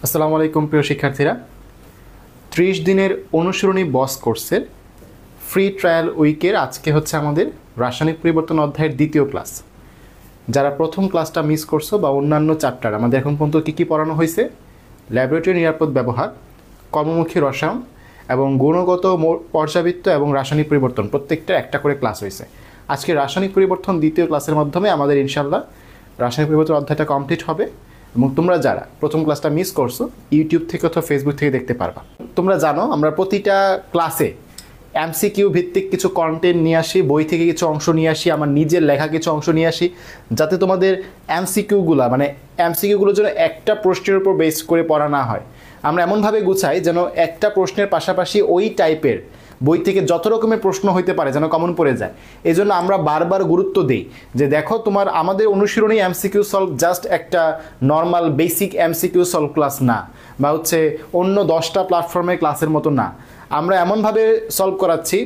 আসসালামু আলাইকুম প্রিয় শিক্ষার্থীরা, 30 দিনের অনুশীলনী বস কোর্সের ফ্রি ট্রায়াল উইকের আজকে হচ্ছে আমাদের রাসায়নিক পরিবর্তন অধ্যায়ের দ্বিতীয় ক্লাস। যারা প্রথম ক্লাসটা মিস করছো বা অন্যান্য চ্যাপ্টার আমাদের এখন পর্যন্ত কী কী পড়ানো হয়েছে, ল্যাবরেটরি নিরাপদ ব্যবহার, কর্মমুখী রসায়ন এবং গুণগত পর্যাবৃত্ত এবং রাসায়নিক পরিবর্তন প্রত্যেকটা একটা করে ক্লাস হয়েছে। আজকে রাসায়নিক পরিবর্তন দ্বিতীয় ক্লাসের মাধ্যমে আমাদের ইনশাল্লাহ রাসায়নিক পরিবর্তন অধ্যায়টা কমপ্লিট হবে এবং তোমরা যারা প্রথম ক্লাসটা মিস করছো ইউটিউব থেকে অথবা ফেসবুক থেকে দেখতে পারবা। তোমরা জানো আমরা প্রতিটা ক্লাসে এমসিকিউ ভিত্তিক কিছু কন্টেন্ট নিয়ে আসি, বই থেকে কিছু অংশ নিয়ে আসি, আমার নিজের লেখা কিছু অংশ নিয়ে আসি, যাতে তোমাদের এমসিকিউগুলো যেন একটা প্রশ্নের উপর বেস করে পড়া না হয়। আমরা এমনভাবে গুছাই যেন একটা প্রশ্নের পাশাপাশি ওই টাইপের বই থেকে যত রকমের প্রশ্ন হইতে পারে যেন কমন পড়ে যায়। এই জন্য আমরা বারবার গুরুত্ব দিই যে দেখো আমাদের অনুশীলনী এমসিকিউ সলভ জাস্ট একটা normal basic MCQ solve class না, বা হচ্ছে অন্য 10টা প্ল্যাটফর্মের ক্লাসের মতো না। আমরা এমনভাবে সলভ করাচ্ছি,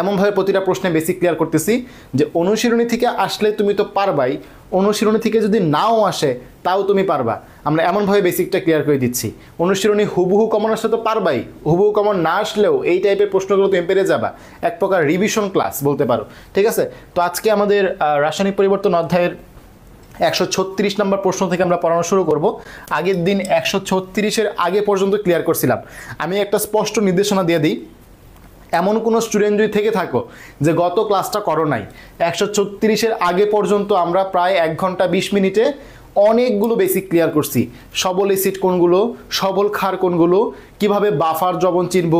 এমনভাবে প্রতিটা প্রশ্নে বেসিক ক্লিয়ার করতেছি যে অনুশীলনী থেকে আসলে তুমি তো পারবাই, অনুশীলনী থেকে যদি নাও আসে তাও তুমি পারবা। আমরা এমনভাবে বেসিকটা ক্লিয়ার করে দিচ্ছি। অনুশীলনী হুবহু কমন আসলে তো পারবাই, হুবহু কমন না আসলেও এই টাইপের প্রশ্নগুলো তুমি পেরে যাবা। এক প্রকার রিভিশন ক্লাস বলতে পারো, ঠিক আছে? তো আজকে আমাদের রাসায়নিক পরিবর্তন অধ্যায়ের 136 নম্বর প্রশ্ন থেকে আমরা পড়ানো শুরু করব। আগের দিন 136-এর আগে পর্যন্ত ক্লিয়ার করছিলাম। আমি একটা স্পষ্ট নির্দেশনা দিয়ে দিই, এমন কোনো স্টুডেন্ট যদি থেকে থাকো যে গত ক্লাসটা করো নাই, 136-এর আগে পর্যন্ত আমরা প্রায় 1 ঘন্টা 20 মিনিটে অনেকগুলো বেসিক ক্লিয়ার করছি। সবল অ্যাসিড কোনগুলো, সবল ক্ষার কোনগুলো, কিভাবে বাফার দ্রবণ চিনব,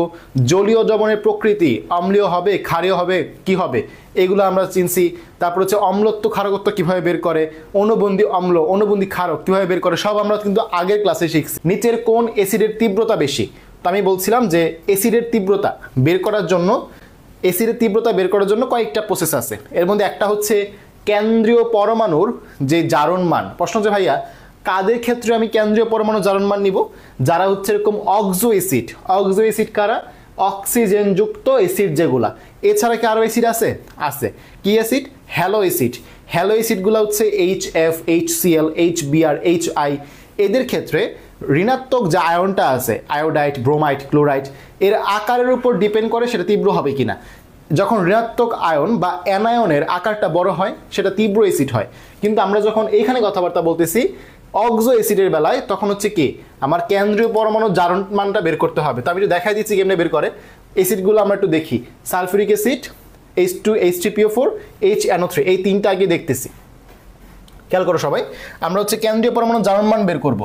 জলীয় দ্রবণের প্রকৃতি, অম্লীয় হবে ক্ষারীয় হবে কি হবে, এগুলো আমরা চিনছি। তারপর হচ্ছে অম্লত্ব ক্ষারকত্ব কিভাবে বের করে, অণুবন্ধী অম্ল অণুবন্ধী ক্ষারক কিভাবে বের করে, সব আমরা কিন্তু আগের ক্লাসে শিখছি। নিচের কোন অ্যাসিডের তীব্রতা বেশি, তো আমি বলছিলাম যে অ্যাসিডের তীব্রতা বের করার জন্য কয়েকটা প্রসেস আছে। এর মধ্যে একটা হচ্ছে কেন্দ্রীয় পরমাণুর যে জারণ মান। প্রশ্ন যে ভাইয়া কাদের ক্ষেত্রে আমি কেন্দ্রীয় পরমাণু জারণ মান নিব? যারা হচ্ছে এরকম অক্সো অ্যাসিড কারা? অক্সিজেন যুক্ত অ্যাসিড যেগুলা। এছাড়া কি আরো অ্যাসিড আছে? কি অ্যাসিড? হ্যালো অ্যাসিডগুলো হচ্ছে HF, HCl, HBr, HI। এদের ক্ষেত্রে ঋণাত্মক যে আয়নটা আছে, আয়োডাইড, ব্রোমাইড, ক্লোরাইড, এর আকারের উপর ডিপেন্ড করে সেটা তীব্র হবে কিনা। যখন ঋণাত্মক আয়ন বা অ্যানায়নের আকারটা বড় হয় সেটা তীব্র অ্যাসিড হয়। কিন্তু আমরা যখন এইখানে কথাবার্তা বলতেছি অক্সো অ্যাসিডের বেলায়, তখন হচ্ছে কি আমার কেন্দ্রীয় পরমাণু জারণ মানটা বের করতে হবে। তো আমি একটু দেখাই দিচ্ছি কেমনে বের করে অ্যাসিডগুলো। আমরা একটু দেখি, সালফিউরিক অ্যাসিড, H2H3PO4, HNO3, এই তিনটা আগে দেখতেছি। খেয়াল করো সবাই, আমরা হচ্ছে কেন্দ্রীয় পরমাণু জারণ মান বের করব।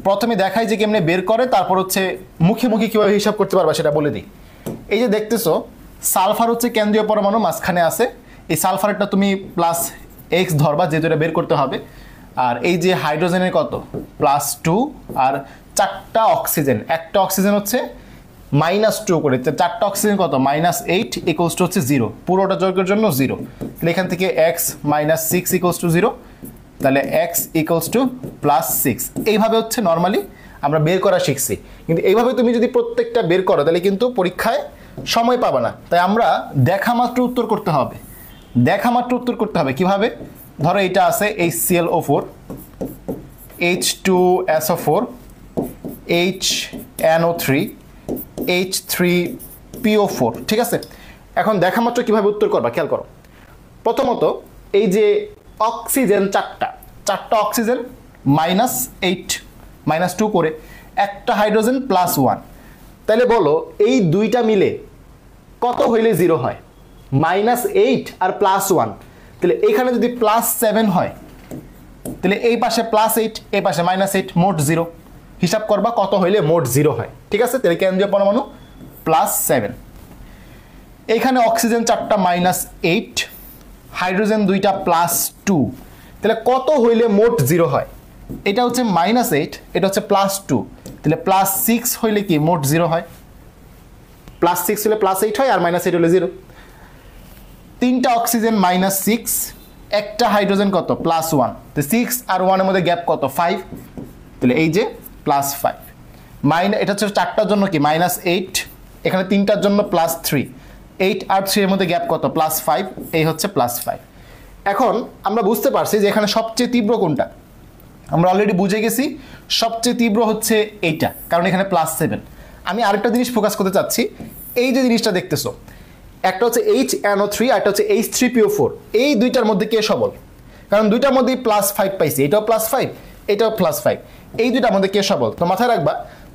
প্রথমে দেখাই যে কেমনে বের করে, তারপর হচ্ছে মুখে কিভাবে হিসাব করতে পারবা সেটা বলে দিই। এই যে দেখতেছো সালফার হচ্ছে কেন্দ্রীয় পরমাণু মাঝখানে আছে, এই সালফারটা তুমি +X ধরবা যেহেতু এটা বের করতে হবে। আর এই যে হাইড্রোজেনের কত? +2, আর 4টা অক্সিজেন, একটা অক্সিজেন হচ্ছে -2 করে, 4টা অক্সিজেন কত? -8 = হচ্ছে 0, পুরোটা যৌগের জন্য 0। তাহলে এখান থেকে x - 6 = 0, তাহলে x = +6। এইভাবে হচ্ছে নর্মালি আমরা বের করা শিখছি। কিন্তু এইভাবে তুমি যদি প্রত্যেকটা বের করো তাহলে কিন্তু পরীক্ষায় সময় পাবে না। তাই আমরা দেখা মাত্র উত্তর করতে হবে। কিভাবে? ধরো এটা আছে HClO4, H2SO4, HNO3, H3PO4, ঠিক আছে? এখন দেখা মাত্র কিভাবে উত্তর করবা খেয়াল করো। প্রথমত এই যে অক্সিজেন, চারটা অক্সিজেন -8 -2 করে, একটা হাইড্রোজেন +1, তাহলে বলো এই দুইটা মিলে কত হইলে 0 হয়? -8 আর +1। তাহলে এখানে যদি +7 হয় তাহলে এই পাশে +8, এই পাশে -8, মোট 0। হিসাব করবা কত হইলে মোট 0 হয়, ঠিক আছে? তাহলে কেন্দ্রীয় পরমাণু +7, এখানে অক্সিজেন 4টা -8, হাইড্রোজেন 2টা +2, তাহলে কত হইলে মোট 0 হয়? এটা হচ্ছে -8, এটা হচ্ছে +2, তাহলে +6 হইলে কি মোট 0 হয়? +6 হলে +8 হয়, আর -8 হলে 0। 3টা অক্সিজেন -6, একটা হাইড্রোজেন কত? +1, তো 6 আর 1 এর মধ্যে গ্যাপ কত? 5, তাহলে এই যে +5। এটা হচ্ছে 4টার জন্য কি -8, এখানে 3টার জন্য +3, 8 আর 3 এর মধ্যে গ্যাপ কত? +5, এই হচ্ছে +5। এখন আমরা বুঝতে পারছি যে এখানে সবচেয়ে তীব্র কোনটা? আমরা অলরেডি বুঝে গেছি সবচেয়ে তীব্র হচ্ছে এইটা, কারণ এখানে +7। আমি আরেকটা জিনিস ফোকাস করতে চাচ্ছি, এই যে জিনিসটা দেখতেছো, একটা হচ্ছে HNO3 আর একটা হচ্ছে H3PO4, এই দুইটার মধ্যে কে সবল? কারণ দুইটার মধ্যেই +5 পাইছি, এটাও +5 এটাও +5, এই দুইটার মধ্যে কে সবল? তো মাথায় রাখবা,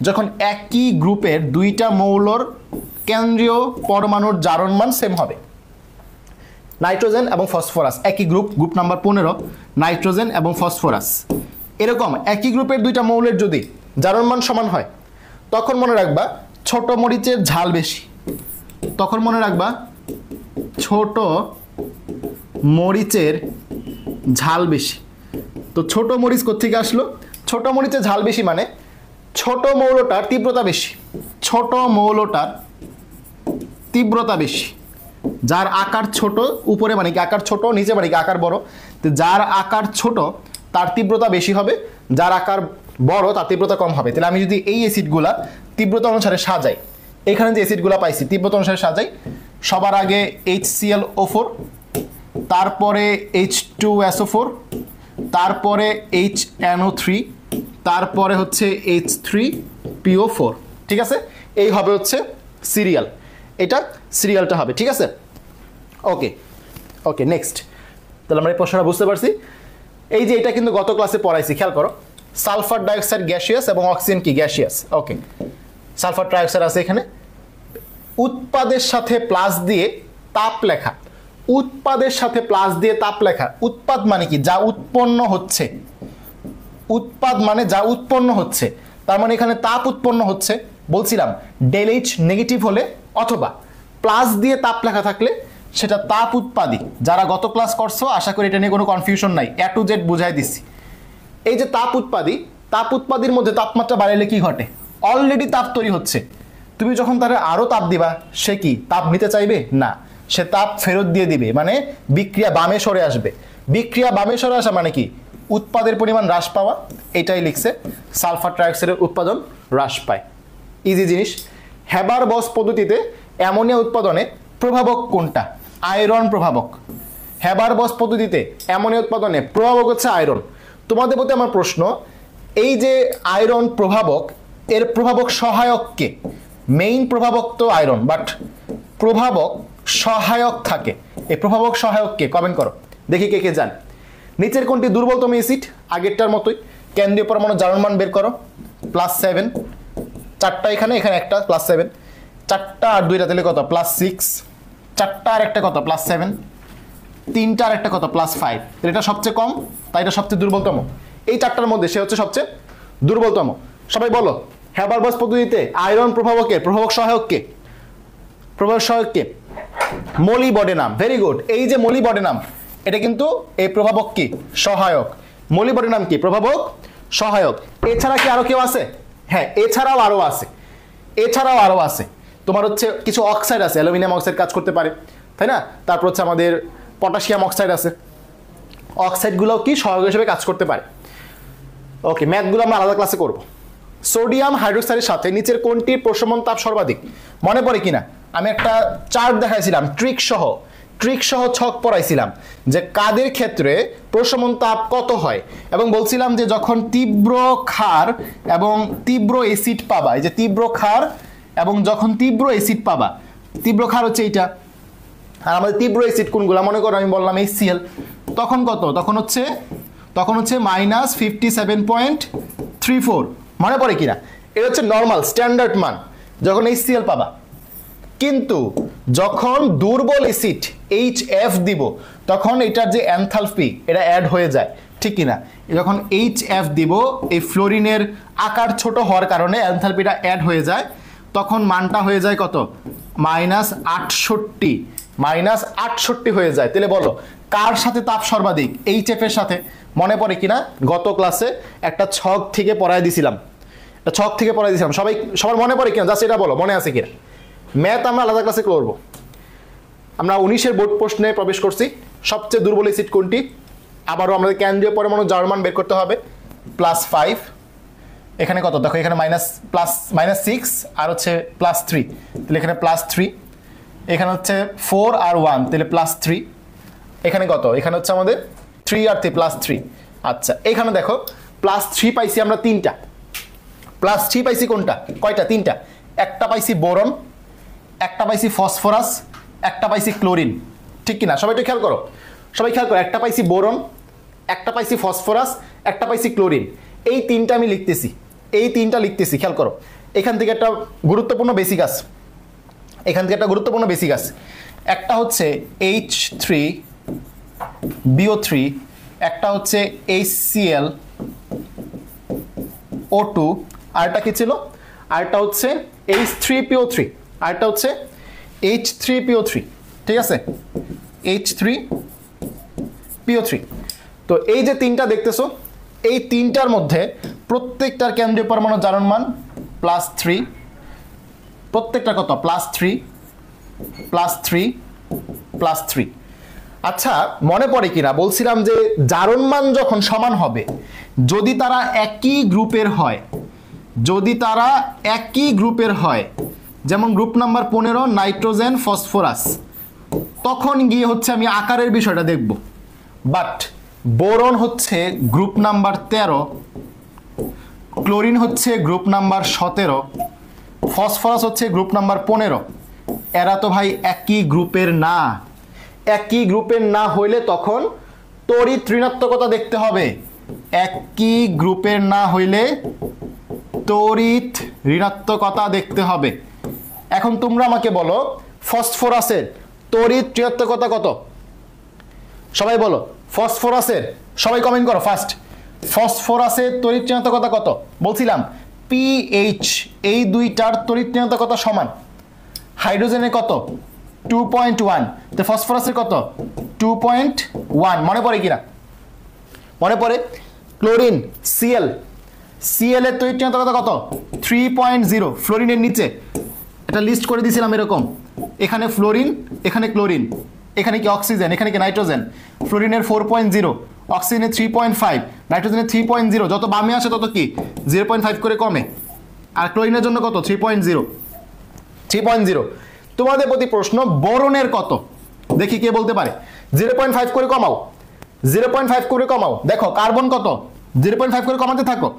যখন একই গ্রুপের দুইটা মৌলর কেন্দ্রীয় পরমাণুর জারণ মান সেম হবে। নাইট্রোজেন এবং ফসফরাস একই গ্রুপ, গ্রুপ নাম্বার 15, নাইট্রোজেন এবং ফসফরাস, এরকম একই গ্রুপের দুইটা মৌলের যদি জারণ মান সমান হয়, তখন মনে রাখবা ছোট মরিচের ঝাল বেশি। তখন মনে রাখবা ছোট মরিচের ঝাল বেশি। তো ছোট মরিচ কোত্থেকে আসলো? ছোট মরিচের ঝাল বেশি মানে ছোট মৌলটার তীব্রতা বেশি, ছোট মৌলটার তীব্রতা বেশি। যার আকার ছোট, উপরে মানে কি আকার ছোট, নিচে মানে কি আকার বড়, তো যার আকার ছোট তার তীব্রতা বেশি হবে, যার আকার বড় তার তীব্রতা কম হবে। তাহলে আমি যদি এই অ্যাসিডগুলা তীব্রতা অনুসারে সাজাই, এখানে যে অ্যাসিডগুলা পাইছি তীব্রতা অনুসারে সাজাই, সবার আগে HClO4, তারপরে H2SO4, তারপরে HNO3, তারপরে হচ্ছে H3PO4, ঠিক আছে? এই হবে হচ্ছে সিরিয়াল, এটা সিরিয়ালটা হবে, ঠিক আছে? ওকে ওকে, নেক্সট। তাহলে আমরা এই প্রশ্নটা বুঝতে পারছি। এই যে এটা কিন্তু গত ক্লাসে পড়াইছি, খেয়াল করো, সালফার ডাইঅক্সাইড গ্যাসিয়াস এবং অক্সিজেন কি গ্যাসিয়াস। ওকে, সালফার ডাইঅক্সাইড আছে এখানে, উৎপাদের সাথে প্লাস দিয়ে তাপ লেখা, উৎপাদের সাথে প্লাস দিয়ে তাপ লেখা। উৎপাদ মানে কি? যা উৎপন্ন হচ্ছে, উৎপাদ মানে যা উৎপন্ন হচ্ছে, তার মানে এখানে তাপ উৎপন্ন হচ্ছে। বলছিলাম ΔH নেগেটিভ হলে অথবা প্লাস দিয়ে তাপ লেখা থাকলে সেটা তাপ উৎপাদী। যারা গত ক্লাস করছো আশা করি এটা নিয়ে কোনো কনফিউশন নাই, A to Z বুঝাই দিচ্ছি। এই যে তাপ উৎপাদী, তাপ উৎপাদীর মধ্যে তাপমাত্রা বাড়াইলে কি ঘটে? অলরেডি তাপ তৈরি হচ্ছে, তুমি যখন তারা আরো তাপ দিবা, সে কি তাপ নিতে চাইবে না, সে তাপ ফেরত দিয়ে দিবে, মানে বিক্রিয়া বামে সরে আসবে। বিক্রিয়া বামে সরে আসা মানে কি? উৎপাদের পরিমাণ হ্রাস পাওয়া। এটাই লিখছে, সালফার ট্রাইঅক্সাইডের উৎপাদন হ্রাস পায়। ইজি জিনিস। হেবার-বস পদ্ধতিতে অ্যামোনিয়া উৎপাদনে প্রভাবক কোনটা? আয়রন প্রভাবক। হেবার-বস পদ্ধতিতে অ্যামোনিয়া উৎপাদনে প্রভাবক হচ্ছে আয়রন। তোমাদের প্রতি আমার প্রশ্ন, এই যে আয়রন প্রভাবক, এর প্রভাবক সহায়ক কে? মেইন প্রভাবক তো আয়রন, বাট প্রভাবক সহায়ক থাকে। এই প্রভাবক সহায়ক কে? কমেন্ট করো দেখি কে কে জান। নিচের কোনটি দুর্বলতম অ্যাসিড? আগেরটার মতোই কেন্দ্রীয় পরমাণু জারণ মান বের করো, +7, চারটা এখানে, এখানে একটা +7, চারটা আর দুইটা তাহলে কত? +6, চারটা আর একটা কত? +7, তিনটা আর একটা কত? +5। তাহলে এটা সবচেয়ে কম, তাই এটা সবচেয়ে দুর্বলতম। এই চারটার মধ্যে সে হচ্ছে সবচেয়ে দুর্বলতম। সবাই বলো, হেবার-বস পদ্ধতিতে আয়রন প্রভাবকের প্রভাবক সহায়ক কে? প্রভাবক সহায়ক কে? মলিবডেনাম। Very good. এই যে মলিবডেনাম, এটা কিন্তু এই প্রভাবক কি? সহায়ক। মলিবডেনাম কি? প্রভাবক সহায়ক। এছাড়া কি আরো কেউ আছে? হ্যাঁ, এছাড়াও আরো আছে, এছাড়াও আরো আছে। তোমার হচ্ছে কিছু অক্সাইড আছে, অ্যালুমিনিয়াম অক্সাইড কাজ করতে পারে, তাই না? তারপর হচ্ছে আমাদের পটাশিয়াম অক্সাইড আছে, অক্সাইডগুলোও কি সহায়ক হিসেবে কাজ করতে পারে। ওকে, ম্যাথগুলো আমরা আলাদা ক্লাসে করব। সোডিয়াম হাইড্রোক্সাইডের সাথে নিচের কোনটির প্রশমন তাপ সর্বাধিক? মনে পড়ে কিনা? আমি একটা চার্ট দেখাইছিলাম, ট্রিক সহ ছক পড়াইছিলাম যে কাদের ক্ষেত্রে প্রশমন তাপ কত হয়, এবং বলছিলাম যে যখন তীব্র ক্ষার এবং তীব্র অ্যাসিড পাবা, এই যে তীব্র ক্ষার এবং যখন তীব্র অ্যাসিড পাবা, তীব্র ক্ষার হচ্ছে এইটা, আর আমাদের তীব্র অ্যাসিড কোনগুলো? মনে করো আমি বললাম HCl, তখন কত? তখন হচ্ছে -57.34। মনে পড়ে কিনা? এটা হচ্ছে নর্মাল স্ট্যান্ডার্ড মান যখন HCl পাবা। কিন্তু যখন দুর্বল অ্যাসিড HF দিব, তখন এটার যে এনথালপি এটা অ্যাড হয়ে যায়, ঠিক কিনা? যখন HF দিব, এই ফ্লোরিনের আকার ছোট হওয়ার কারণে এনথালপিটা অ্যাড হয়ে যায়, তখন মানটা হয়ে যায় কত? -68 হয়ে যায়। তাহলে বলো কার সাথে তাপ সর্বাধিক? HF এর সাথে। মনে পড়ে কিনা? গত ক্লাসে একটা ছক থেকে পড়ায় দিছিলাম, সবার মনে পড়ে কিনা? জাস্ট এটা বলো, মনে আছে কিনা? ম্যাথ আমরা আলাদা ক্লাসে করব। আমরা 19-এর বোর্ড প্রশ্নে প্রবেশ করছি। সবচেয়ে দুর্বল অ্যাসিড কোনটি? আবারও আমাদের কেন্দ্রীয় পরমাণু জারণ মান বের করতে হবে, +5, এখানে কত? দেখো এখানে -6 আর হচ্ছে +3, তাহলে এখানে +3, এখানে হচ্ছে 4 আর 1, তাহলে +3, এখানে কত? এখানে হচ্ছে আমাদের 3 আর 3 +3। আচ্ছা, এখানে দেখো +3 পাইছি আমরা 3টা, +3 পাইছি কোনটা, কয়টা, 3টা। একটা পাইছি বোরন, একটা পাইছি ফসফরাস, একটা পাইছি ক্লোরিন, ঠিক কিনা? সবাই একটু খেয়াল করো, সবাই খেয়াল করো, একটা পাইছি বোরন, একটা পাইছি ফসফরাস, একটা পাইছি ক্লোরিন। এই 3টা আমি লিখতেছি, এই 3টা লিখতেছি, খেয়াল করো। এখান থেকে একটা গুরুত্বপূর্ণ বেসিক আছে, এখান থেকে একটা গুরুত্বপূর্ণ বেসিক আছে। একটা হচ্ছে H3BO3, একটা হচ্ছে HClO2, আরেকটা কি ছিল, আরেকটা হচ্ছে H3PO3, আরেকটা হচ্ছে H3PO3, ঠিক আছে, H3PO3। তো এই যে 3টা দেখতেছো, এই 3টার মধ্যে প্রত্যেকটার কেন্দ্রীয় পরমাণু জারণ মান +3, প্রত্যেকটা কত, +3 +3 +3। আচ্ছা, মনে পড়ে কিনা বলছিলাম যে জারণ মান যখন সমান হবে, যদি তারা একই গ্রুপের হয়, যদি তারা একই গ্রুপের হয়, যেমন গ্রুপ নাম্বার 15 নাইট্রোজেন ফসফরাস, তখন গিয়ে হচ্ছে আমি আকারের বিষয়টা দেখব। বাট বোরন হচ্ছে গ্রুপ নাম্বার 13, ক্লোরিন হচ্ছে গ্রুপ নাম্বার 17, ফসফরাস হচ্ছে গ্রুপ নাম্বার 15, এরা তো ভাই একই গ্রুপের না। একই গ্রুপের না হইলে তখন তড়িৎ ঋণাত্মকতা দেখতে হবে। একই গ্রুপের না হইলে তড়িৎ ঋণাত্মকতা দেখতে হবে। এখন তোমরা আমাকে বলো ফসফরাসের তড়িৎ ঋণাত্মকতা কত? সবাই বলো ফসফরাসের, সবাই কমেন্ট করো ফার্স্ট। ফসফরাসের তড়িৎ ঋণাত্মকতা কত? বলছিলাম পিএইচ, এই দুইটার তড়িৎ ঋণাত্মকতা সমান। হাইড্রোজেনের কত? 2.1। তো ফসফরাসের কত? 2.1। মনে পড়ে কিনা? মনে পড়ে। ক্লোরিন Cl, Cl এর তড়িৎ ঋণাত্মকতা কত? 3.0। ফ্লোরিনের নিচে এটা লিস্ট করে দিয়েছিলাম এরকম, এখানে ফ্লোরিন, এখানে ক্লোরিন, এখানে কি অক্সিজেন, এখানে কি নাইট্রোজেন। ফ্লোরিনের 4.0, অক্সিজেনের 3.5, নাইট্রোজেনের 3.0। যত বামে আসে তত কি 0.5 করে কমে। আর ক্লোরিনের জন্য কত? 3.0। 3.0। তোমাদের প্রতি প্রশ্ন, বোরনের কত? দেখি কে বলতে পারে। 0.5 করে কমাও, 0.5 করে কমাও। দেখো কার্বন কত? 0.5 করে কমাতে থাকো।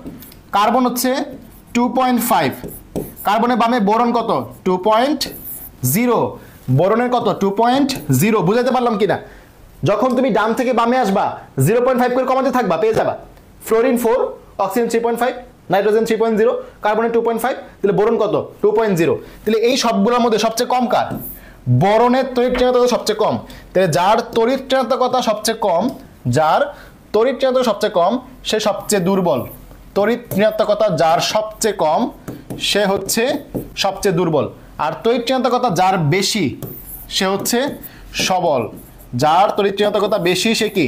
কার্বন হচ্ছে 2.5, কার্বনের বামে বোরন কত? 2.0। বোরনের কত? 2.0। বুঝাতে পারলাম কিনা? যখন তুমি ডান থেকে বামে আসবা 0.5 করে কমাতে থাকবা, পেয়ে যাবা। ফ্লোরিন 4, অক্সিজেন 3.5, নাইট্রোজেন 3.0, কার্বনের 2.5, তাহলে বোরন কত? 2.0। তাহলে এই সবগুলোর মধ্যে সবচেয়ে কম কার? বোরনের তড়িৎ ঋণাত্মকতা সবচেয়ে কম। তাহলে যার তড়িৎ ঋণাত্মকতা সবচেয়ে কম, যার তড়িৎ ঋণাত্মকতা সবচেয়ে কম, সে সবচেয়ে দুর্বল। তড়িৎ ঋণাত্মকতা যার সবচেয়ে কম, সে হচ্ছে সবচেয়ে দুর্বল। আর তড়িৎ ঋণাত্মকতা যার বেশি, সে হচ্ছে সবল। যার তড়িৎ ঋণাত্মকতা বেশি, সে কি?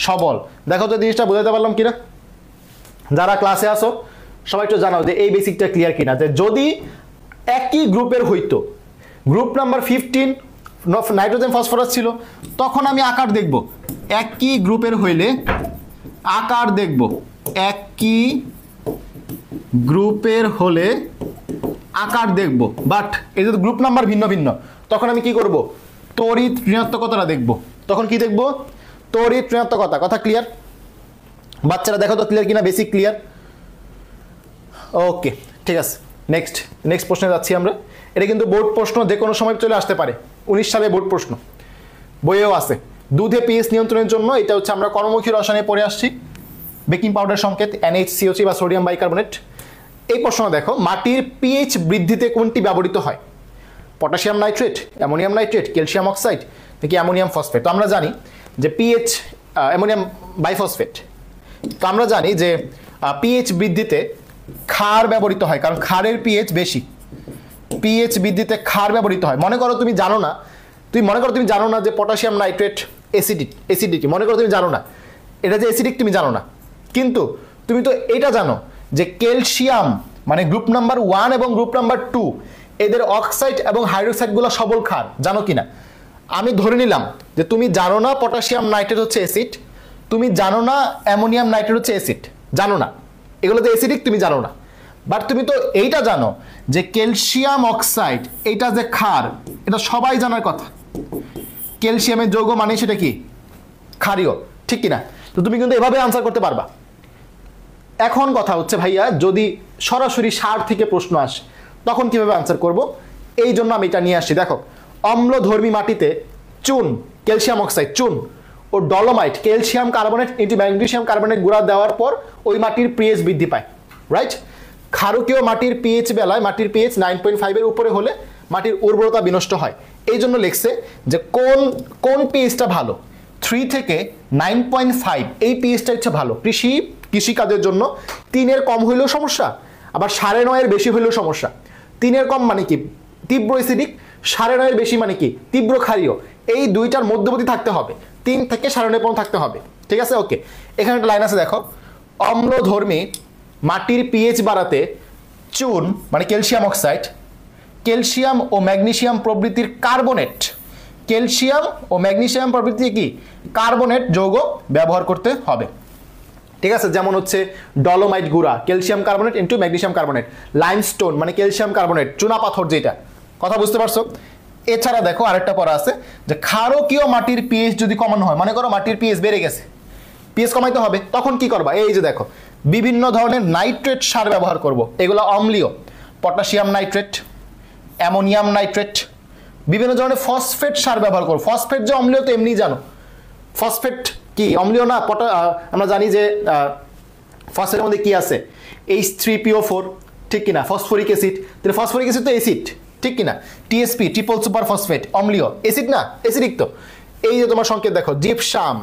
সবল। দেখো তো জিনিসটা বুঝাতে পারলাম কিনা? যারা ক্লাসে আসো সবাই একটু জানাও যে এই বেসিকটা ক্লিয়ার কিনা। যে যদি একই গ্রুপের হইতো, গ্রুপ নাম্বার 15 নাইট্রোজেন ফসফরাস ছিল, তখন আমি আকার দেখব। একই গ্রুপের হইলে আকার দেখব। একই গ্রুপের হলে আকার দেখব। বাট এই যে গ্রুপ নাম্বার ভিন্ন ভিন্ন, তখন আমি কি করব? তড়িৎ ঋণাত্মকতাটা দেখব। তখন কি দেখব? তড়িৎ ঋণাত্মকতা। কথা ক্লিয়ার? বাচ্চারা দেখো তো ক্লিয়ার কিনা, বেসিক ক্লিয়ার? ওকে, ঠিক আছে। নেক্সট প্রশ্নে যাচ্ছি আমরা। এটা কিন্তু বোর্ড প্রশ্ন, যে কোনো সময় চলে আসতে পারে। 19 সালে বোর্ড প্রশ্ন, বইয়েও আছে। দুধে পিএইচ নিয়ন্ত্রণের জন্য, এটা হচ্ছে আমরা কর্মমুখী রসায়নে পড়ে আসছি। বেকিং পাউডার সংকেত NaCO3 বা সোডিয়াম বাইকার্বনেট। এই প্রশ্ন দেখো, মাটির পিএইচ বৃদ্ধিতে কোনটি ব্যবহৃত হয়? Potassium nitrate, ammonium nitrate, calcium oxide নাকি অ্যামোনিয়াম ফসফেট? তো আমরা জানি যে পিএইচ, অ্যামোনিয়াম বাইফসফেট। তো আমরা জানি যে পিএইচ বৃদ্ধিতে ক্ষার ব্যবহৃত হয়, কারণ ক্ষারের পিএইচ বেশি। পিএইচ বৃদ্ধিতে ক্ষার ব্যবহৃত হয়। মনে করো তুমি জানো না যে পটাশিয়াম নাইট্রেট অ্যাসিডিটি, মনে করো তুমি জানো না এটা যে অ্যাসিডিক, তুমি জানো না, কিন্তু তুমি তো এটা জানো যে ক্যালসিয়াম মানে গ্রুপ নাম্বার 1 এবং গ্রুপ নাম্বার 2, এদের অক্সাইড এবং হাইড্রোক্সাইডগুলো সবল ক্ষার, জানো কিনা? আমি ধরে নিলাম যে তুমি জানো না পটাশিয়াম নাইট্রেট হচ্ছে অ্যাসিড, তুমি জানো না অ্যামোনিয়াম নাইট্রেট হচ্ছে অ্যাসিড, জানো না এগুলো তো অ্যাসিডিক, তুমি জানো না। বাট তুমি তো এইটা জানো যে ক্যালসিয়াম অক্সাইড এটা যে ক্ষার, এটা সবাই জানার কথা। ক্যালসিয়ামের যৌগ মানে সেটা কি? ক্ষারীয়, ঠিক কিনা? তো তুমি কিন্তু এভাবে আনসার করতে পারবা। এখন কথা হচ্ছে ভাইয়া যদি সরাসরি সার থেকে প্রশ্ন আসে তখন কিভাবে আনসার করব, এই জন্য আমি এটা নিয়ে আসছি। দেখো, অম্লধর্মী মাটিতে চুন, ক্যালসিয়াম অক্সাইড, চুন ও dolomite, calcium carbonate into magnesium carbonate গুঁড়া দেওয়ার পর ওই মাটির পিএইচ বৃদ্ধি পায়, রাইট। ক্ষারকীয় মাটির পিএইচ বেলায় মাটির পিএইচ 9.5 উপরে হলে মাটির উর্বরতা বিনষ্ট হয়। এই জন্য লিখছে যে কোন পিএইচটা ভালো, 3 থেকে 9.5 এই পিএইচটা হচ্ছে ভালো কৃষিকাজের জন্য। 3-এর কম হইলেও সমস্যা, আবার 9.5-এর বেশি হইলেও সমস্যা। 3-এর কম মানে কি তীব্র অ্যাসিডিক, 9.5-এর বেশি মানে কি তীব্র ক্ষারীয়। এই দুইটার মধ্যবর্তী থাকতে হবে, 3 থেকে 9.5 পর্যন্ত থাকতে হবে, ঠিক আছে। ওকে, এখানে একটা লাইন আছে দেখো, অম্লধর্মী মাটির পিএইচ বাড়াতে চুন মানে ক্যালসিয়াম অক্সাইড, ক্যালসিয়াম ও ম্যাগনেসিয়াম প্রভৃতির কার্বনেট, ক্যালসিয়াম ও ম্যাগনেসিয়াম প্রভৃতি কি কার্বনেট যৌগ ব্যবহার করতে হবে, ঠিক আছে। যেমন হচ্ছে ডলোমাইট গুঁড়া, calcium carbonate into magnesium carbonate, limestone মানে ক্যালসিয়াম কার্বনেট, চুনা পাথর যেটা, কথা বুঝতে পারছো। এছাড়া দেখো আরেকটা পড়া আছে যে ক্ষারকীয় মাটির পিএইচ যদি কমানো হয়, মনে করো মাটির পিএইচ বেড়ে গেছে, পিএইচ কমাইতে হবে, তখন কি করবা, এই যে দেখো বিভিন্ন ধরনের নাইট্রেট সার ব্যবহার করব। এগুলো অম্লীয়, পটাশিয়াম নাইট্রেট, অ্যামোনিয়াম নাইট্রেট, বিভিন্ন ধরনের ফসফেট সার ব্যবহার করব। ফসফেট যে অম্লীয় তো এমনি জানো, ফসফেট কি অম্লীয় না? আমরা জানি যে ফসফেটের মধ্যে কি আছে, H3PO4, ঠিক কিনা, ফসফরিক অ্যাসিড, তাহলে ফসফরিক অ্যাসিড তো অ্যাসিড, ঠিক কিনা। টিএসপি ট্রিপল সুপার ফসফেট অম্লীয়, অ্যাসিড না, অ্যাসিডিক তো। এই যে তোমার সংকেত দেখো জিপসাম,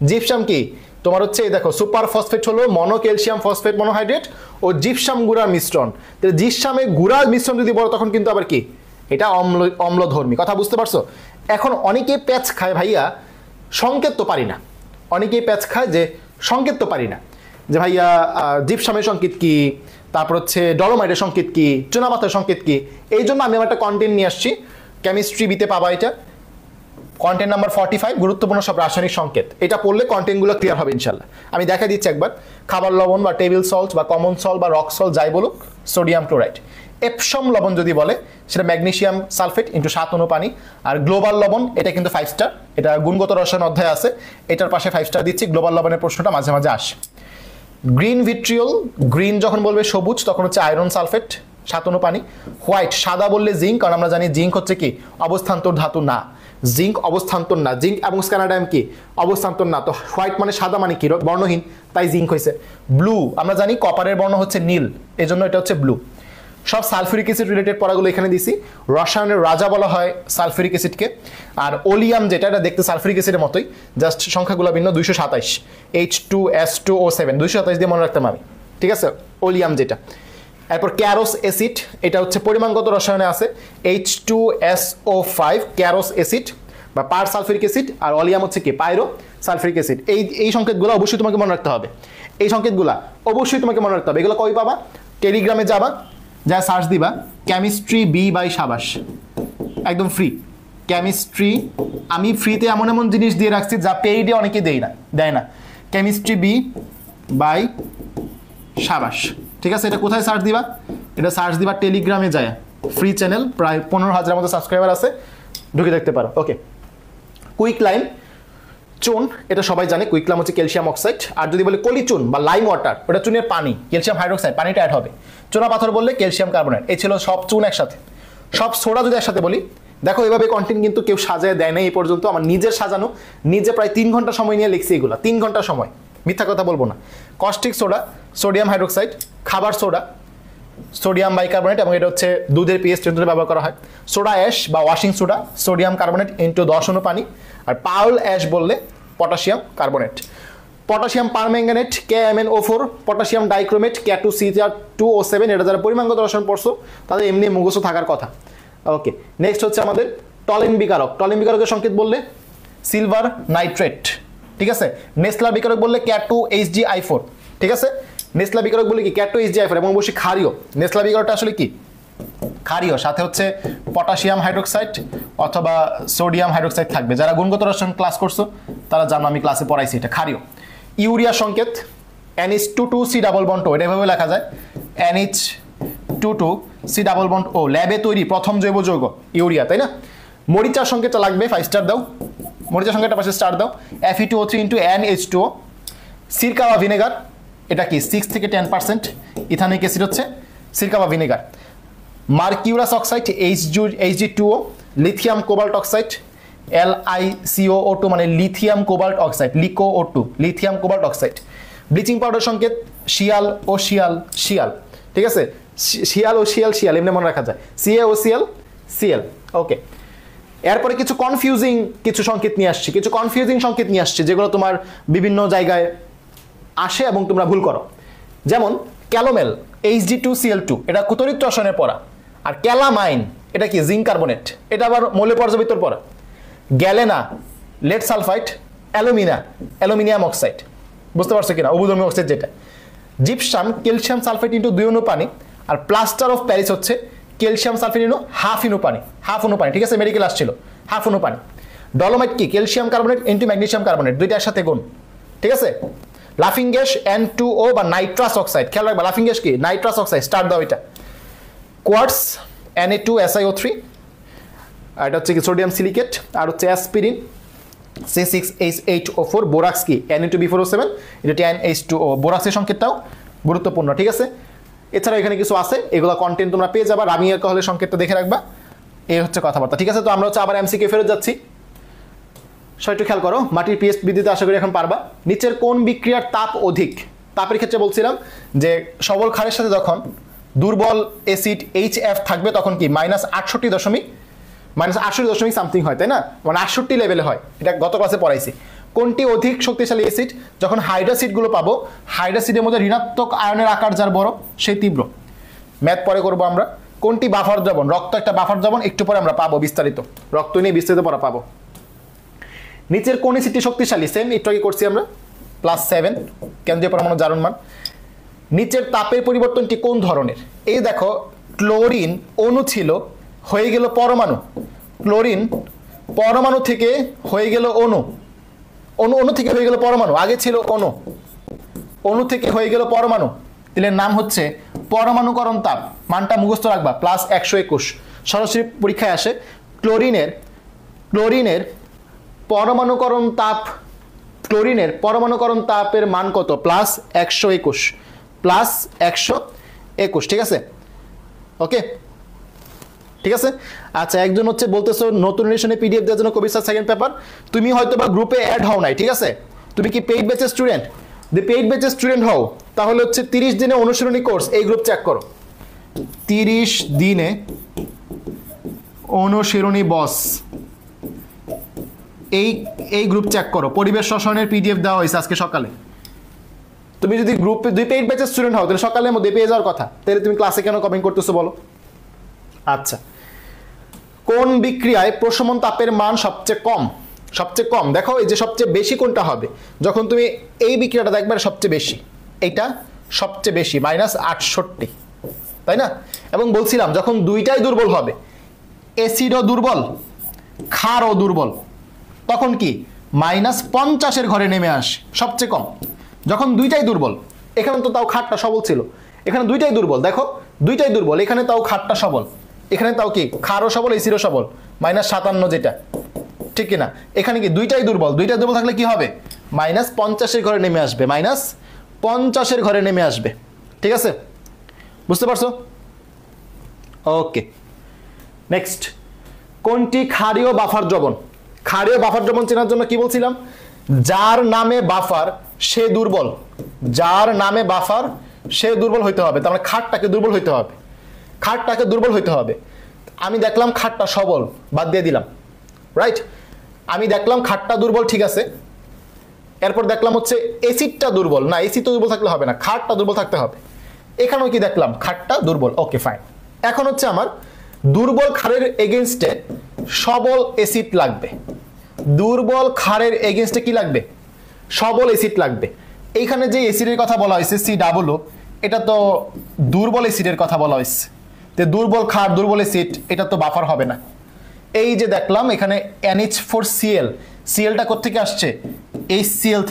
জিপসাম কি তোমার হচ্ছে এই দেখো সুপার ফসফেট হলো মনো ক্যালসিয়াম ফসফেট মনোহাইড্রেট ও জিপসাম গুঁড়ার মিশ্রণ। তাহলে জিপসামে গুঁড়ার মিশ্রণ যদি বলো তখন কিন্তু আবার কি এটা অম্লধর্মী, কথা বুঝতে পারছো। এখন অনেকে প্যাচ খায় ভাইয়া, সংকেত তো পারি না, অনেকেই প্যাচ খায় যে সংকেত তো পারি না, যে ভাইয়া জিপসামের সংকেত কি, তারপর হচ্ছে ডলোমাইটের সংকেত কি, চুনাপাথরের সংকেত কি। এই জন্য আমি আমার একটা কন্টেন্ট নিয়ে আসছি, কেমিস্ট্রি বিতে পাবা এটা, কন্টেন্ট নাম্বার 45, গুরুত্বপূর্ণ সব রাসায়নিক সংকেত। এটা পড়লে কন্টেন্টগুলো ক্লিয়ার হবে ইনশাল্লাহ। আমি দেখা দিচ্ছি একবার, খাবার লবণ বা টেবিল সল্ট বা কমন সল্ট বা রক সল্ট যাই বলুক, সোডিয়াম ক্লোরাইড। এপসম লবণ যদি বলে সেটা ম্যাগনেসিয়াম সালফেট ইন্টু 7 অণু পানি। আর গ্লোবাল লবণ এটা কিন্তু 5 স্টার, এটা গুণগত রসায়ন অধ্যায় আছে, এটার পাশে 5 স্টার দিচ্ছি। গ্লোবাল লবণের প্রশ্নটা মাঝে মাঝে আসে। গ্রিন ভিট্রিয়ল, গ্রিন যখন বলবে সবুজ তখন হচ্ছে আয়রন সালফেট 7 অণু পানি। হোয়াইট সাদা বললে জিঙ্ক, কারণ আমরা জানি জিঙ্ক হচ্ছে কি অবস্থান্তর ধাতু না, জিঙ্ক অবস্থান্তর না, জিঙ্ক এবং স্ক্যানাডাইম কি অবস্থান্তর না। তো হোয়াইট মানে সাদা মানে কি বর্ণহীন, তাই জিঙ্ক হয়েছে। ব্লু আমরা জানি কপারের বর্ণ হচ্ছে নীল, এই জন্য এটা হচ্ছে ব্লু। সব সালফিউরিক অ্যাসিড রিলেটেড পড়াগুলো এখানে দিছি। রসায়নের রাজা বলা হয় সালফিউরিক অ্যাসিডকে। আর ওলিয়াম যেটা, এটা দেখতে সালফিউরিক অ্যাসিডের মতোই, জাস্ট সংখ্যাগুলো ভিন্ন। 227 H2S2O7, 227 দিয়ে মনে রাখতাম আমি, ঠিক আছে, ওলিয়াম যেটা। এরপর ক্যারোস অ্যাসিড, এটা হচ্ছে পরিমাণগত রসায়নে আছে H2SO5 ক্যারোস অ্যাসিড বা পার সালফিউরিক অ্যাসিড। আর অলিয়াম হচ্ছে কি পাইরো সালফিউরিক অ্যাসিড। এই সংকেতগুলো অবশ্যই তোমাকে মনে রাখতে হবে, এই সংকেতগুলো অবশ্যই তোমাকে মনে রাখতে হবে। এগুলো কই পাবা? টেলিগ্রামে যাবা, যা সার্চ দিবা কেমিস্ট্রি বি বাই সাবাস, একদম ফ্রি কেমিস্ট্রি। আমি ফ্রিতে এমন এমন জিনিস দিয়ে রাখছি যা পেইডে অনেকে দেয় না। কেমিস্ট্রি বি বাই সাবাস, ঠিক আছে। এটা কোথায় সার্চ দিবা? এটা সার্চ দিবা টেলিগ্রামে যায়, ফ্রি চ্যানেল, প্রায় 15,000 মতো সাবস্ক্রাইবার আছে, ঢুকে দেখতে পারো। ওকে, কুইক লাইম চুন, এটা সবাই জানে, কুইকলাম হচ্ছে ক্যালসিয়াম অক্সাইড। আর যদি বলে কলি চুন বা লাইম ওয়াটার, ওটা চুনের পানি, ক্যালসিয়াম হাইড্রোক্সাইড, পানিটা অ্যাড হবে। চুনা পাথর বললে ক্যালসিয়াম কার্বনেট। এই ছিল সব চুন একসাথে। সব সোডা যদি একসাথে বলি, দেখো এভাবে কন্টেন্ট কিন্তু কেউ সাজায় দেয় না এই পর্যন্ত, আমার নিজের সাজানো, নিজে প্রায় 3 ঘন্টা সময় নিয়ে লিখছি এগুলো, 3 ঘন্টা সময়, মিথ্যা কথা বলবো না। কস্টিক সোডা, সোডিয়াম হাইড্রোক্সাইড, খাবার সোডা, সোডিয়াম বাইকার্বনেট, এবং এটা হচ্ছে দুধের পিএইচ নিয়ন্ত্রণে ব্যবহার করা হয়। সোডা অ্যাশ বা washing soda, sodium carbonate into 10 অণু পানি। আর পাউল অ্যাশ বললে potassium carbonate. Potassium permanganate KMnO4, potassium dichromate K2CR2O7, এটা যারা পরিমাণগত রসায়ন পড়ছো তাদের এমনি মুখস্থ থাকার কথা। ওকে, নেক্সট হচ্ছে আমাদের টলেন বিকারক। টলেন বিকারকের সংকেত বললে সিলভার নাইট্রেট, ঠিক আছে। নেসলা বিকারক বললে K2HgI4, ঠিক আছে। নেসলা বিকারক বলে কি K2HgI4, এবং অবশ্যই ক্ষারীয়। নেসলা বিকারকটা আসলে কি ক্ষারীয়, সাথে হচ্ছে পটাশিয়াম হাইড্রোক্সাইড অথবা সোডিয়াম হাইড্রোক্সাইড থাকবে। যারা গুণগত রসায়ন ক্লাস করছো তারা জানো, আমি ক্লাসে পড়াইছি এটা ক্ষারীয়। ইউরিয়া সংকেত NH22C ডাবল বন্ড ও, এটা এভাবে লেখা যায় NH22C ডাবল বন্ড ও, ল্যাবে তৈরি প্রথম জৈব যৌগ ইউরিয়া, তাই না। মরিচার সংকেতটা লাগবে, 5 স্টার দাও। মরিচার সংকেতটা পাশে স্টার দাও। Fe2O3 × NH2O। সিরকা বা ভিনেগার, এটা কি 6 থেকে 10%। ইথানিক অ্যাসিড হচ্ছে সিরকা বা vinegar. Mercurous oxide Hg2O, lithium cobalt oxide LiCOO2 মানে লিথিয়াম কোবাল্ট অক্সাইড, লিকোO2, lithium cobalt oxide. Bleaching powder সংকেত শিয়াল ও শিয়াল শিয়াল, ঠিক আছে, শিয়াল ও শিয়াল শিয়াল এমনি মনে রাখা যায়, CaOCl Cl। ওকে, এরপরে কিছু কনফিউজিং কিছু সংকেত নিয়ে আসছি, কিছু কনফিউজিং সংকেত নিয়ে আসছে যেগুলো তোমার বিভিন্ন জায়গায় আসে এবং তোমরা ভুল করো। যেমন ক্যালোমেল Hg2Cl2 এটা কুতরিত রসায়নের পড়া, আর ক্যালামাইন এটা কি জিঙ্ক কার্বনেট, এটা আবার মৌল পর্যাবৃত্তর পড়া। Galena lead sulphide, aluminium oxide, বুঝতে পারছো কিনা, অবুধর্মী অক্সাইড যেটা। জিপসাম ক্যালসিয়াম সালফেট ইন্টু 2 অণু পানি, আর প্লাস্টার অফ প্যারিস হচ্ছে ক্যালসিয়াম সালফেট ইন্টু হাফ অণু পানি, ঠিক আছে, মেডিকেল আসছিল হাফ অণু পানি। ডলোমাইট কি calcium carbonate into magnesium carbonate, দুইটা একসাথে গুণ, ঠিক আছে। লাফিং গ্যাস N2O বা নাইট্রাস অক্সাইড, খেয়াল রাখবা লাফিং গ্যাস কি নাইট্রাস অক্সাইড, স্টার্ট দাও এটা। কোয়ার্টস Na2SiO3, আর এটা হচ্ছে কি সোডিয়াম সিলিকেট, আর হচ্ছে অ্যাসপিরিন C6H8O4, বোরাক্স কি Na2B4O7, এটা TnH2O, বোরাক্সের সংকেতটাও গুরুত্বপূর্ণ, ঠিক আছে। এছাড়া এখানে কিছু আছে, এগুলো কন্টেন্ট তোমরা পেয়ে যাবা, রামি অ্যালকোহলের সংকেতটা দেখে রাখবা, এই হচ্ছে কথাবার্তা, ঠিক আছে। তো আমরা হচ্ছে আবার MCQ ফেরত যাচ্ছি, সবাই একটু খেয়াল করো। মাটির পিএইচ বৃদ্ধিতে আশা করি এখন পারবা। নিচের কোন বিক্রিয়ার তাপ অধিক? তাপের ক্ষেত্রে বলছিলাম যে সবল ক্ষারের সাথে যখন দুর্বল অ্যাসিড HF থাকবে তখন কি -68 সামথিং হয়, তাই না, মানে 68 লেভেলে হয়, এটা গত ক্লাসে পড়াইছি। কোনটি অধিক শক্তিশালী অ্যাসিড? যখন হাইড্রাসিডগুলো পাবো, হাইড্রাসিডের মধ্যে ঋণাত্মক আয়নের আকার যার বড় সেই তীব্র। ম্যাথ পরে করবো আমরা। কোনটি বাফার দ্রবণ? রক্ত একটা বাফার দ্রবণ, একটু পরে আমরা পাবো বিস্তারিত, রক্ত নিয়ে বিস্তারিত পড়া পাবো। নিচের কোন অ্যাসিডটি শক্তিশালী? সেম একটু আগে করছি আমরা, +7 কেন্দ্রীয় পরমাণু জারণ মান। নিচের তাপের পরিবর্তনটি কোন ধরনের? এই দেখো, ক্লোরিন অণু ছিল, হয়ে গেল পরমাণু, ক্লোরিন পরমাণু থেকে হয়ে গেল অণু, অণু থেকে হয়ে গেল পরমাণু, আগে ছিল অণু থেকে হয়ে গেল পরমাণু, এর নাম হচ্ছে পরমাণুকরণ তাপ। মানটা মুখস্থ রাখবা, +121, সরাসরি পরীক্ষায় আসে। ক্লোরিনের পরমাণুকরণ তাপের মান কত? +121, ঠিক আছে, ওকে, ঠিক আছে। আচ্ছা, একজন হচ্ছে বলতেছো নতুন রিলেশনে PDF দেওয়ার জন্য কবির স্যার সেকেন্ড পেপার, তুমি হয়তো বা গ্রুপে অ্যাড হও নাই, ঠিক আছে, তুমি কি পেইড ব্যাচের স্টুডেন্ট? যদি পেইড ব্যাচের স্টুডেন্ট হও তাহলে হচ্ছে 30 দিনে অনুশীলনী কোর্স, এই গ্রুপ চেক করো, 30 দিনে অনুশীলনী বস, এই গ্রুপ চেক করো। পরিবেশ রসায়নের PDF দেওয়া হয়েছে আজকে সকালে। তুমি যদি গ্রুপে 2 পেইড ব্যাচের স্টুডেন্ট হও তাহলে সকালের মধ্যে পেয়ে যাওয়ার কথা, তাহলে তুমি ক্লাসে কেন কমেন্ট করতেছো বলো? আচ্ছা, কোন বিক্রিয়ায় প্রশমন তাপের মান সবচেয়ে কম? দেখো এই যে সবচেয়ে বেশি কোনটা হবে, যখন তুমি এই বিক্রিয়াটা দেখবে সবচেয়ে বেশি, এইটা সবচেয়ে বেশি -68, তাই না। এবং বলছিলাম যখন দুইটাই দুর্বল হবে, অ্যাসিডও দুর্বল ক্ষারও দুর্বল, তখন কি -50 ঘরে নেমে আসে সবচেয়ে কম। যখন দুইটাই দুর্বল, এখানে তো তাও ক্ষারটা সবল ছিল, এখানে দুইটাই দুর্বল, দেখো দুইটাই দুর্বল, এখানে তাও ক্ষারটা সবল, এখানে তাও কি ক্ষারও সবল অ্যাসিডও সবল, -57 যেটা, ঠিক কিনা। এখানে কি দুইটাই দুর্বল থাকলে কি হবে? -50 ঘরে নেমে আসবে, -50 ঘরে নেমে আসবে, ঠিক আছে, বুঝতে পারছো? ওকে, নেক্সট, কোনটি ক্ষারীয় বাফার দ্রবণ? ক্ষারীয় বাফার দ্রবণ চেনার জন্য কি বলছিলাম? যার নামে বাফার সে দুর্বল, যার নামে বাফার সে দুর্বল হইতে হবে, তার মানে ক্ষারটাকে দুর্বল হইতে হবে। আমি দেখলাম ক্ষারটা সবল, বাদ দিয়ে দিলাম, রাইট। আমি দেখলাম ক্ষারটা দুর্বল, ঠিক আছে। এরপর দেখলাম হচ্ছে অ্যাসিডটা দুর্বল, না অ্যাসিড তো দুর্বল থাকলে হবে না, ক্ষারটা দুর্বল থাকতে হবে। এখানেও কি দেখলাম? ক্ষারটা দুর্বল, ওকে ফাইন। এখন হচ্ছে আমার দুর্বল ক্ষারের এগেইনস্টে সবল অ্যাসিড লাগবে, দুর্বল ক্ষারের এগেইনস্টে কি লাগবে? সবল অ্যাসিড লাগবে। এইখানে যে অ্যাসিডের কথা বলা হয়েছে COO, এটা তো দুর্বল অ্যাসিডের কথা বলা হয়েছে, তো দুর্বল ক্ষার দুর্বল অ্যাসিড এটা তো বাফার হবে না। এই যে দেখলাম এখানে NH4Cl, সিএলটা কোত্থেকে আসছে? HCl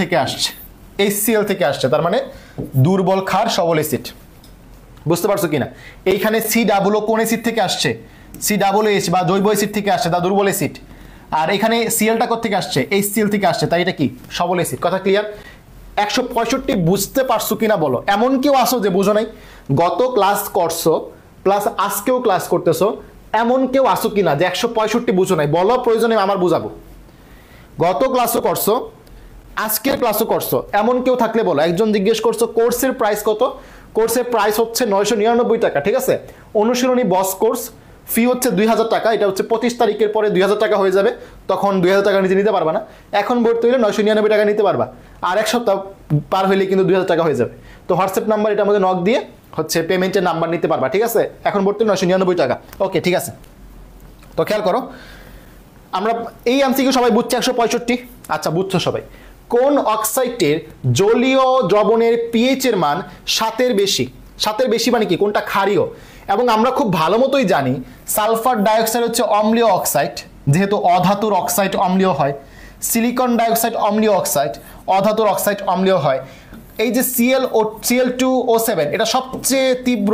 থেকে আসছে, তার মানে দুর্বল ক্ষার সবল অ্যাসিড, বুঝতে পারছো কিনা। এইখানে COO কোন অ্যাসিড থেকে আসছে? COOH বা জৈব অ্যাসিড থেকে আসছে, তা দুর্বল অ্যাসিড। আর এখানে সিএলটা কোত্থেকে আসছে? HCl থেকে আসছে, তাই এটা কি সবল অ্যাসিড। কথা ক্লিয়ার? 165 বুঝতে পারছো কিনা বলো। এমন কেউ আসো যে বুঝো নাই? গত ক্লাস করছো প্লাস আজকেও ক্লাস করতেছো, এমন কেউ আসো কিনা যে 165 বুঝো নাই? বলো, প্রয়োজনে আমার বুঝাবো। গত ক্লাসও করছো, আজকের ক্লাসও করছো, এমন কেউ থাকলে বলো। একজন জিজ্ঞেস করছো কোর্সের প্রাইস কত? কোর্সের প্রাইস হচ্ছে 999 টাকা, ঠিক আছে। অনুশীলনী বস কোর্স ফি হচ্ছে 2000 টাকা। এটা হচ্ছে 25 তারিখের পরে 2000 টাকা হয়ে যাবে, তখন 2000 টাকা নিচে নিতে পারবা না। এখন ভর্তি হলে 999 টাকা নিতে পারবা, আর এক সপ্তাহ পার হইলে কিন্তু 2000 টাকা হয়ে যাবে। তো হোয়াটসঅ্যাপ নাম্বার এটার মধ্যে নক দিয়ে হচ্ছে পেমেন্টের নাম্বার নিতে পারবা, ঠিক আছে। এখন ভর্তি 999 টাকা। ওকে, ঠিক আছে। তো খেয়াল করো, আমরা এই এমসিকিউ সবাই বুঝছে 165। আচ্ছা, বুঝছো সবাই? কোন অক্সাইডের জলীয় দ্রবণের পিএইচ এর মান 7-এর বেশি? 7-এর বেশি মানে কি? কোনটা ক্ষারীয়? এবং আমরা খুব ভালো মতোই জানি সালফার ডাইঅক্সাইড হচ্ছে অম্লীয় অক্সাইড, যেহেতু অধাতুর অক্সাইড অম্লীয় হয়। সিলিকন ডাইঅক্সাইড অম্লীয় অক্সাইড, অধাতুর অক্সাইড অম্লীয় হয়। এই যে Cl2O7 এটা সবচেয়ে তীব্র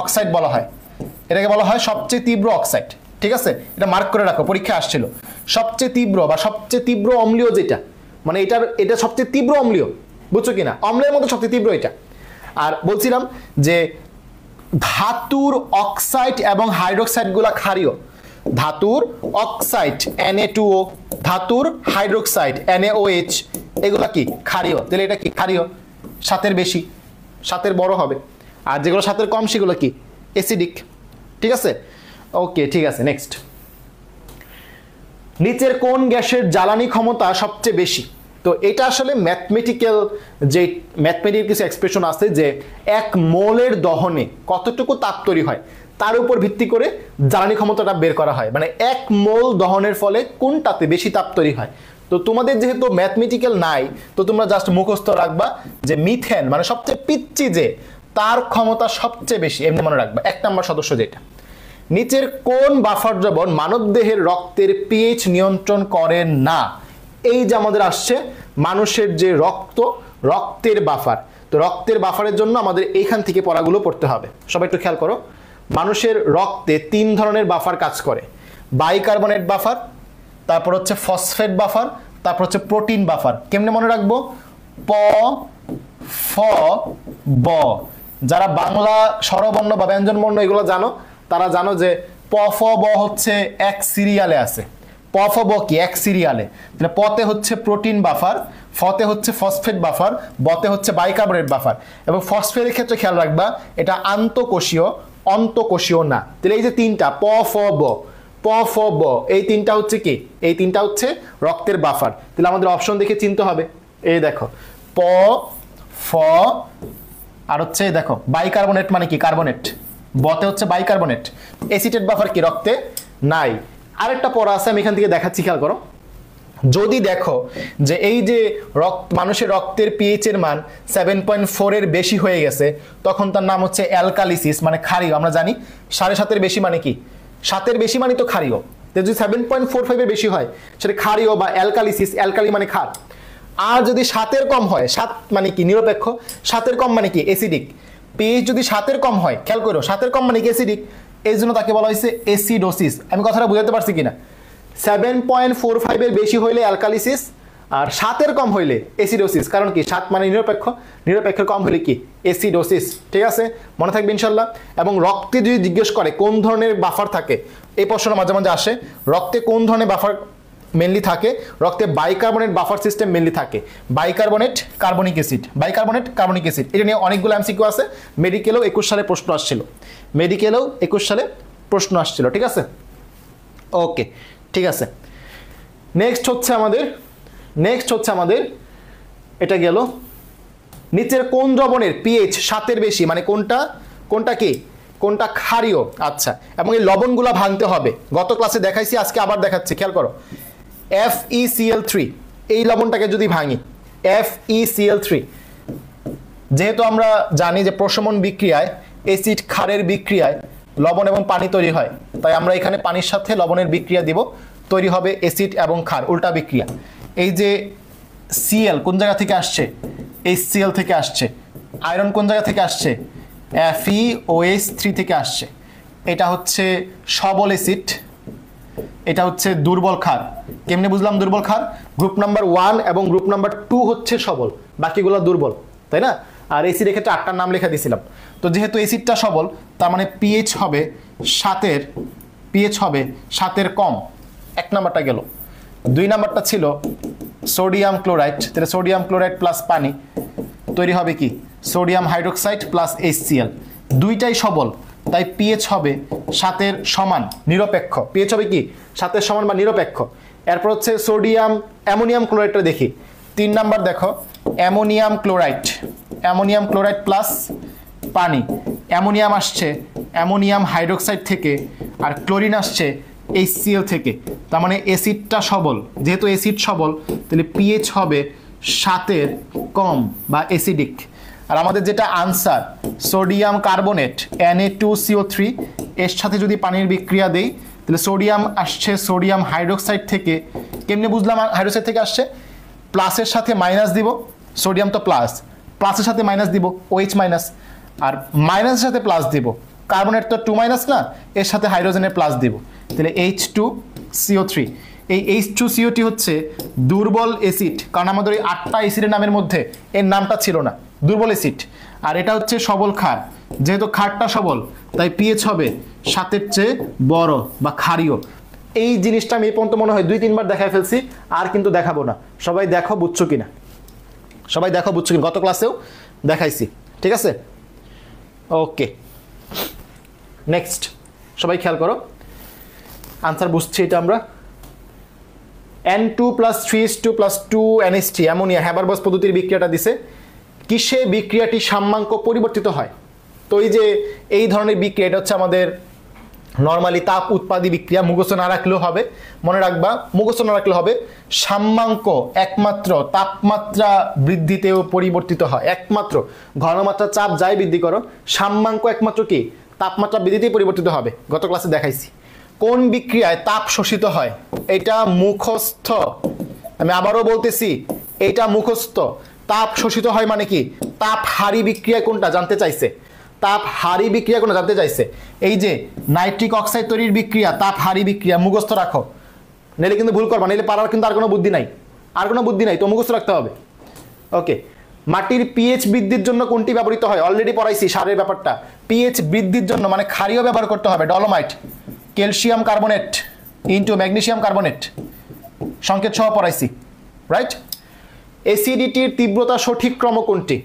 অক্সাইড বলা হয়, এটাকে বলা হয় সবচেয়ে তীব্র অক্সাইড, ঠিক আছে। এটা মার্ক করে রাখো, পরীক্ষা আসছিল। সবচেয়ে তীব্র বা সবচেয়ে তীব্র অম্লীয় যেটা, মানে এটা সবচেয়ে তীব্র অম্লীয়, বুঝছো কিনা? অম্লের মধ্যে সবচেয়ে তীব্র এটা। আর বলছিলাম যে ধাতুর অক্সাইড এবং হাইড্রোক্সাইড গুলা ক্ষারীয়। ধাতুর অক্সাইড Na2O, ধাতুর হাইড্রোক্সাইড NaOH, এগুলা কি? ক্ষারীয়। তাহলে এটা কি? ক্ষারীয়। 7-এর বেশি, 7-এর বড় হবে। আর যেগুলো 7-এর কম সেগুলো কি? অ্যাসিডিক, ঠিক আছে। ওকে, ঠিক আছে। নেক্সট, নিচের কোন গ্যাসের জ্বালানি ক্ষমতা সবচেয়ে বেশি? তো এটা আসলে ম্যাথমেটিক্যাল কিছু এক্সপ্রেশন আছে যে 1 মোলের দহনে কতটুকু তাপ তৈরি হয় তার উপর ভিত্তি করে জ্বালানি ক্ষমতাটা বের করা হয়। মানে 1 মোল দহনের ফলে কোনটাতে বেশি তাপ তৈরি হয়। তো তোমাদের যেহেতু ম্যাথমেটিক্যাল নাই, তো তোমরা জাস্ট মুখস্থ রাখবা যে মিথেন মানে সবচেয়ে পিচ্চি, যে তার ক্ষমতা সবচেয়ে বেশি, এমনি মনে রাখবা। 1 নম্বর সদস্য যেটা। নিচের কোন বাফার দ্রবণ মানবদেহের রক্তের পিএইচ নিয়ন্ত্রণ করে না? এই যে আমাদের আসছে মানুষের যে রক্তের বাফার। তো রক্তের বাফারের জন্য আমাদের এইখান থেকে পড়াগুলো পড়তে হবে। সবাই একটু খেয়াল করো, মানুষের রক্তে 3 ধরনের বাফার কাজ করে। বাইকার্বনেট বাফার, তারপর হচ্ছে ফসফেট বাফার, তারপর হচ্ছে প্রোটিন বাফার। কেমনে মনে রাখবো? প, ফ, ব। যারা বাংলা স্বরবর্ণ বা ব্যঞ্জনবর্ণ এগুলো জানো, তারা জানো যে প, ফ, ব হচ্ছে এক সিরিয়ালে আছে। প, ফ, ব কি? এক সিরিয়ালে। তাহলে পতে হচ্ছে প্রোটিন বাফার, ফতে হচ্ছে ফসফেট বাফার, বতে হচ্ছে বাইকার্বনেট বাফার। এবং ফসফেটের ক্ষেত্রে খেয়াল রাখবা এটা আন্তঃকোষীয়, অন্তঃকোষীয় না। তাহলে এই যে 3টা প, ফ, ব, প, ফ, ব, এই 3টা হচ্ছে কি? এই 3টা হচ্ছে রক্তের বাফার। তাহলে আমাদের অপশন দেখে চিনতে হবে। এই দেখো প, ফ, আর হচ্ছে দেখো বাইকার্বনেট মানে কি? কার্বনেট। বতে হচ্ছে বাইকার্বনেট। অ্যাসিটেট বাফার কি? রক্তে নাই। আরেকটা পড়া আছে, আমি এখান থেকে দেখাচ্ছি, খেয়াল করো। যদি দেখো যে এই যে মানুষের রক্তের পিএইচ এর মান 7.4 এর বেশি হয়ে গেছে, তখন তার নাম হচ্ছে অ্যালকালিসিস, মানে ক্ষারীয়। আমরা জানি 7.5-এর বেশি মানে কি? 7-এর বেশি মানে তো ক্ষারীয়। যদি 7.45 এর বেশি হয় সেটা ক্ষারীয় বা অ্যালকালিসিস। অ্যালকালি মানে ক্ষার। আর যদি 7-এর কম হয়, 7 মানে কি? নিরপেক্ষ। 7-এর কম মানে কি? অ্যাসিডিক। পিএইচ যদি 7-এর কম হয়, খেয়াল করো, 7-এর কম মানে কি? অ্যাসিডিক। এই জন্য তাকে বলা হয়েছে অ্যাসিডোসিস। আমি কথাটা বুঝাতে পারছি কিনা? 7.45 এর বেশি হইলে অ্যালকালিসিস, আর 7-এর কম হইলে অ্যাসিডোসিস। কারণ কি? 7 মানে নিরপেক্ষ, নিরপেক্ষের কম হইলে কি? অ্যাসিডোসিস। ঠিক আছে, মনে থাকবে ইনশাল্লাহ। এবং রক্তে যদি জিজ্ঞেস করে কোন ধরনের বাফার থাকে, এই প্রশ্নটা মাঝে মাঝে আসে, রক্তে কোন ধরনের বাফার মেনলি থাকে? রক্তে বাইকার্বনেট বাফার সিস্টেম মেনলি থাকে। Bicarbonate carbonic acid, bicarbonate carbonic acid. এটা নিয়ে অনেকগুলো এমসিকিউ আছে। মেডিকেলেও 21 সালে প্রশ্ন আসছিল, মেডিকেলেও 21 সালে প্রশ্ন আসছিল। ঠিক আছে, ওকে, ঠিক আছে। নেক্সট হচ্ছে আমাদের এটা গেল। নিচের কোন দ্রবণের পিএইচ 7-এর বেশি, মানে কোনটা কি? কোনটা ক্ষারীয়। আচ্ছা, এবং এই লবণগুলা ভাঙতে হবে। গত ক্লাসে দেখাইছি, আজকে আবার দেখাচ্ছি, খেয়াল করো। FeCl3, এই লবণটাকে যদি ভাঙি, FeCl3, যেহেতু আমরা জানি যে প্রশমন বিক্রিয়ায় অ্যাসিড ক্ষারের বিক্রিয়ায় লবণ এবং পানি তৈরি হয়, তাই আমরা এখানে পানির সাথে লবণের বিক্রিয়া দিব, তৈরি হবে অ্যাসিড এবং ক্ষার, উল্টা বিক্রিয়া। এই যে Cl কোন জায়গা থেকে আসছে? HCl থেকে আসছে। আয়রন কোন জায়গা থেকে আসছে? FeOH3 থেকে আসছে। এটা হচ্ছে সবল অ্যাসিড, এটা হচ্ছে দুর্বল ক্ষার। কেমনে বুঝলাম দুর্বল ক্ষার? গ্রুপ নাম্বার 1 এবং গ্রুপ নাম্বার 2 হচ্ছে সবল, বাকিগুলো দুর্বল, তাই না? আর এসিড ক্ষেত্রে 8টার নাম লেখা দিয়েছিলাম। তো যেহেতু এসিডটা সবল, তার মানে পিএইচ হবে 7-এর কম। 1 নাম্বারটা গেল। 2 নাম্বারটা ছিল সোডিয়াম ক্লোরাইড, তাহলে সোডিয়াম ক্লোরাইড প্লাস পানি তৈরি হবে কি? Sodium hydroxide plus HCl। দুইটাই সবল, তাই পিএইচ হবে 7-এর সমান নিরপেক্ষ। পিএইচ হবে কি? 7-এর সমান বা নিরপেক্ষ। এরপর হচ্ছে সোডিয়াম অ্যামোনিয়াম ক্লোরাইডটা দেখি। 3 নাম্বার দেখো, অ্যামোনিয়াম ক্লোরাইড প্লাস পানি। অ্যামোনিয়াম আসছে অ্যামোনিয়াম হাইড্রোক্সাইড থেকে, আর ক্লোরিন আসছে HCl থেকে। তার মানে অ্যাসিডটা সবল, যেহেতু অ্যাসিড সবল তাহলে পিএইচ হবে 7-এর কম বা অ্যাসিডিক। আর আমাদের যেটা আনসার, সোডিয়াম কার্বনেট Na2CO3 এর সাথে যদি পানির বিক্রিয়া দেই তাহলে সোডিয়াম আসছে সোডিয়াম হাইড্রোক্সাইড থেকে। কেমনে বুঝলাম হাইড্রোক্সাইড থেকে আসছে? প্লাসের সাথে মাইনাস দিব, সোডিয়াম তো প্লাস, প্লাসের সাথে মাইনাস দিব OH মাইনাস, আর মাইনাসের সাথে প্লাস দিব, কার্বনেট তো 2 মাইনাস না, এর সাথে হাইড্রোজেনের প্লাস দিব, তাহলে H2CO3। এই H2CO3 হচ্ছে দুর্বল অ্যাসিড, কারণ আমাদের এই 8টা অ্যাসিডের নামের মধ্যে এর নামটা ছিল না, দুর্বল অ্যাসিড। আর এটা হচ্ছে সবল ক্ষার, যেহেতু ক্ষারটা সবল তাই পিএইচ হবে 7-এর চেয়ে বড় বা ক্ষারীয়। এই জিনিসটা আমি এই পর্যন্ত মনে হয় 2-3 বার দেখায় ফেলছি, আর কিন্তু দেখাবো না। সবাই দেখো বুঝছো কিনা, গত ক্লাসেও দেখাইছি, ঠিক আছে? ওকে, নেক্সট সবাই খেয়াল করো, আনসার বুঝছি এটা আমরা। N2 + 3H2 + 2NH3 অ্যামোনিয়া হ্যাবারবস পদ্ধতির বিক্রিয়াটা দিছে। কিসে বিক্রিয়াটি সাম্যাঙ্ক পরিবর্তিত হয়? তো এই ধরনের বিক্রিয়া, এটা হচ্ছে আমাদের নর্মালি তাপ উৎপাদী বিক্রিয়া। মুখস্থ না রাখলেও হবে, মনে রাখবা, মুখস্থ না রাখলেও হবে। সাম্যাঙ্ক একমাত্র তাপমাত্রা বৃদ্ধিতেও পরিবর্তিত হয়, একমাত্র ঘনমাত্রা চাপ যাই বৃদ্ধি করো, সাম্যাঙ্ক একমাত্র কি? তাপমাত্রা বৃদ্ধিতেই পরিবর্তিত হবে। গত ক্লাসে দেখাইছি। কোন বিক্রিয়ায় তাপ শোষিত হয়? এটা মুখস্থ, আমি আবারও বলতেছি, এটা মুখস্থ। তাপ শোষিত হয় মানে কি? তাপ হারি বিক্রিয়া কোনটা জানতে চাইছে, তাপ হারি বিক্রিয়া কোনটা জানতে চাইছে। এই যে নাইট্রিক অক্সাইড তৈরির বিক্রিয়া তাপ হারি বিক্রিয়া, মুখস্থ রাখো, নাহলে কিন্তু ভুল করবা, নাহলে পারার কিন্তু আর কোনো বুদ্ধি নাই, তো মুখস্থ রাখতে হবে। ওকে, মাটির পিএইচ বৃদ্ধির জন্য কোনটি ব্যবহৃত হয়? অলরেডি পড়াইছি সারের ব্যাপারটা। পিএইচ বৃদ্ধির জন্য মানে ক্ষারীয় ব্যবহার করতে হবে, dolomite, calcium carbonate into magnesium carbonate, সংকেত সহ পড়াইছি, রাইট? অ্যাসিডিটির তীব্রতা সঠিক ক্রম কোনটি?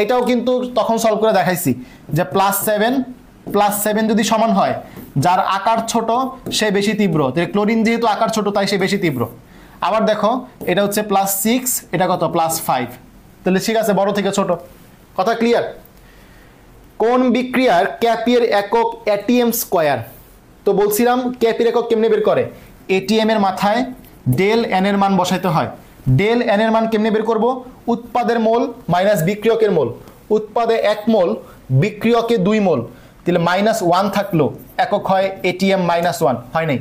এটাও কিন্তু তখন সলভ করে দেখাইছি যে +7 যদি সমান হয়, যার আকার ছোট সে বেশি তীব্র। ক্লোরিন যেহেতু আকার ছোট তাই সে বেশি তীব্র। আবার দেখো এটা হচ্ছে +6, এটা কত? +5। তাহলে ঠিক আছে, বড় থেকে ছোট, কথা ক্লিয়ার? কোন বিক্রিয়ার ক্যাপির একক ATM স্কয়ার? তো বলছিলাম ক্যাপির একক কেমনে বের করে? ATM এর মাথায় ডেল n এর মান বসাইতে হয়। ডেল n এর মান কেমনে বের করব? উৎপাদের মোল মাইনাস বিক্রিয়কের মোল। উৎপাদে 1 মোল, বিক্রিয়কে 2 মোল, তাহলে -1 থাকলো, একক হয় ATM -1, হয় নাই?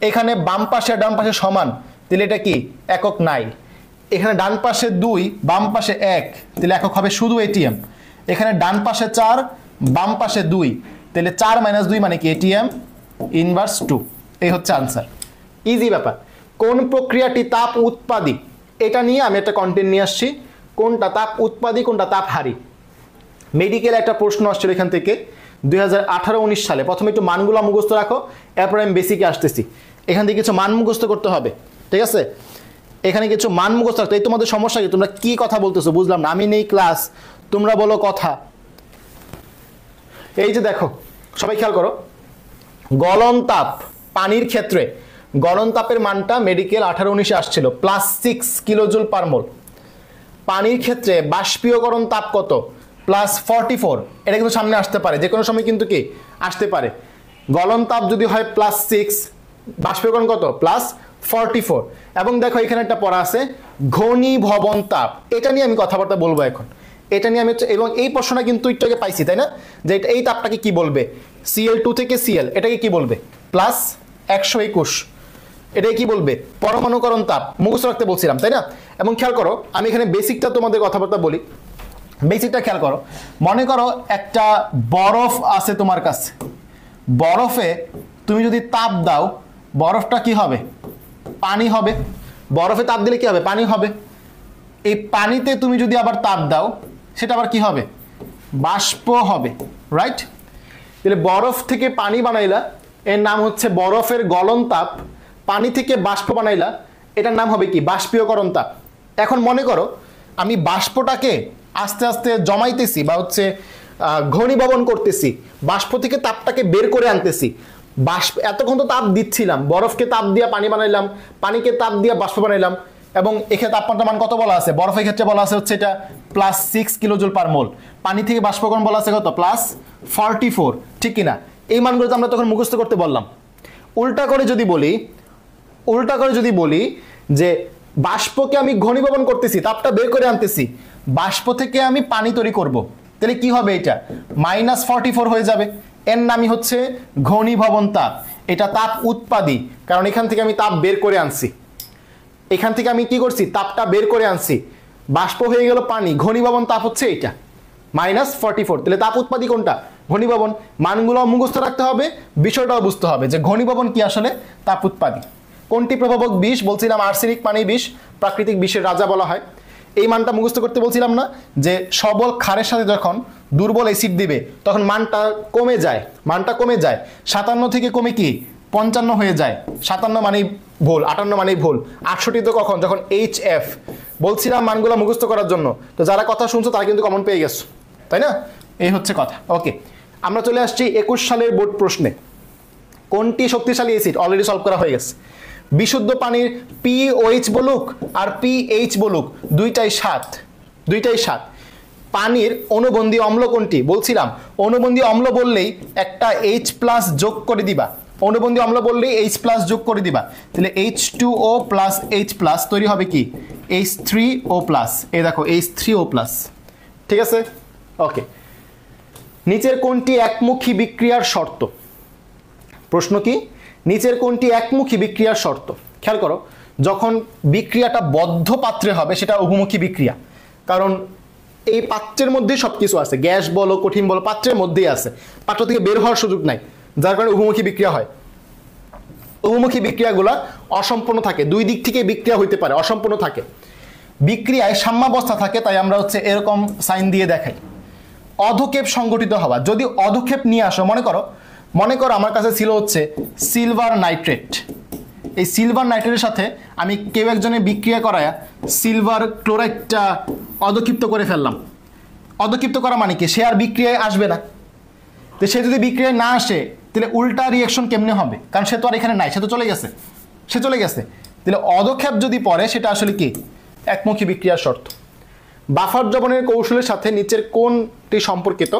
এখানে বাম পাশে ডান পাশে সমান, তাহলে এটা কি? একক নাই। এখানে ডান পাশে 2, বাম পাশে 1, তাহলে একক হবে শুধু ATM। এখানে ডান পাশে 4, বাম পাশে 2, তাহলে 4 - 2 মানে কি? ATM inverse 2। এই হচ্ছে আনসার, ইজি ব্যাপার। কোন প্রক্রিয়াটি তাপ উৎপাদী? এটা নিয়ে আমি একটা কন্টেন্ট নিয়ে আসছি, কোনটা তাপ উৎপাদী কোনটা তাপ হারি। মেডিকেল একটা প্রশ্ন আসছিল এখান থেকে 2018-19 সালে। প্রথমে একটু মানগুলো মুখস্থ রাখো, এরপর আমি বেসিকে আসতেছি। এখান থেকে কিছু মান মুখস্থ করতে হবে, ঠিক আছে? এখানে কিছু মান মুখস্থ রাখতে। এই তোমাদের সমস্যা কি? তোমরা কি কথা বলতেছো বুঝলাম না, আমি নেই ক্লাস, তোমরা বলো কথা। এই যে দেখো, সবাই খেয়াল করো, গলন তাপ পানির ক্ষেত্রে গলন তাপের মানটা মেডিকেল 18-19 আসছিল +6 কিলোজুল পার মোল। পানির ক্ষেত্রে বাষ্পীয়করণ তাপ কত? +44। এটা কিন্তু সামনে আসতে পারে, যে কোনো সময় কিন্তু কি আসতে পারে। গলন তাপ যদি হয় +6, বাষ্পীয়করণ কত? +44। এবং দেখো এখানে একটা পড়া আছে ঘনীভবন তাপ, এটা নিয়ে আমি কথাবার্তা বলবো এখন। এটা নিয়ে আমি, এবং এই প্রশ্নটা কিন্তু একটু আগে পাইছি, তাই না? যে এই তাপটাকে কি বলবে? Cl2 থেকে Cl, এটাকে কি বলবে? +121। এটাই কি বলবে? পরমাণুকরণ তাপ। মুখস্থ রাখতে বলছিলাম, তাই না? এবং খেয়াল করো, আমি এখানে বেসিকটা তোমাদের কথাবার্তা বলি। বেসিকটা খেয়াল করো, মনে করো একটা বরফ আছে তোমার কাছে, বরফে তুমি যদি তাপ দাও বরফটা কি হবে? পানি হবে। বরফে তাপ দিলে কি হবে? পানি হবে। এই পানিতে তুমি যদি আবার তাপ দাও সেটা আবার কি হবে? বাষ্প হবে, রাইট? তাহলে বরফ থেকে পানি বানাইলা, এর নাম হচ্ছে বরফের গলন তাপ। পানি থেকে বাষ্প বানাইলা, এটার নাম হবে কি? বাষ্পীয়করণ তাপ। এখন মনে করো আমি বাষ্পটাকে আস্তে আস্তে জমাইতেছি বা হচ্ছে ঘনীভবন করতেছি, বাষ্প থেকে তাপটাকে বের করে আনতেছি। বাষ্প এতক্ষণ তো তাপ দিচ্ছিলাম, বরফকে তাপ দিয়া পানি বানাইলাম, পানিকে তাপ দিয়া বাষ্প বানাইলাম, এবং এক্ষেত্রে তাপমাত্রা মান কত বলা আছে? বরফের ক্ষেত্রে বলা আছে হচ্ছে এটা +6 কিলোজুল পার মোল। পানি থেকে বাষ্পকরণ বলা আছে কত? +44, ঠিক কিনা? এই মানগুলো তো আমরা তখন মুখস্থ করতে বললাম। উল্টা করে যদি বলি যে বাষ্পকে আমি ঘনীভবন করতেছি, তাপটা বের করে আনতেছি, বাষ্প থেকে আমি পানি তৈরি করব, তাহলে কি হবে? এটা -44 হয়ে যাবে। এর নামই হচ্ছে ঘনীভবন তাপ। এটা তাপ উৎপাদী, কারণ এখান থেকে আমি তাপ বের করে আনছি। এখান থেকে আমি কি করছি? তাপটা বের করে আনছি, বাষ্প হয়ে গেল পানি। ঘনীভবন তাপ হচ্ছে এটা -44। তাহলে তাপ উৎপাদী কোনটা? ঘনীভবন। মানগুলো মুখস্থ রাখতে হবে, বিষয়টাও বুঝতে হবে যে ঘনীভবন কি আসলে তাপ উৎপাদী। কোনটি প্রভাবক বিষ? বলছিলাম আর্সেনিক পানি বিষ, প্রাকৃতিক বিষের রাজা বলা হয়। এই মানটা মুখস্থ করতে বলছিলাম না যে সবল ক্ষারের সাথে যখন দুর্বল অ্যাসিড দিবে তখন মানটা কমে যায়। 57 থেকে কমে কি 55 হয়ে যায়। 57 মানেই ভুল, 58 মানেই ভুল। 68 তো কখন? যখন HF। বলছিলাম মানগুলো মুখস্থ করার জন্য, তো যারা কথা শুনছো তারা কিন্তু কমন পেয়ে গেছো, তাই না? এই হচ্ছে কথা। ওকে, আমরা চলে আসছি 21 সালের বোর্ড প্রশ্নে। কোনটি শক্তিশালী অ্যাসিড? অলরেডি সলভ করা হয়ে গেছে। বিশুদ্ধ পানির POH বলুক আর pH বলুক, দুইটাই 7। পানির অনুবন্ধী অম্ল কোনটি? বলছিলাম অনুবন্ধী অম্ল বললেই একটা H+ যোগ করে দিবা। অনুবন্ধী অম্ল বললেই H+ যোগ করে দিবা। তাহলে H2O + H+ তৈরি হবে কি? H3O+। এই দেখো H3O+, ঠিক আছে? ওকে, নিচের কোনটি একমুখী বিক্রিয়ার শর্ত? প্রশ্ন কি? নিচের কোনটি একমুখী বিক্রিয়ার শর্ত? খেয়াল করো, যখন বিক্রিয়াটা বদ্ধ পাত্রে হবে সেটা উভমুখী বিক্রিয়া, কারণ এই পাত্রের মধ্যেই সবকিছু আছে। গ্যাস বলো, কঠিন বলো, পাত্রের মধ্যেই আছে, পাত্র থেকে বের হওয়ার সুযোগ নাই, যার কারণে উভমুখী বিক্রিয়া হয়। উভমুখী বিক্রিয়াগুলো অসম্পূর্ণ থাকে, দুই দিক থেকে বিক্রিয়া হইতে পারে, অসম্পূর্ণ থাকে। বিক্রিয়ায় সাম্যাবস্থা থাকে, তাই আমরা হচ্ছে এরকম সাইন দিয়ে দেখাই। অধক্ষেপ সংগঠিত হওয়া, যদি অধক্ষেপ নিয়ে আসো, মনে করো আমার কাছে ছিল হচ্ছে সিলভার নাইট্রেট। এই সিলভার নাইট্রেটের সাথে আমি কেউ একজনে বিক্রিয়া করায় সিলভার ক্লোরাইডটা অধক্ষিপ্ত করে ফেললাম। অধক্ষিপ্ত করা মানে কি? সে আর বিক্রিয়ায় আসবে না। তো সে যদি বিক্রিয়ায় না আসে তাহলে উল্টা রিয়াকশন কেমনে হবে? কারণ সে তো আর এখানে নাই, সে চলে গেছে। তাহলে অধক্ষেপ যদি পড়ে সেটা আসলে কি? একমুখী বিক্রিয়ার শর্ত। বাফার দ্রবণের কৌশলের সাথে নিচের কোনটি সম্পর্কিত?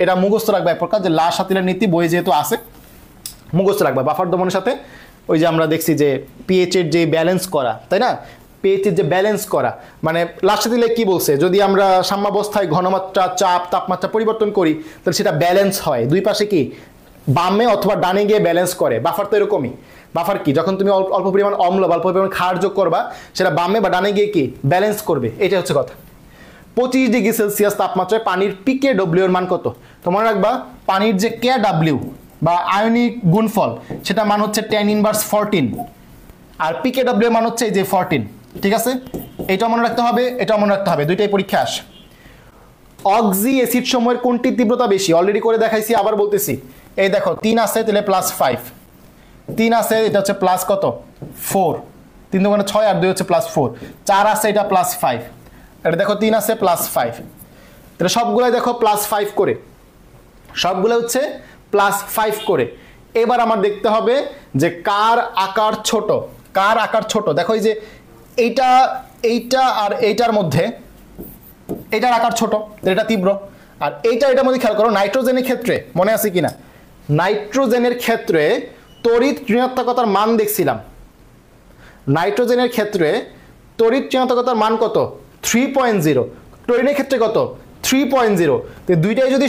এটা মুখস্থ রাখবা এক প্রকার, যে লা শাতিলের নীতি বই যেহেতু আছে মুখস্থ রাখবা। বাফার দ্রবণের সাথে ওই যে আমরা দেখছি যে পিএইচ এর যে ব্যালেন্স করা, তাই না? পিএইচ এর যে ব্যালেন্স করা মানে লা শাতিলে কি বলছে? যদি আমরা সাম্যাবস্থায় ঘনমাত্রা, চাপ, তাপমাত্রা পরিবর্তন করি তাহলে সেটা ব্যালেন্স হয়, দুই পাশে কি বামে অথবা ডানে গিয়ে ব্যালেন্স করে। বাফার তো এরকমই। বাফার কি? যখন তুমি অল্প পরিমাণ অম্ল বা অল্প পরিমাণ ক্ষার যোগ করবা সেটা বামে বা ডানে গিয়ে কি ব্যালেন্স করবে, এটা হচ্ছে কথা। 25 ডিগ্রি সেলসিয়াস তাপমাত্রায় পানির PKW এর মান কত? তো মনে রাখবা পানির যে KW বা আয়নিক গুণফল সেটা মান হচ্ছে tan ইনভার্স 14, আর PKW এর মান হচ্ছে এই যে 14, ঠিক আছে? এটা মনে রাখতে হবে, এটা মনে রাখতে হবে, দুইটাই পরীক্ষা আসে। অক্সি অ্যাসিড সমূহের কোনটির তীব্রতা বেশি? অলরেডি করে দেখাইছি, আবার বলতেছি। এই দেখো 3 আছে তাহলে +5, 3 আছে এটা হচ্ছে প্লাস কত 4, 3 দুগুণে 6 আর 2 হচ্ছে +4, 4 আছে এটা +5, এটা দেখো 3 আছে +5, তাহলে সবগুলাই দেখো +5 করে, সবগুলো হচ্ছে +5 করে। এবার আমার দেখতে হবে যে কার আকার ছোট, কার আকার ছোট। দেখো এই যে এইটা আর এইটার মধ্যে এটার আকার ছোট, এটা তীব্র। আর এটার মধ্যে খেয়াল করো নাইট্রোজেনের ক্ষেত্রে মনে আছে কিনা, নাইট্রোজেনের ক্ষেত্রে তড়িৎ ঋণাত্মকতার মান দেখছিলাম। নাইট্রোজেনের ক্ষেত্রে তড়িৎ ঋণাত্মকতার মান কত? 3.0। ক্লোরিনের ক্ষেত্রে কত? 3.0। তো দুইটাই যদি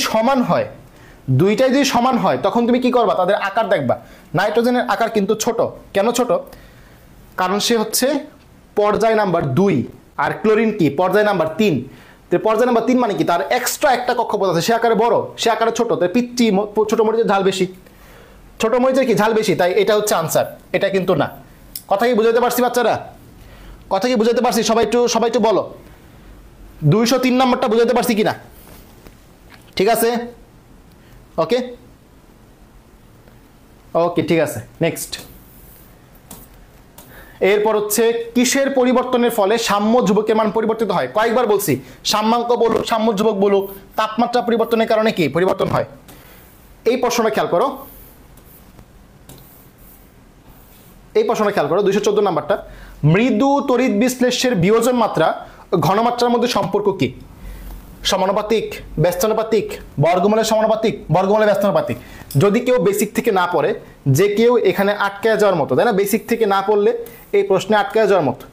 সমান হয় তখন তুমি কি করবা? তাদের আকার দেখবা। নাইট্রোজেনের আকার কিন্তু ছোট। কেন ছোট? কারণ সে হচ্ছে পর্যায় নাম্বার 2 আর ক্লোরিন কি পর্যায় নাম্বার 3। তো পর্যায় নাম্বার 3 মানে কি? তার এক্সট্রা একটা কক্ষপথ আছে, সে আকারে বড়, সে আকারে ছোট, তার পিচ্ছি ছোট মরিচের ঝাল বেশি। ছোট মরিচের কি ঝাল বেশি, তাই এটা হচ্ছে আনসার, এটা কিন্তু না। কথা কি বুঝাতে পারছি বাচ্চারা? কথা কি বুঝাতে পারছি? সবাই একটু বলো 203 নম্বরটা বুঝাতে পারছি কিনা? ঠিক আছে, ওকে ওকে ঠিক আছে। নেক্সট, এরপর হচ্ছে কিসের পরিবর্তনের ফলে সাম্য ধ্রুবকের মান পরিবর্তিত হয়? কয়েকবার বলছি, সাম্যাঙ্ক বলো, সাম্য ধ্রুবক বলো, তাপমাত্রা পরিবর্তনের কারণে কি পরিবর্তন হয়? এই প্রশ্নটা খেয়াল করো, এই প্রশ্নটা খেয়াল করো 214 নাম্বারটা। মৃদু তড়িৎ বিশ্লেষ্যের বিয়োজন মাত্রা ঘনমাত্রার মধ্যে সম্পর্ক কি? সমানুপাতিক, ব্যস্তানুপাতিক, বর্গমূলের সমানুপাতিক, বর্গমূলের ব্যস্তানুপাতিক। যদি কেউ বেসিক থেকে না পড়ে, যে কেউ এখানে আটকে যাওয়ার মতো, তাই না? বেসিক থেকে না পড়লে এই প্রশ্নে আটকে যাওয়ার মতো।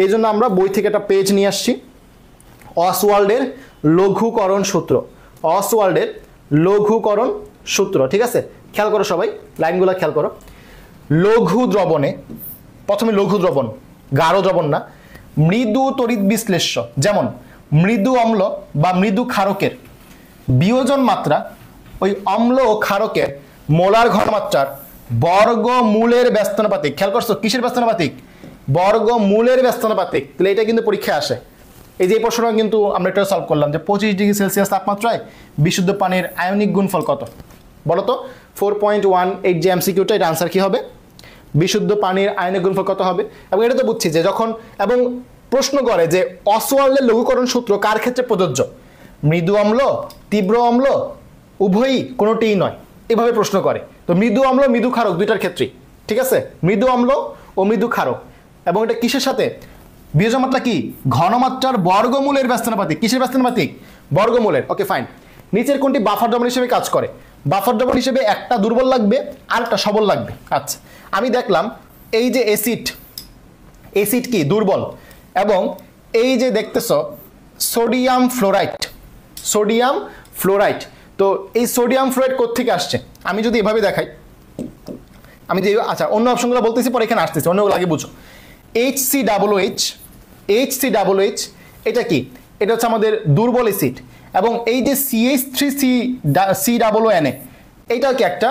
এই জন্য আমরা বই থেকে একটা পেজ নিয়ে আসছি, অসওয়াল্ডের লঘুকরণ সূত্র, অসওয়াল্ডের লঘুকরণ সূত্র। ঠিক আছে, খেয়াল করো সবাই, লাইনগুলো খেয়াল করো। লঘু দ্রবণে, প্রথমে লঘু দ্রবণ, গাঢ় দ্রবণ না, মৃদু তড়িৎ বিশ্লেষ্য, যেমন মৃদু অম্ল বা মৃদু ক্ষারকের বিয়োজন মাত্রা ওই অম্ল ও ক্ষারকের মোলার ঘনমাত্রার বর্গমূলের ব্যস্তানুপাতিক। খেয়াল করছো, কিসের ব্যস্তানুপাতিক? বর্গমূলের ব্যস্তানুপাতিক। তাহলে এটা কিন্তু পরীক্ষায় আসে। এই যে এই প্রশ্নটা কিন্তু আমরা এটা সলভ করলাম যে 25 ডিগ্রি সেলসিয়াস তাপমাত্রায় বিশুদ্ধ পানির আয়নিক গুণফল কত? বলো তো 4.18 যে এমসিকিউটা, এটা আনসার কি হবে? বিশুদ্ধ পানির আয়নিক গুণফল কত হবে? এবং এটা তো বুঝছি যে যখন, এবং প্রশ্ন করে যে অসওয়াল্ডের লঘুকরণ সূত্র কার ক্ষেত্রে প্রযোজ্য? মৃদু অম্ল, তীব্র অম্ল, উভয়ই, কোনোটিই নয়, এভাবে প্রশ্ন করে। তো মৃদু অম্ল, মৃদু ক্ষারক দুইটার ক্ষেত্রেই। ঠিক আছে, মৃদু অম্ল ও মৃদু ক্ষারক। এবং এটা কিসের সাথে? বিয়োজন মাত্রা কি? ঘনমাত্রার বর্গমূলের ব্যস্তানুপাতিক। কিসের ব্যস্তানুপাতিক? বর্গমূলের। Okay fine. নিচের কোনটি বাফার দ্রবণ হিসেবে কাজ করে? বাফার দ্রবণ হিসেবে একটা দুর্বল লাগবে আর একটা সবল লাগবে। আচ্ছা, আমি দেখলাম এই যে অ্যাসিড, অ্যাসিড কি দুর্বল, এবং এই যে দেখতেছো সোডিয়াম ফ্লোরাইড, সোডিয়াম ফ্লোরাইড। তো এই সোডিয়াম ফ্লোরাইড কোত্থেকে আসছে? আমি যদি এভাবে দেখাই, আমি যে, আচ্ছা অন্য অপশনগুলো বলতেছি পরে, এখানে আসতেছি, অন্যগুলো আগে বুঝো। HCOOH, HCOOH এটা কি? এটা হচ্ছে আমাদের দুর্বল অ্যাসিড। এবং এই যে CH3COONA এইটাও কি একটা,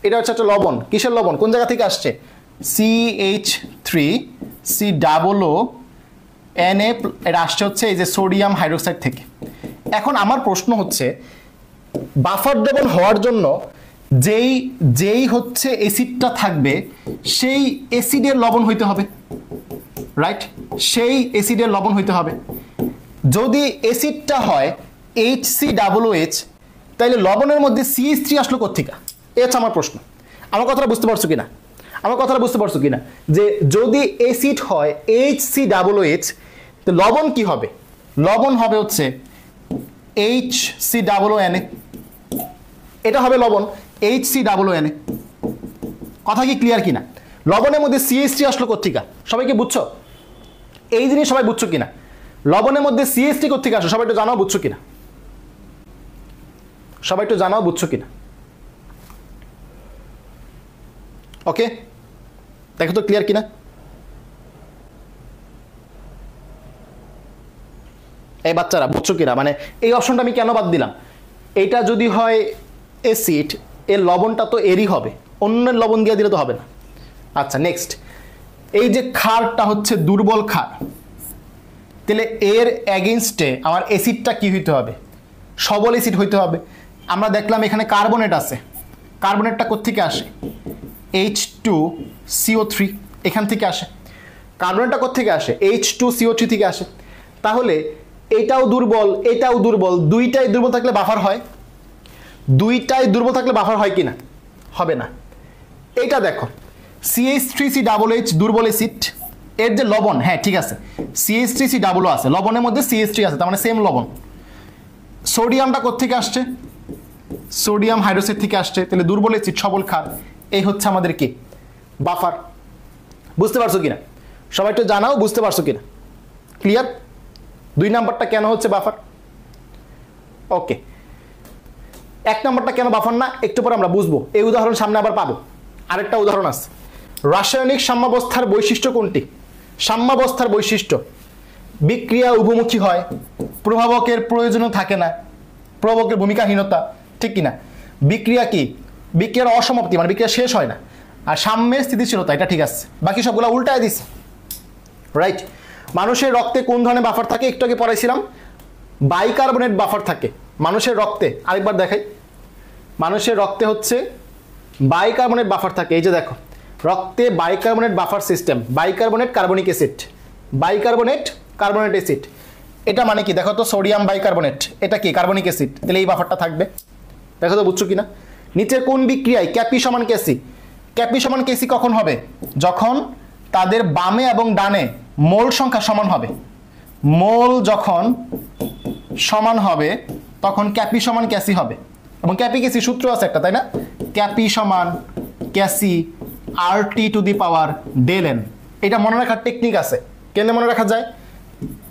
এটা হচ্ছে একটা লবণ। কিসের লবণ? কোন জায়গা থেকে আসছে? CH3COONA, এটা আসছে হচ্ছে এই যে সোডিয়াম হাইড্রোক্সাইড থেকে। এখন আমার প্রশ্ন হচ্ছে, বাফার দ্রবণ হওয়ার জন্য যেই হচ্ছে অ্যাসিডটা থাকবে, সেই অ্যাসিডের লবণ হইতে হবে, রাইট? সেই অ্যাসিডের লবণ হইতে হবে। যদি অ্যাসিডটা হয় HCOOH, তাহলে লবণের মধ্যে CH3 আসলো কোত্থেকে? এ হচ্ছে আমার প্রশ্ন। আমার কথাটা বুঝতে পারছো কিনা? আমার কথাটা বুঝতে পারছো কিনা? যে যদি অ্যাসিড হয় HCOOH, তো লবণ কি হবে? লবণ হবে হচ্ছে HCOONA, এটা হবে লবণ HCOONA। কথা কি ক্লিয়ার কিনা? লবণের মধ্যে CH3 আসলো কোত্থেকে? সবাই কি বুঝছো? এই জিনিস সবাই বুঝছো কিনা? লবণের মধ্যে CH3 কোত্থেকে আসলো? সবাই একটু জানাও বুঝছো কিনা? সবাই একটু জানাও বুঝছো কিনা? ওকে, দেখো তো ক্লিয়ার কিনা। এই বাচ্চারা বুঝছো কিনা? মানে এই অপশনটা আমি কেন বাদ দিলাম? এইটা যদি হয় অ্যাসিড, এর লবণটা তো এরই হবে, অন্যের লবণ দিয়ে দিলে তো হবে না। আচ্ছা নেক্সট, এই যে ক্ষারটা হচ্ছে দুর্বল ক্ষার, তাহলে এর এগেইনস্টে আমার অ্যাসিডটা কি হইতে হবে? সবল অ্যাসিড হইতে হবে। আমরা দেখলাম এখানে কার্বনেট আছে, কার্বনেটটা কোত্থেকে আসে? H2CO3, এখান থেকে আসে। কার্বনেটটা কোত্থেকে আসে? H2CO3 থেকে আসে। তাহলে এটাও দুর্বল, এটাও দুর্বল, দুইটাই দুর্বল থাকলে বাফার হয়? দুইটাই দুর্বল থাকলে বাফার হয় কিনা? হবে না। এইটা দেখো CH3COOH দুর্বল অ্যাসিড, এর যে লবণ, হ্যাঁ ঠিক আছে, CH3COO আছে, লবণের মধ্যে CH3 আছে, তার মানে সেম লবণ। সোডিয়ামটা কোত্থেকে আসছে? সোডিয়াম হাইড্রোক্সাইড থেকে আসছে। তাহলে দুর্বল অ্যাসিড, সবল ক্ষার, এই হচ্ছে আমাদের কি? বাফার। বুঝতে পারছো কিনা? সবাই একটু জানাও বুঝতে পারছো কিনা? ক্লিয়ার? 2 নাম্বারটা কেন হচ্ছে বাফার? ওকে, 1 নাম্বারটা কেন বাফার না একটু পরে আমরা বুঝবো। এই উদাহরণ সামনে আবার পাবো। আরেকটা উদাহরণ আছে। রাসায়নিক সাম্যাবস্থার বৈশিষ্ট্য কোনটি? সাম্যাবস্থার বৈশিষ্ট্য, বিক্রিয়া উভমুখী হয়, প্রভাবকের প্রয়োজনও থাকে না, প্রভাবকের ভূমিকাহীনতা, ঠিক কিনা? বিক্রিয়া কি? বিক্রিয়ার অসমাপ্তি মানে বিক্রিয়া শেষ হয় না, আর সাম্যের স্থিতিশীলতা এটা ঠিক আছে, বাকি সবগুলো উল্টায় দিছে, রাইট। মানুষের রক্তে কোন ধরনের বাফার থাকে একটু আগে পড়াইছিলাম, বাইকার্বনেট বাফার থাকে মানুষের রক্তে। আরেকবার দেখাই, মানুষের রক্তে হচ্ছে বাইকার্বনেট বাফার থাকে। এই যে দেখো রক্তে bicarbonate buffer system, bicarbonate carbonic acid, bicarbonate carbonate acid, এটা মানে কি দেখো তো, সোডিয়াম বাইকার্বনেট, এটা কি কার্বনিক অ্যাসিড, তাহলে এই বাফারটা থাকবে। দেখো তো বুঝছো কিনা। নিচের কোন বিক্রিয়ায় ক্যাপি সমান ক্যাসি, ক্যাপি সমান ক্যাসি কখন হবে, যখন তাদের বামে এবং ডানে মোল সংখ্যা সমান হবে, মোল যখন সমান হবে তখন ক্যাপি সমান ক্যাসি হবে। এবং ক্যাপি ক্যাসি সূত্র আছে একটা, তাই না, ক্যাপি সমান KC RT to the power del n. এটা মনে রাখার টেকনিক আছে, কেন মনে রাখা যায়,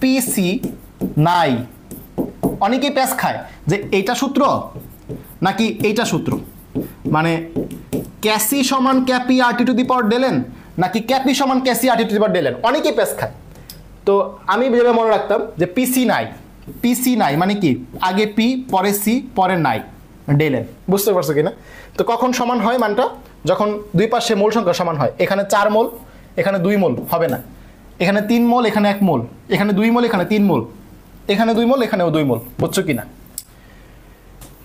পিসি নাই। অনেকেই প্যাস খায় যে এইটা সূত্র নাকি এইটা সূত্র, মানে ক্যাসি সমান KP RT to the power del n নাকি ক্যাপি সমান KC RT to the power del n, অনেকেই প্যাস খায়। তো আমি যেভাবে মনে রাখতাম যে পিসি নাই, পিসি নাই মানে কি, আগে পি পরে সি পরে নাই ডেল এন, বুঝতে পারছো কিনা। তো কখন সমান হয় মানটা, যখন দুই পাশে মোল সংখ্যা সমান হয়। এখানে 4 মোল এখানে 2 মোল হবে না, এখানে 3 মোল এখানে 1 মোল, এখানে 2 মোল এখানে 3 মোল, এখানে 2 মোল এখানেও 2 মোল, বুঝছো কিনা।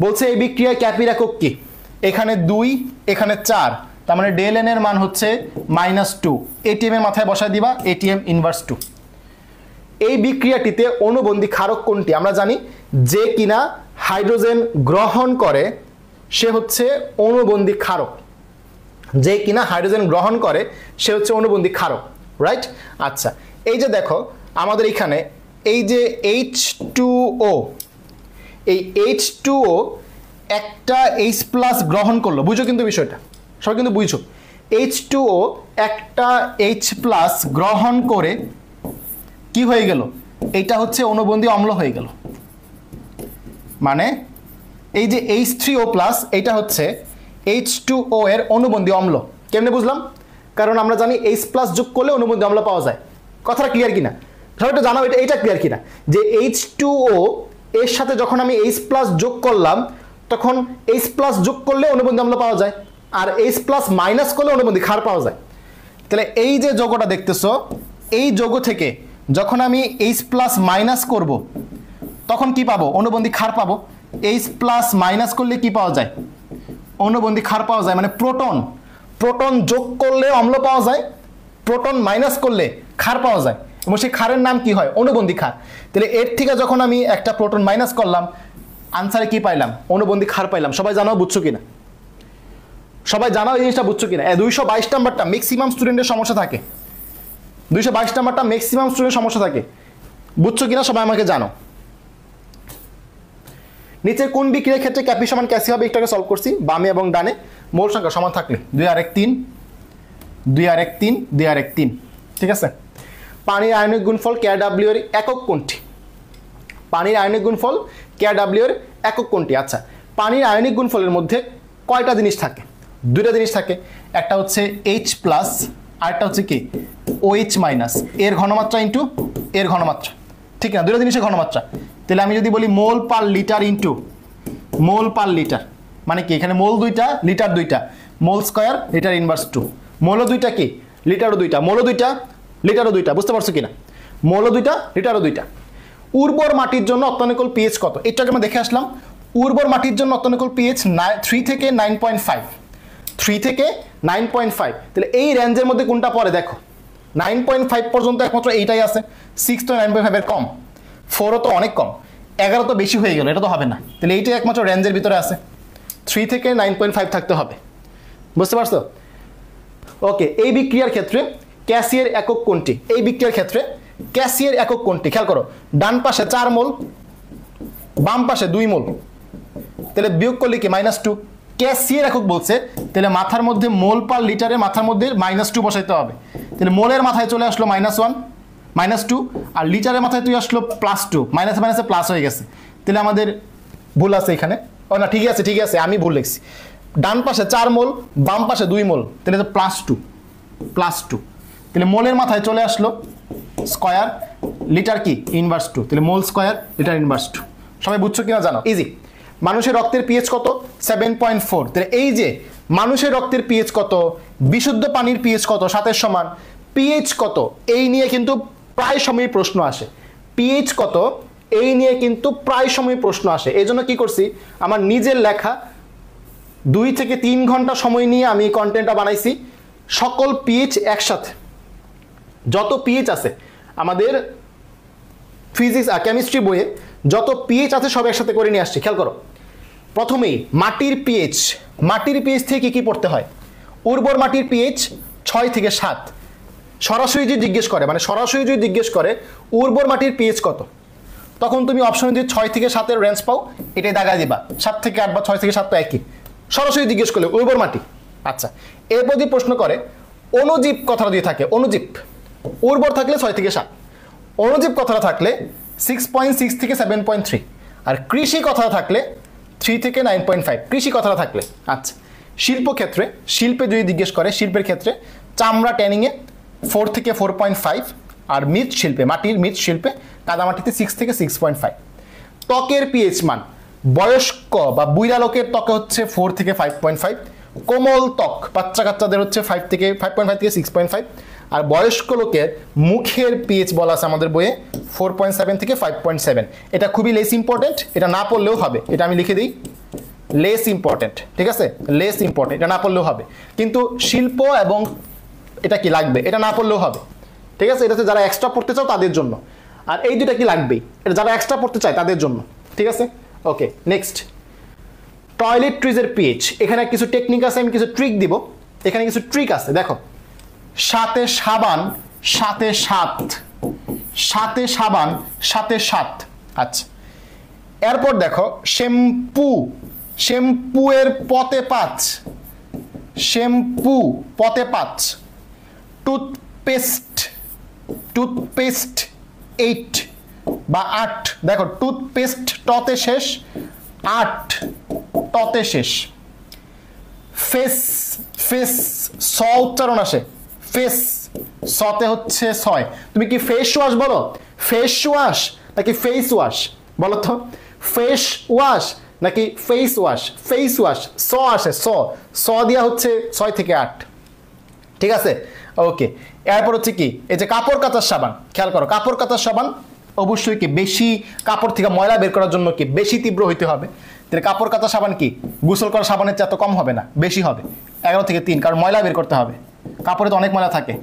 বলছে এই বিক্রিয়ায় ক্যাপির একক কি, এখানে 2 এখানে 4, তার মানে ডেল এন এর মান হচ্ছে -2, এটিএম এর মাথায় বসায় দিবা এটিএম ইনভার্স 2। এই বিক্রিয়াটিতে অনুবন্ধী ক্ষারক কোনটি, আমরা জানি যে কিনা হাইড্রোজেন গ্রহণ করে সে হচ্ছে অনুবন্ধী ক্ষারক, যে কিনা হাইড্রোজেন গ্রহণ করে সে হচ্ছে অনুবন্ধী ক্ষারক, রাইট। আচ্ছা এই যে দেখো আমাদের এখানে এই যে H2O, এই H2O একটা H+ গ্রহণ করলো, বুঝো কিন্তু বিষয়টা, সবাই কিন্তু বুঝছো, H2O একটা H+ গ্রহণ করে কি হয়ে গেল, এটা হচ্ছে অনুবন্ধী অম্ল হয়ে গেল। মানে এই যে H3O+ এটা হচ্ছে H2O এর অনুবন্ধী অম্ল। কেমনে বুঝলাম, কারণ আমরা জানি H+ যোগ করলে অনুবন্ধী অম্ল পাওয়া যায়। কথাটা ক্লিয়ার কিনা, সবাই একটু জানাও এটা ক্লিয়ার কিনা, যে H2O এর সাথে যখন আমি H+ যোগ করলাম তখন H+ যোগ করলে অনুবন্ধী অম্ল পাওয়া যায়, আর H+ মাইনাস করলে অনুবন্ধী ক্ষার পাওয়া যায়। তাহলে এই যে যৌগটা দেখতেছো, এই যৌগ থেকে যখন আমি H+ মাইনাস করব তখন কি পাবো, অনুবন্ধী ক্ষার পাবো। H+ মাইনাস করলে কি পাওয়া যায়, অনুবন্ধী ক্ষার পাওয়া যায়। মানে প্রোটন, প্রোটন যোগ করলে অম্ল পাওয়া যায়, প্রোটন মাইনাস করলে ক্ষার পাওয়া যায়, এবং সেই ক্ষারের নাম কি হয়, অনুবন্ধী ক্ষার। তাহলে এর থেকে যখন আমি একটা প্রোটন মাইনাস করলাম, আনসারে কি পাইলাম, অনুবন্ধী ক্ষার পাইলাম। সবাই জানাও বুঝছো কিনা, সবাই জানাও এই জিনিসটা বুঝছো কিনা। 222 নাম্বারটা ম্যাক্সিমাম স্টুডেন্টের সমস্যা থাকে, 222 নাম্বারটা ম্যাক্সিমাম স্টুডেন্টের সমস্যা থাকে, বুঝছো কিনা সবাই আমাকে জানো। নিচের কোন বিক্রিয়ার ক্ষেত্রে ক্যাপি সমান ক্যাসি হবে, একটাকে সলভ করছি, বামে এবং ডানে মোল সংখ্যা সমান থাকলে 2 আর 1 3, 2 আর 1 3, 2 আর 1 3, ঠিক আছে। পানির আয়নিক গুণফল KW এর একক কোনটি, পানির আয়নিক গুণফল KW এর একক কোনটি। আচ্ছা পানির আয়নিক গুণফলের মধ্যে কয়টা জিনিস থাকে, দুইটা জিনিস থাকে, একটা হচ্ছে H+ আর একটা হচ্ছে কি OH-, এর ঘনমাত্রা ইনটু এর ঘনমাত্রা, ঠিক না, দুটো জিনিসের ঘনমাত্রা। তাহলে আমি যদি বলি মোল পার লিটার ইনটু মোল পার লিটার, মানে কি এখানে মোল 2টা লিটার 2টা, মোল স্কয়ার লিটার ইনভার্স 2, মোলও 2টা কি লিটারও 2টা, মোলও 2টা লিটারও 2টা, বুঝতে পারছো কিনা, মোলও 2টা লিটারও 2টা। উর্বর মাটির জন্য অত্যনুকূল পিএইচ কত, এটাকে আমরা দেখে আসলাম। উর্বর মাটির জন্য অত্যনুকূল পিএইচ 3 থেকে 9.5, 3 থেকে 9.5। তাহলে এই রেঞ্জের মধ্যে কোনটা পড়ে দেখো, 9.5 পর্যন্ত একমাত্র এইটাই আছে, 6 তো 9.5 এর কম, 4ও তো অনেক কম, 11 তো বেশি হয়ে গেল, এটা তো হবে না। তাহলে এইটাই একমাত্র রেঞ্জের ভিতরে আছে, 3 থেকে 9.5 থাকতে হবে, বুঝতে পারছো। ওকে, এই বিক্রিয়ার ক্ষেত্রে ক্যাসিয়ের একক কোনটি, এই বিক্রিয়ার ক্ষেত্রে ক্যাসিয়ের একক কোনটি, খেয়াল করো, ডান পাশে 4 মোল বাম পাশে 2 মোল, তাহলে বিয়োগ করলে কি -2, ক্যাসিয়ের একক বলছে, তাহলে মাথার মধ্যে মোল পার লিটারে মাথার মধ্যে -2 বসাইতে হবে। তাহলে মোলের মাথায় চলে আসলো -1 -2, আর লিটারের মাথায় তুই আসলো +2, মাইনাসে মাইনাসে প্লাস হয়ে গেছে। তাহলে আমাদের ভুল আছে এখানে, ও না ঠিক আছে ঠিক আছে, আমি ভুল লিখছি, ডান পাশে 4 মোল বাম পাশে 2 মোল, তাহলে +2, তাহলে মোলের মাথায় চলে আসলো স্কয়ার, লিটার কি ইনভার্স 2, তাহলে মোল স্কয়ার লিটার ইনভার্স 2। সবাই বুঝছো কিনা জানো, ইজি। মানুষের রক্তের পিএইচ কত 7.4। তাহলে এই যে মানুষের রক্তের পিএইচ কত, বিশুদ্ধ পানির পিএইচ কত, 7 সমান, পিএইচ কত এই নিয়ে কিন্তু প্রায় সময়ই প্রশ্ন আসে। পিএইচ কত এই নিয়ে কিন্তু প্রায় সময় প্রশ্ন আসে। এই জন্য কি করছি, আমার নিজের লেখা 2 থেকে 3 ঘন্টা সময় নিয়ে আমি কন্টেন্টটা বানাইছি। সকল পিএইচ একসাথে, যত পিএইচ আছে আমাদের ফিজিক্স আর কেমিস্ট্রি বইয়ে যত পিএইচ আছে সব একসাথে করে নিয়ে আসছি। খেয়াল করো, প্রথমেই মাটির পিএইচ, মাটির পিএইচ থেকে কি পড়তে হয়, উর্বর মাটির পিএইচ 6 থেকে 7। সরাসরি যদি জিজ্ঞেস করে, মানে সরাসরি যদি জিজ্ঞেস করে উর্বর মাটির পিএইচ কত, তখন তুমি অপশন দিয়ে 6 থেকে 7-এর রেঞ্জ পাও, এটাই দাগা দিবা। 7 থেকে 8 বা 6 থেকে 7 তো একই, সরাসরি জিজ্ঞেস করলে উর্বর মাটি। আচ্ছা, এরপর যদি প্রশ্ন করে অণুজীব কথাটা দিয়ে থাকে, অণুজীব উর্বর থাকলে 6 থেকে 7, অণুজীব কথাটা থাকলে 6.6 থেকে 7.3, আর কৃষি কথাটা থাকলে 3 থেকে 9.5, কৃষি কথাটা থাকলে। আচ্ছা, শিল্পক্ষেত্রে, শিল্পে যদি জিজ্ঞেস করে, শিল্পের ক্ষেত্রে চামড়া ট্যানিংয়ে 4 থেকে 4.5, আর মৃৎ শিল্পে, মাটির মৃৎ শিল্পে কাদামাটিতে 6 থেকে 6.5। ত্বকের পিএইচ মান, বয়স্ক বা বুইড়া লোকের ত্বকে হচ্ছে 4 থেকে 5.5, কোমল ত্বক বাচ্চা কাচ্চাদের হচ্ছে 5 থেকে 5.5 থেকে 6.5, আর বয়স্ক লোকের মুখের পিএইচ বলা আছে আমাদের বইয়ে 4.7 থেকে 5.7। এটা খুবই লেস ইম্পর্টেন্ট, এটা না পড়লেও হবে, এটা আমি লিখে দিই লেস ইম্পর্টেন্ট, ঠিক আছে, লেস ইম্পর্টেন্ট, এটা না পড়লেও হবে। কিন্তু শিল্প এবং এটা কি লাগবে, এটা না পড়লেও হবে, ঠিক আছে। এটাতে যারা এক্সট্রা পড়তে চাও তাদের জন্য, আর এই দুটা কি লাগবেই, এটা যারা এক্সট্রা পড়তে চায় তাদের জন্য, ঠিক আছে। ওকে, নেক্সট, টয়লেট্রিজের পিএইচ। এখানে কিছু টেকনিক আছে, আমি কিছু ট্রিক দিব, এখানে কিছু ট্রিক আছে। দেখো, 7-এ সাবান 7-এ 7, 7-এ সাবান 7-এ 7। আচ্ছা, এরপর দেখো শ্যাম্পু, শ্যাম্পুয়ের পতে 5, শ্যাম্পু পতে 5। টুথপেস্ট, টুথপেস্ট 8 বা 8, দেখো টুথপেস্ট টতে শেষ, 8 টতে শেষ। ফেস, ফেস স উচ্চারণ আসে, ফেস সতে হচ্ছে 6। তুমি কি ফেস ওয়াশ বলো, ফেস ওয়াশ নাকি ফেস ওয়াশ বলো তো, ফেস ওয়াশ নাকি ফেস ওয়াশ, ফেস ওয়াশ স আসে, স স দিয়া হচ্ছে 6 থেকে 8, ঠিক আছে। ওকে, এরপর হচ্ছে কি, এই যে কাপড় কাচার সাবান, খেয়াল করো কাপড় কাচার সাবান অবশ্যই কি বেশি কাপড় থেকে ময়লা বের করার জন্য কি বেশি তীব্র হইতে হবে। তাহলে কাপড় কাচার সাবান কি গোসল করা সাবানের চেয়ে এত কম হবে না, বেশি হবে, 11 থেকে 3, কারণ ময়লা বের করতে হবে, কাপড়ে তো অনেক ময়লা থাকে,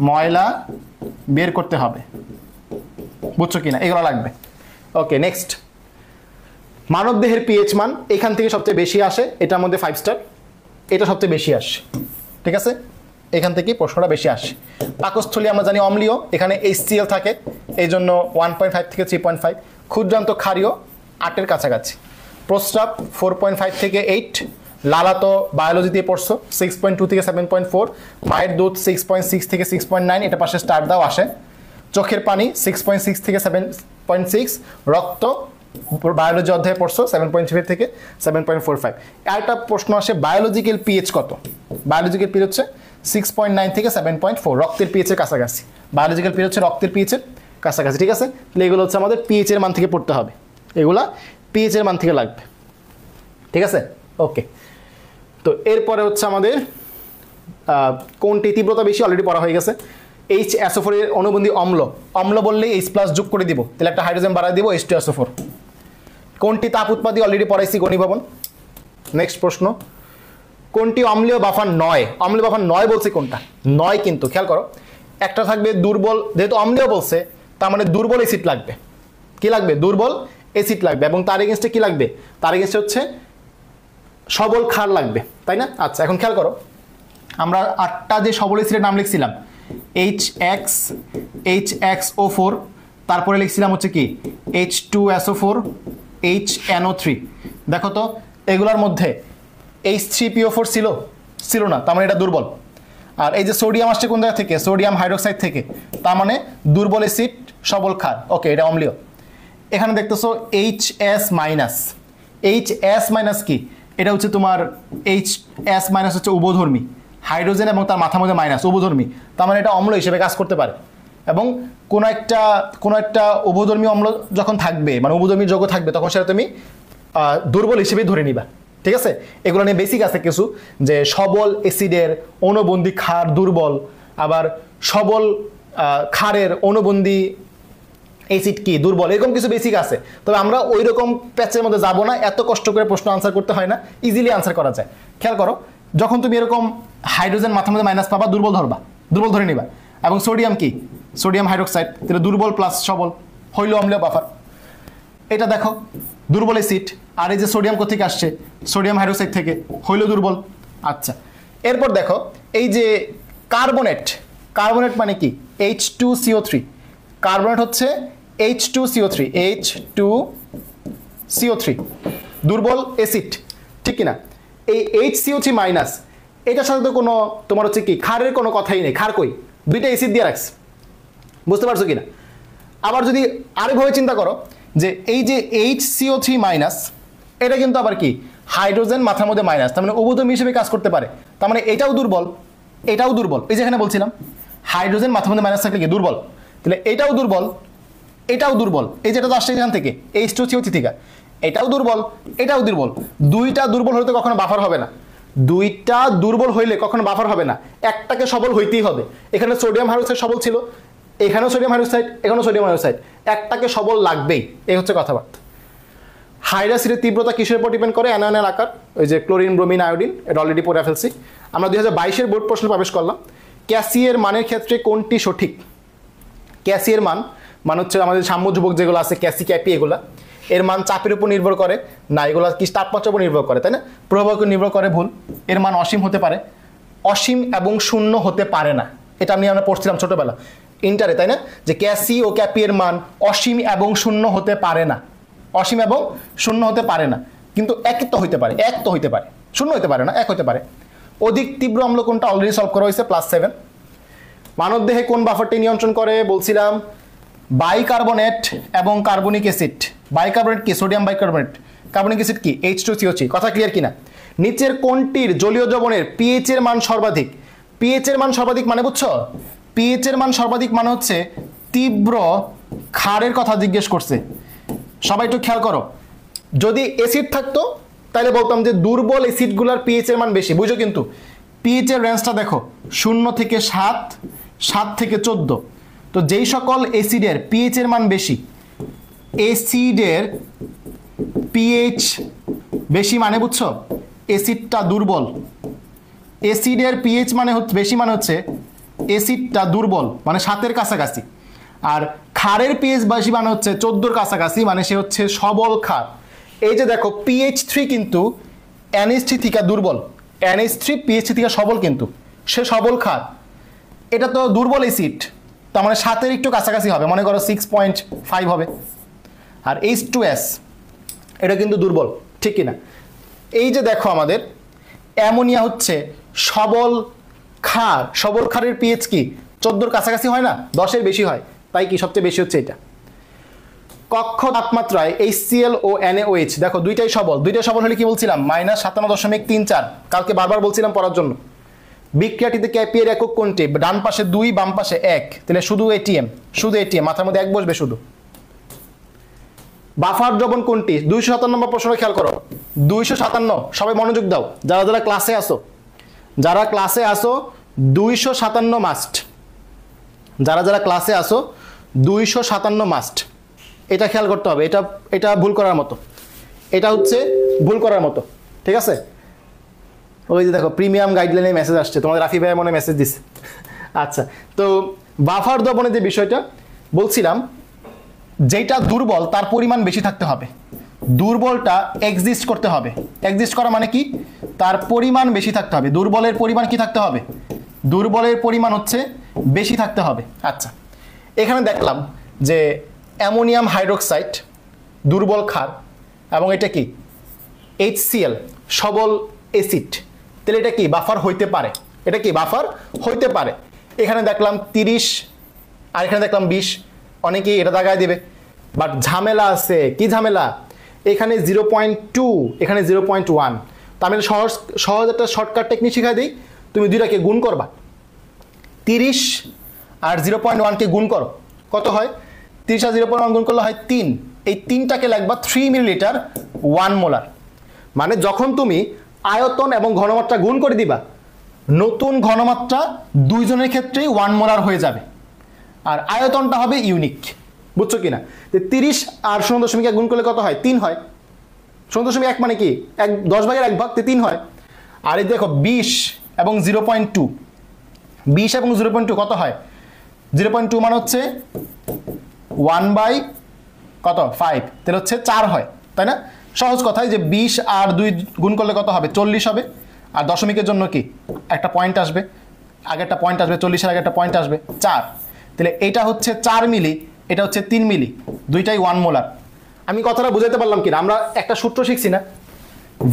ময়লা বের করতে হবে, বুঝছো কিনা, এগুলো লাগবে। ওকে, নেক্সট, মানবদেহের পিএইচ মান এখান থেকে সবচেয়ে বেশি আসে, এটার মধ্যে 5 স্টার, এটা সবচেয়ে বেশি আসে, ঠিক আছে, এখান থেকে প্রশ্নটা বেশি আসে। পাকস্থলী আমরা জানি অম্লীয়, এখানে HCl থাকে, এই জন্য 1.5 থেকে 3.5। ক্ষুদ্রান্ত ক্ষারীয় 8-এর কাছাকাছি। প্রস্রাব 4.5 থেকে 8। লালা তো বায়োলজিতে পড়ছো 6.2 থেকে 7.4। মায়ের দুধ 6.6 থেকে 6.9, এটা পাশে স্টার দাও আসে। চোখের পানি 6.6 থেকে 7.6। রক্ত বায়োলজি অধ্যায়ে পড়ছো 7.3 থেকে 7.45। আরেকটা প্রশ্ন আসে, বায়োলজিক্যাল পিএইচ কত, বায়োলজিক্যাল পিএইচ হচ্ছে 6.9 থেকে 7.4, রক্তের পিএইচের কাছাকাছি। বায়োলজিক্যাল পিএইচ হচ্ছে রক্তের পিএইচের কাছাকাছি, ঠিক আছে। তাহলে এগুলো হচ্ছে আমাদের পিএইচের মান থেকে পড়তে হবে, এগুলা পিএইচের মান থেকে লাগবে, ঠিক আছে। ওকে, তো এরপরে হচ্ছে আমাদের কোনটি তীব্রতা বেশি অলরেডি পড়া হয়ে গেছে। HSO4 এর অনুবন্ধী অম্ল, অম্ল বললেই H+ যোগ করে দিব, তাহলে একটা হাইড্রোজেন বাড়ায় দিব, H2SO4। কোনটি তাপ উৎপাদী অলরেডি পড়াইছি গণি ভবন। নেক্সট প্রশ্ন, কোনটি অম্লীয় বাফার নয়, অম্লীয় বাফার নয় বলছে কোনটা, নয় কিন্তু খেয়াল করো, একটা থাকবে দুর্বল, যেহেতু অম্লীয় বলছে তার মানে দুর্বল অ্যাসিড লাগবে, কি লাগবে, দুর্বল অ্যাসিড লাগবে, এবং তার এগেইনস্টে কি লাগবে, তার এগেইনস্টে হচ্ছে সবল ক্ষার লাগবে, তাই না। আচ্ছা, এখন খেয়াল করো, আমরা 8টা যে সবল অ্যাসিডের নাম লিখছিলাম, HXO4, তারপরে লিখছিলাম হচ্ছে কি H2SO4, HNO3। দেখো তো এগুলোর মধ্যে H3PO4 ছিল না, তার মানে এটা দুর্বল। আর এই যে সোডিয়াম আসছে কোন জায়গা থেকে, সোডিয়াম হাইড্রোক্সাইড থেকে, তার মানে দুর্বল অ্যাসিড সবল ক্ষার, ওকে, এটা অম্লীয়। এখানে দেখতেছো HS-, HS- কি, এটা হচ্ছে তোমার HS- হচ্ছে উভধর্মী, হাইড্রোজেন এবং তার মাথা মধ্যে মাইনাস, উভধর্মী, তার মানে এটা অম্ল হিসেবে কাজ করতে পারে। এবং কোনো একটা উভধর্মী অম্ল যখন থাকবে, মানে উভধর্মী যৌগ থাকবে, তখন সেটা তুমি দুর্বল হিসেবে ধরে নিবা, ঠিক আছে? এগুলো নিয়ে বেসিক আছে কিছু, যে সবল অ্যাসিডের অণুবন্ধী ক্ষার দুর্বল, আবার সবল ক্ষারের অণুবন্ধী অ্যাসিড কি দুর্বল, এরকম কিছু বেসিক আছে। তবে আমরা ওই রকম প্যাচের মধ্যে যাব না, এত কষ্ট করে প্রশ্ন আনসার করতে হয় না, ইজিলি আনসার করা যায়। খেয়াল করো, যখন তুমি এরকম হাইড্রোজেন মাথার মধ্যে মাইনাস পাবা, দুর্বল ধরবা, দুর্বল ধরে নিবা। এবং সোডিয়াম কি, সোডিয়াম হাইড্রোক্সাইড, তাহলে দুর্বল প্লাস সবল হইল অম্লীয় বাফার। এটা দেখো দুর্বল অ্যাসিড, আর এই যে সোডিয়াম কোথেকে আসছে, সোডিয়াম হাইড্রোক্সাইড থেকে, হইল দুর্বল। আচ্ছা, এরপর দেখো এই যে কার্বনেট, কার্বনেট মানে কি H2CO3, কার্বনেট হচ্ছে H2CO3, H2CO3 দুর্বল অ্যাসিড, ঠিক কিনা? এই HCO3 মাইনাস, এটার সাথে তো কোনো তোমার হচ্ছে কি ক্ষারের কোনো কথাই নেই, ক্ষার কই, দুইটা অ্যাসিড দিয়ে রাখছে, বুঝতে পারছো কিনা? আবার যদি আরেকভাবে চিন্তা করো যে এই যে HCO3 মাইনাস, এটা কিন্তু আবার কি হাইড্রোজেন মাথার মধ্যে মাইনাস, তার মানে উভয়ধর্মী হিসেবে কাজ করতে পারে, তার মানে এটাও দুর্বল, এটাও দুর্বল। এই যেখানে বলছিলাম হাইড্রোজেন মাথার মধ্যে মাইনাস থাকলে কি দুর্বল, তাহলে এটাও দুর্বল, এটাও দুর্বল, এই যেটা তো আসছে এখান থেকে H2CO3 থেকে, এটাও দুর্বল, এটাও দুর্বল। দুইটা দুর্বল হলে তো কখনো বাফার হবে না, দুইটা দুর্বল হইলে কখনো বাফার হবে না, একটাকে সবল হইতেই হবে। এখানে সোডিয়াম হাইড্রোক্সাইড সবল ছিল, এখানেও সোডিয়াম হাইড্রোক্সাইড, এখানেও সোডিয়াম হাইড্রোক্সাইড, একটাকে সবল লাগবেই, এই হচ্ছে কথাবার্তা। হাইড্রোক্সাইডের তীব্রতা কিসের উপর ডিপেন্ড করে? অ্যানায়নের আকার, ওই যে ক্লোরিন ব্রোমিন আয়োডিন, এটা অলরেডি পড়ে ফেলছি আমরা। 2022-এর বোর্ড প্রশ্ন প্রবেশ করলাম। ক্যাসিয়ের মানের ক্ষেত্রে কোনটি সঠিক? ক্যাসিয়ের মান মানে হচ্ছে আমাদের সাম্য যুবক যেগুলো আছে, ক্যাসি ক্যাপি, এগুলা এর মান চাপের উপর নির্ভর করে না, এগুলো কি তাপমাত্রার উপর নির্ভর করে, তাই না? প্রভাবের উপর নির্ভর করে, ভুল। এর মান অসীম হতে পারে, অসীম এবং শূন্য হতে পারে না, এটা আমরা পড়ছিলাম ছোটবেলা ইন্টারে, তাই না? যে ক্যাসি ও ক্যাপি এর মান অসীম এবং শূন্য হতে পারে না, অসীম এবং শূন্য হতে পারে না, কিন্তু এক তো হইতে পারে, এক তো হইতে পারে, শূন্য হতে পারে না, এক হতে পারে। অধিক তীব্র অম্ল কোনটা? অলরেডি সলভ করা হয়েছে, +7। মানবদেহে কোন বাফারটি নিয়ন্ত্রণ করে? বলছিলাম বাইকার্বনেট এবং কার্বনিক অ্যাসিড। বাইকার্বনেট কি? Sodium bicarbonate. কার্বনিক অ্যাসিড কি? H2CO3। কথা ক্লিয়ার কিনা? নিচের কোনটির জলীয় দ্রবণের পিএইচ এর মান সর্বাধিক? পিএইচ এর মান সর্বাধিক মানে বুঝছো? পিএইচ এর মান সর্বাধিক মানে হচ্ছে তীব্র ক্ষারের কথা জিজ্ঞেস করছে। সবাই একটু খেয়াল করো, যদি অ্যাসিড থাকতো তাহলে বলতাম যে দুর্বল অ্যাসিডগুলোর পিএইচ এর মান বেশি, বুঝো? কিন্তু পিএইচ এর রেঞ্জটা দেখো 0 থেকে 7, 7 থেকে 14। তো যেই সকল অ্যাসিডের পিএইচ এর মান বেশি, অ্যাসিডের পিএইচ বেশি মানে বুঝছো অ্যাসিডটা দুর্বল। অ্যাসিডের পিএইচ মানে হচ্ছে বেশি মানে হচ্ছে অ্যাসিডটা দুর্বল, মানে 7-এর কাছাকাছি। আর ক্ষারের পিএইচ বেশি মানে হচ্ছে 14-এর কাছাকাছি, মানে সে হচ্ছে সবল ক্ষার। এই যে দেখো PH3 কিন্তু NH3 থেকে দুর্বল, NH3 PH3 থেকে সবল, কিন্তু সে সবল ক্ষার। এটা তো দুর্বল অ্যাসিড, তার মানে 7-এর একটু কাছাকাছি হবে, মনে করো 6.5 হবে। আর H2S এটা কিন্তু দুর্বল, ঠিক কিনা? এই যে দেখো আমাদের অ্যামোনিয়া হচ্ছে সবল ক্ষার, সবল ক্ষারের পিএইচ কি 14-এর কাছাকাছি হয় না, 10-এর বেশি হয়, তাই কি সবচেয়ে বেশি হচ্ছে এটা। কক্ষ তাপমাত্রায় HCl ও NaOH দেখো দুইটাই সবল, দুইটাই সবল হলে কি বলছিলাম -57.34, কালকে বারবার বলছিলাম পড়ার জন্য। বিক্রিয়াটিতে ক্যাপিয়ের একক কোনটি? ডান পাশে 2, বাম পাশে 1, তাহলে শুধু ATM, শুধু ATM, মাথার মধ্যে 1 বসবে শুধু। বাফার দ্রবণ কোনটি? 257 নম্বর প্রশ্ন খেয়াল করো, 257, সবাই মনোযোগ দাও, যারা যারা ক্লাসে আসো, যারা ক্লাসে আসো 257 মাস্ট, যারা যারা ক্লাসে আসো 257 মাস্ট, এটা খেয়াল করতে হবে। এটা এটা ভুল করার মতো, এটা হচ্ছে ভুল করার মতো, ঠিক আছে? ওই যে দেখো প্রিমিয়াম গাইডলাইনে মেসেজ আসছে, তোমাদের রাফি ভাই মনে মেসেজ দিচ্ছে। আচ্ছা, তো বাফার দ্রবণের যে বিষয়টা বলছিলাম, যেটা দুর্বল তার পরিমাণ বেশি থাকতে হবে, দুর্বলটা এক্সিস্ট করতে হবে। এক্সিস্ট করা মানে কি? তার পরিমাণ বেশি থাকতে হবে। দুর্বলের পরিমাণ কি থাকতে হবে? দুর্বলের পরিমাণ হচ্ছে বেশি থাকতে হবে। আচ্ছা, এখানে দেখলাম যে অ্যামোনিয়াম হাইড্রোক্সাইড দুর্বল ক্ষার, এবং এটা কি HCl সবল অ্যাসিড, তাহলে এটা কি বাফার হইতে পারে, এটা কি বাফার হইতে পারে। এখানে দেখলাম 30 আর এখানে দেখলাম 20, অনেকেই এটা দাগায় দিবে, বাট ঝামেলা আছে। কি ঝামেলা? এখানে 0.2, এখানে 0.1। তো আমি সহজ একটা শর্টকাট টেকনিক শিখাই দিই, তুমি দুইটাকে গুণ করবা, 30 আর 0.1কে গুণ করো, কত হয়? 30 আর 0.1 গুণ করলে হয় 3, এই তিনটাকে লিখবা 3 মিলিলিটার 1 মোলার। মানে যখন তুমি আয়তন এবং ঘনমাত্রা গুণ করে দিবা, নতুন ঘনমাত্রা দুইজনের ক্ষেত্রেই 1 মোলার হয়ে যাবে, আর আয়তনটা হবে ইউনিক। বুঝছো কিনা? যে 30 আর 0.1 গুণ করলে কত হয়? 3 হয়। 0.1 মানে কি 10/1 3 হয়। আর এই দেখো 20 এবং 0.2, 20 এবং 0.2 কত হয়? 0.2 মানে হচ্ছে 1/5, তাহলে হচ্ছে 4 হয়, তাই না? সহজ কথায় যে 20 আর 2 গুণ করলে কত হবে? 40 হবে। আর দশমিকের জন্য কি একটা পয়েন্ট আসবে, আগে একটা পয়েন্ট আসবে, 40 এর আগে একটা পয়েন্ট আসবে, 4। তাহলে এটা হচ্ছে 4 মিলি, এটা হচ্ছে 3 মিলি, দুইটাই 1 মোলার। আমি কথাটা বুঝাতে পারলাম কিনা? আমরা একটা সূত্র শিখছি না,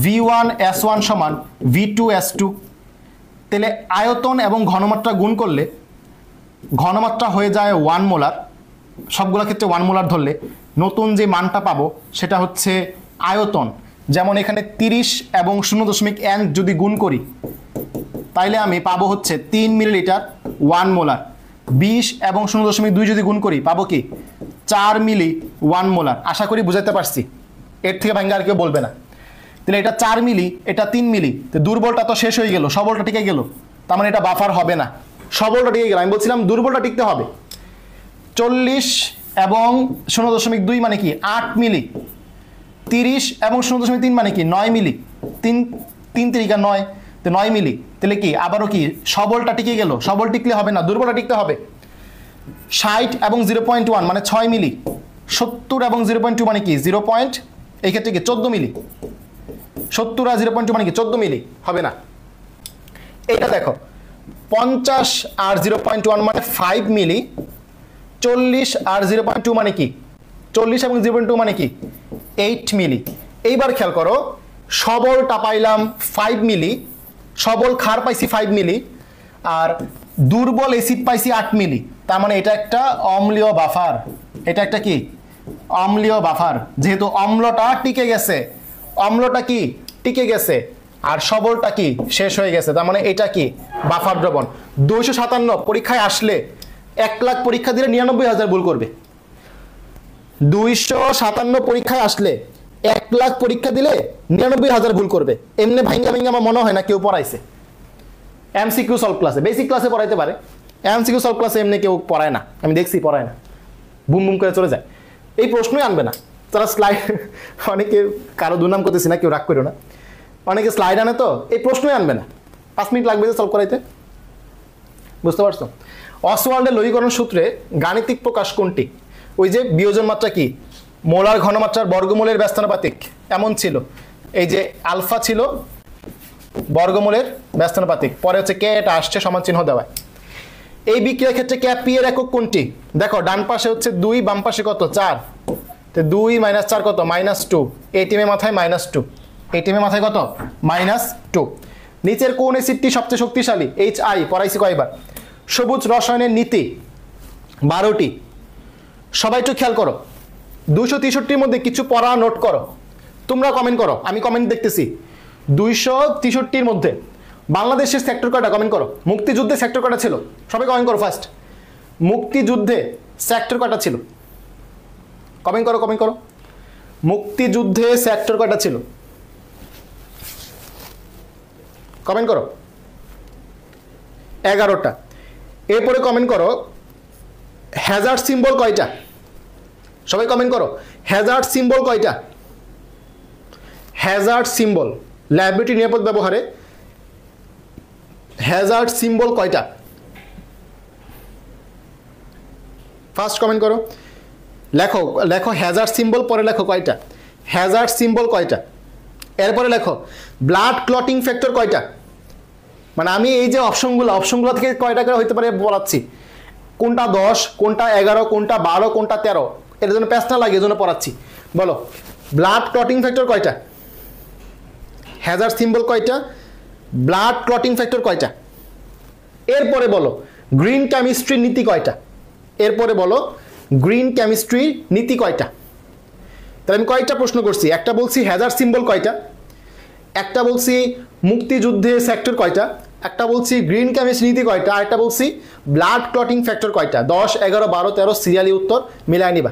V1S1 সমান V2S2। তাহলে আয়তন এবং ঘনমাত্রা গুণ করলে ঘনমাত্রা হয়ে যায় 1 মোলার, সবগুলো ক্ষেত্রে 1 মোলার ধরলে নতুন যে মানটা পাবো সেটা হচ্ছে আয়তন। যেমন এখানে 30 এবং 0.1 যদি গুণ করি তাইলে আমি পাবো হচ্ছে 3 মিলিলিটার 1 মোলার। 20 এবং 0.2 যদি গুণ করি পাবো কি 4 মিলি 1 মোলার। আশা করি বুঝাতে পারছি, এর থেকে ভাঙ্গা আর কেউ বলবে না। তাহলে এটা 4 মিলি, এটা 3 মিলি, তো দুর্বলটা তো শেষ হয়ে গেল, সবলটা টিকে গেল, তার মানে এটা বাফার হবে না, সবলটা টিকে গেল। আমি বলছিলাম দুর্বলটা টিকতে হবে। 40 এবং 0.2 মানে কি 8 মিলি, 30 এবং 0.3 মানে কি 9 মিলি, 3 3 9, তো 9 মিলি। তাহলে কি আবারও কি সবলটা টিকে গেল, সবল টিকলে হবে না, দুর্বলটা টিকতে হবে। 60 এবং 0.1 মানে 6 মিলি, 70 এবং 0.2 মানে কি 0. এই ক্ষেত্রে কি 14 মিলি, 70 আর 0.2 মানে কি 14 মিলি, হবে না। এটা দেখো 50 আর 0.1 মানে 5 মিলি, 40 আর 0.2 মানে কি 40 এবং 0.2 মানে কি 8 মিলি। এইবার খেয়াল করো, সবলটা পাইলাম 5 মিলি, সবল ক্ষার পাইছি 5 মিলি, আর দুর্বল অ্যাসিড পাইছি 8 মিলি। তার মানে এটা একটা অম্লীয় বাফার, এটা একটা কি অম্লীয় বাফার। যেহেতু অম্লটা টিকে গেছে, অম্লটা কি টিকে গেছে, আর সবলটা কি শেষ হয়ে গেছে, তার মানে এটা কি বাফার দ্রবণ। 257 পরীক্ষায় আসলে 1 লাখ পরীক্ষা দিলে 99,000 ভুল করবে। 257 পরীক্ষায় আসলে 1 লাখ পরীক্ষা দিলে 99,000 ভুল করবে। এমনি ভাঙ্গা ভাঙ্গা আমার মনে হয় না কেউ পড়াইছে। এমসিকিউ সলভ ক্লাসে, বেসিক ক্লাসে পড়াইতে পারে, এমসিকিউ সলভ ক্লাসে এমনি কেউ পড়ায় না, আমি দেখছি পড়ায় না, বুম বুম করে চলে যায়। এই প্রশ্নই আনবে না তারা, স্লাইড অনেকে, কারো দুর্নাম করতেছি না, কেউ রাগ করো না, অনেকে স্লাইড আনে তো এই প্রশ্নই আনবে না, 5 মিনিট লাগবে যে সলভ করাইতে। বুঝতে পারছো? অসওয়াল্ডের লঘিকরণ সূত্রে গাণিতিক প্রকাশ কোনটি? ওই যে বিয়োজন মাত্রা কি মোলার ঘনমাত্রার বর্গমূলের ব্যস্তানুপাতিক এমন ছিল, এই যে আলফা ছিল বর্গমূলের ব্যস্তানুপাতিক, পরে হচ্ছে কে, এটা আসছে সমান চিহ্ন দেওয়ায়। এই বিক্রিয়ার ক্ষেত্রে কে পি এর একক কোনটি? দেখো ডান পাশে হচ্ছে 2, বাম পাশে কত 4, তো 2 - 4 কত -2, এটিএম এর মাথায় -2, এটিএম এর মাথায় কত -2। নিচের কোন অ্যাসিডটি সবচেয়ে শক্তিশালী? HI পড়াইছি কয়বার। সবুজ রসায়নের নীতি 12টি। সবাই একটু খেয়াল করো, 263-র মধ্যে কিছু পড়া নোট করো, তোমরা কমেন্ট করো, আমি কমেন্ট দেখতেছি। 263-র মধ্যে বাংলাদেশের সেক্টর কয়টা? কমেন্ট করো। মুক্তিযুদ্ধে সেক্টর কয়টা ছিল? সবাই কমেন্ট করো ফার্স্ট। মুক্তিযুদ্ধে সেক্টর কয়টা ছিল? কমেন্ট করো, কমেন্ট করো। মুক্তিযুদ্ধে সেক্টর কয়টা ছিল? কমেন্ট করো। 11টা। এরপরে কমেন্ট করো হ্যাজার্ড সিম্বল কয়টা? সবাই কমেন্ট করো হ্যাজার্ড সিম্বল কয়টা? হ্যাজার্ড সিম্বল ল্যাবরেটরি নিরাপদ ব্যবহারে হ্যাজার্ড সিম্বল কয়টা? ফার্স্ট কমেন্ট করো, লেখো লেখো হ্যাজার্ড সিম্বল, পরে লেখো কয়টা হ্যাজার্ড সিম্বল কয়টা। এরপরে লেখো ব্লাড ক্লটিং ফ্যাক্টর কয়টা। মানে আমি এই যে অপশনগুলো থেকে কয়টা করে হইতে পারে বলাচ্ছি, কোনটা 10, কোনটা 11, কোনটা 12, কোনটা 13, এর জন্য প্যাচ না লাগে, এর জন্য পড়াচ্ছি। বলো ব্লাড ক্লটিং ফ্যাক্টর কয়টা, হ্যাজার্ড সিম্বল কয়টা, ব্লাড ক্লটিং ফ্যাক্টর কয়টা। এরপরে বলো গ্রিন কেমিস্ট্রির নীতি কয়টা। এরপরে বলো গ্রিন কেমিস্ট্রির নীতি কয়টা। তাহলে আমি কয়টা প্রশ্ন করছি? একটা বলছি হ্যাজার্ড সিম্বল কয়টা, একটা বলছি মুক্তিযুদ্ধে সেক্টর কয়টা, একটা বলছি গ্রিন কেমিস্ট্রি নীতি কয়টা, আর একটা বলছি ব্লাড ক্লটিং ফ্যাক্টর কয়টা। 10, 11, 12, 13 সিরিয়ালি উত্তর মিলায় নিবা।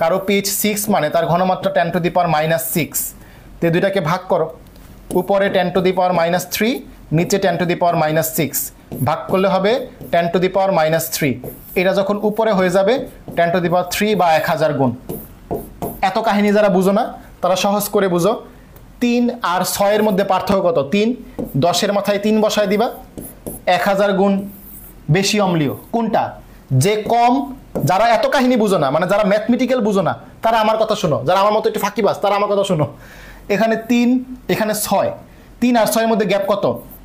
কারো পিএইচ 6 মানে তার ঘনমাত্রা 10 টু দি পাওয়ার -6। তো দুইটাকে ভাগ করো, উপরে 10 টু দি পাওয়ার -3, নিচে 10 টু দি পাওয়ার -6, ভাগ করলে হবে 10 টু দি পাওয়ার -3। এটা যখন উপরে হয়ে যাবে 10 টু দি পাওয়ার 3 বা 1000 গুণ। এত কাহিনী যারা বুঝো না তারা সহজ করে বুঝো, 3 আর 6 এর মধ্যে পার্থক্য কত? 3, 10-এর মাথায় 3 বসায় দিবা। 1000 গুণ বেশি অম্লীয় কোনটা? যে কম। যারা এত কাহিনী বুঝো না, মানে যারা ম্যাথমেটিক্যাল বুঝো না, তারা আমার কথা শোনো, যারা আমার মতো একটু ফাঁকিবাজ তারা আমার কথা শোনো। এখানে 3, এখানে 6, 3 আর 6 এর মধ্যে গ্যাপ কত?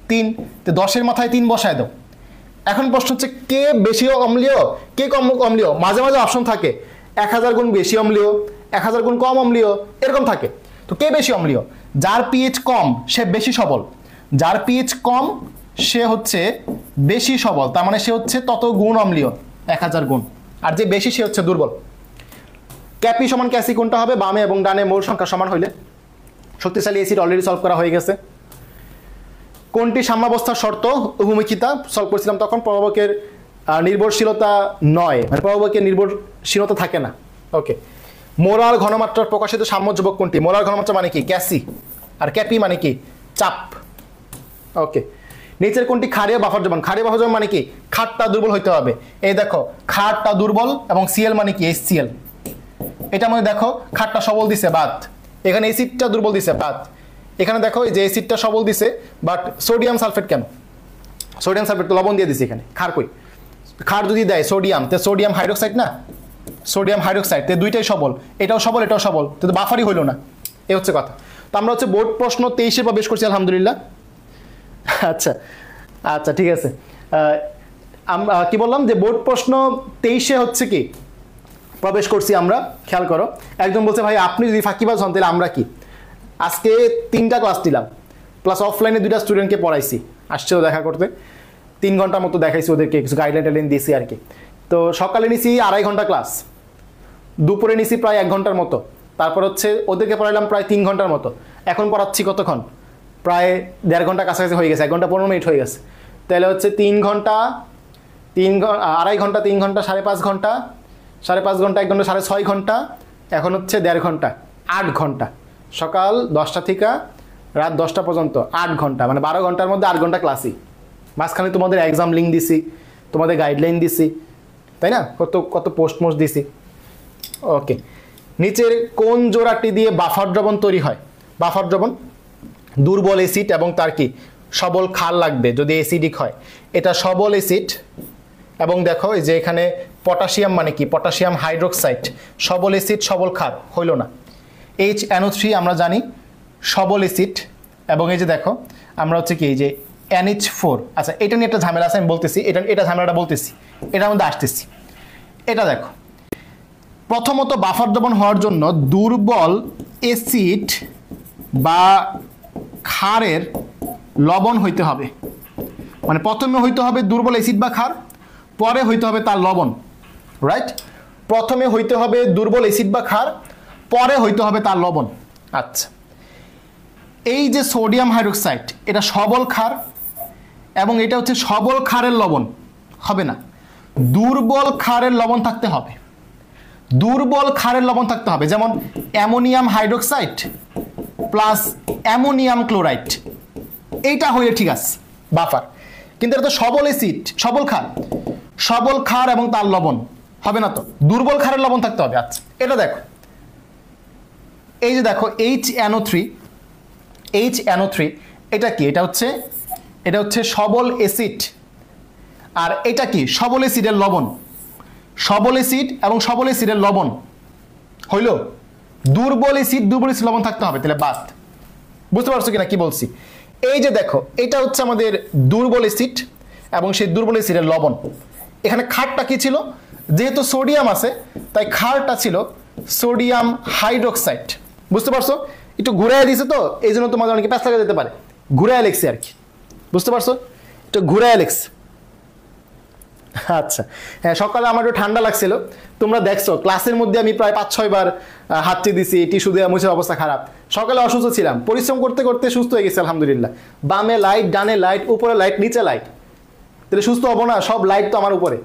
3। তো 10-এর মাথায় 3 বসায় দাও। এখন প্রশ্ন হচ্ছে কে বেশি অম্লীয় কে কম অম্লীয়? মাঝে মাঝে অপশন থাকে 1000 গুণ বেশি অম্লীয়, 1000 গুণ কম অম্লীয়, এরকম থাকে। তো কে বেশি অম্লীয়? যার পিএইচ কম সে বেশি সবল, যার পিএইচ কম সে হচ্ছে বেশি সবল, তার মানে সে হচ্ছে তত গুণ অম্লীয়, 1000 গুণ। আর যে বেশি সে হচ্ছে দুর্বল। ক্যাপি সমান ক্যাসি কোনটা হবে? বামে এবং ডানে মোল সংখ্যা সমান হইলে। শক্তিশালী অ্যাসিড অলরেডি সলভ করা হয়ে গেছে। কোনটি সাম্যাবস্থার শর্ত? উভমুখিতা সলভ করছিলাম তখন। প্রভাবকের নির্ভরশীলতা নয়, মানে প্রভাবকের নির্ভরশীলতা থাকে না। ওকে। মোলার ঘনমাত্রার প্রকাশিত সাম্যযোজক কোনটি? মোলার ঘনমাত্রা মানে কি? ক্যাসি। আর ক্যাপি মানে কি? চাপ। ওকে। নিচের কোনটি ক্ষারীয় বাফার দ্রবণ? ক্ষারীয় বাফার দ্রবণ মানে কি? ক্ষারটা দুর্বল হইতে হবে। এই দেখো ক্ষারটা দুর্বল এবং সিএল মানে কি? HCl। এটা মধ্যে দেখো ক্ষারটা সবল দিছে বাদ, এখানে অ্যাসিডটা দুর্বল দিছে বাদ, এখানে দেখো এই যে অ্যাসিডটা সবল দিছে বাট সোডিয়াম সালফেট কেন? সোডিয়াম সালফেট তো লবণ দিয়ে দিছে, এখানে ক্ষার কই? ক্ষার যদি দেয় সোডিয়াম, তো সোডিয়াম হাইড্রোক্সাইড না, সোডিয়াম হাইড্রোক্সাইড, তো দুইটাই সবল, এটাও সবল এটাও সবল, তো বাফারই হইল না। এই হচ্ছে কথা। তো আমরা হচ্ছে বোর্ড প্রশ্ন 23-এ প্রবেশ করছি আলহামদুলিল্লাহ। আচ্ছা আচ্ছা ঠিক আছে, কি বললাম যে বোর্ড প্রশ্ন 23-এ হচ্ছে কি প্রবেশ করছি আমরা। খেয়াল করো, একদম বলছে ভাই আপনি যদি ফাঁকিবাজ হন তাহলে আমরা কি? আজকে 3টা ক্লাস দিলাম, প্লাস অফলাইনে 2টা স্টুডেন্টকে পড়াইছি, আসছেও দেখা করতে, 3 ঘন্টার মতো দেখাইছি ওদেরকে, কিছু গাইডলাইন টাইডলাইন দিয়েছি আর কি। তো সকালে নিছি 2.5 ঘন্টা ক্লাস, দুপুরে নিছি প্রায় 1 ঘন্টার মতো, তারপর হচ্ছে ওদেরকে পড়াইলাম প্রায় 3 ঘন্টার মতো, এখন পড়াচ্ছি কতক্ষণ? প্রায় 1.5 ঘন্টা কাছাকাছি হয়ে গেছে, 1 ঘন্টা 15 মিনিট হয়ে গেছে। তাহলে হচ্ছে 3 ঘন্টা 2.5 ঘন্টা 3 ঘন্টা 5.5 ঘন্টা 5.5 ঘন্টা 1 ঘন্টা 6.5 ঘন্টা, এখন হচ্ছে 1.5 ঘন্টা, 8 ঘন্টা, সকাল 10টা থেকে রাত 10টা পর্যন্ত 8 ঘন্টা, মানে 12 ঘন্টার মধ্যে 8 ঘন্টা ক্লাসই। মাঝখানে তোমাদের এক্সাম লিঙ্ক দিছি, তোমাদের গাইডলাইন দিছি, তাই না? কত কত পোস্ট মোস্ট দিছি। ওকে, নিচের কোন জোড়াটি দিয়ে বাফার দ্রবণ তৈরি হয়? বাফার দ্রবণ দুর্বল অ্যাসিড এবং তার কি সবল ক্ষার লাগবে যদি অ্যাসিডিক হয়। এটা সবল অ্যাসিড এবং দেখো এই যে এখানে পটাশিয়াম মানে কি? পটাশিয়াম হাইড্রোক্সাইড, সবল অ্যাসিড সবল ক্ষার, হইল না। HNO3 আমরা জানি সবল অ্যাসিড, এবং এই যে দেখো আমরা হচ্ছে কি এই যে NH4, আচ্ছা এটা নিয়ে একটা ঝামেলা আছে, আমি বলতেছি, এটা ঝামেলাটা বলতেছি, এটার মধ্যে আসতেছি। এটা দেখো, প্রথমত বাফার দ্রবণ হওয়ার জন্য দুর্বল অ্যাসিড বা ক্ষারের লবণ হইতে হবে, মানে প্রথমে হইতে হবে দুর্বল অ্যাসিড বা ক্ষার, পরে হইতে হবে তার লবণ, রাইট? প্রথমে হইতে হবে দুর্বল অ্যাসিড বা ক্ষার, পরে হইতে হবে তার লবণ। আচ্ছা, এই যে সোডিয়াম হাইড্রোক্সাইড এটা সবল ক্ষার এবং এটা হচ্ছে সবল ক্ষারের লবণ, হবে না, দুর্বল ক্ষারের লবণ থাকতে হবে, দুর্বল ক্ষারের লবণ থাকতে হবে, যেমন ammonium hydroxide plus ammonium chloride, এইটা হয়ে ঠিক আছে বাফার। কিন্তু এটা তো সবল অ্যাসিড সবল ক্ষার, সবল ক্ষার এবং তার লবণ হবে না, তো দুর্বল ক্ষারের লবণ থাকতে হবে। আচ্ছা এটা দেখো, এই যে দেখো HNO3 এটা কি? এটা হচ্ছে সবল অ্যাসিড, আর এটা কি? সবল অ্যাসিডের লবণ, সবল অ্যাসিড এবং সবল অ্যাসিডের লবণ হইল, দুর্বল অ্যাসিড লবণ থাকতে হবে, তাহলে বাদ। বুঝতে পারছো কিনা কি বলছি? এই যে দেখো এটা হচ্ছে আমাদের দুর্বল অ্যাসিড এবং সেই দুর্বল অ্যাসিডের লবণ। এখানে ক্ষারটা কি ছিল? যেহেতু সোডিয়াম আছে তাই ক্ষারটা ছিল সোডিয়াম হাইড্রোক্সাইড। বুঝতে পারছো? একটু ঘুরাইয়া দিছে তো, এই জন্য তোমাদের অনেকে প্যাঁচ লাগা যেতে পারে, ঘুরাইয়া লেখছি আর কি। বুঝতে পারছো? একটু ঘুরাইয়া লেখছি। আচ্ছা হ্যাঁ, সকালে আমার একটু ঠান্ডা লাগছিল, তোমরা দেখছো ক্লাসের মধ্যে আমি প্রায় 5-6 বার হাঁচি দিছি, টিস্যু দিয়ে মুছে, অবস্থা খারাপ। সকালে অসুস্থ ছিলাম, পরিশ্রম করতে করতে সুস্থ হয়ে গেছি আলহামদুলিল্লাহ। বামে লাইট, ডানে লাইট, উপরে লাইট, নিচে লাইট, তাহলে সুস্থ হবো না? সব লাইট তো আমার উপরে,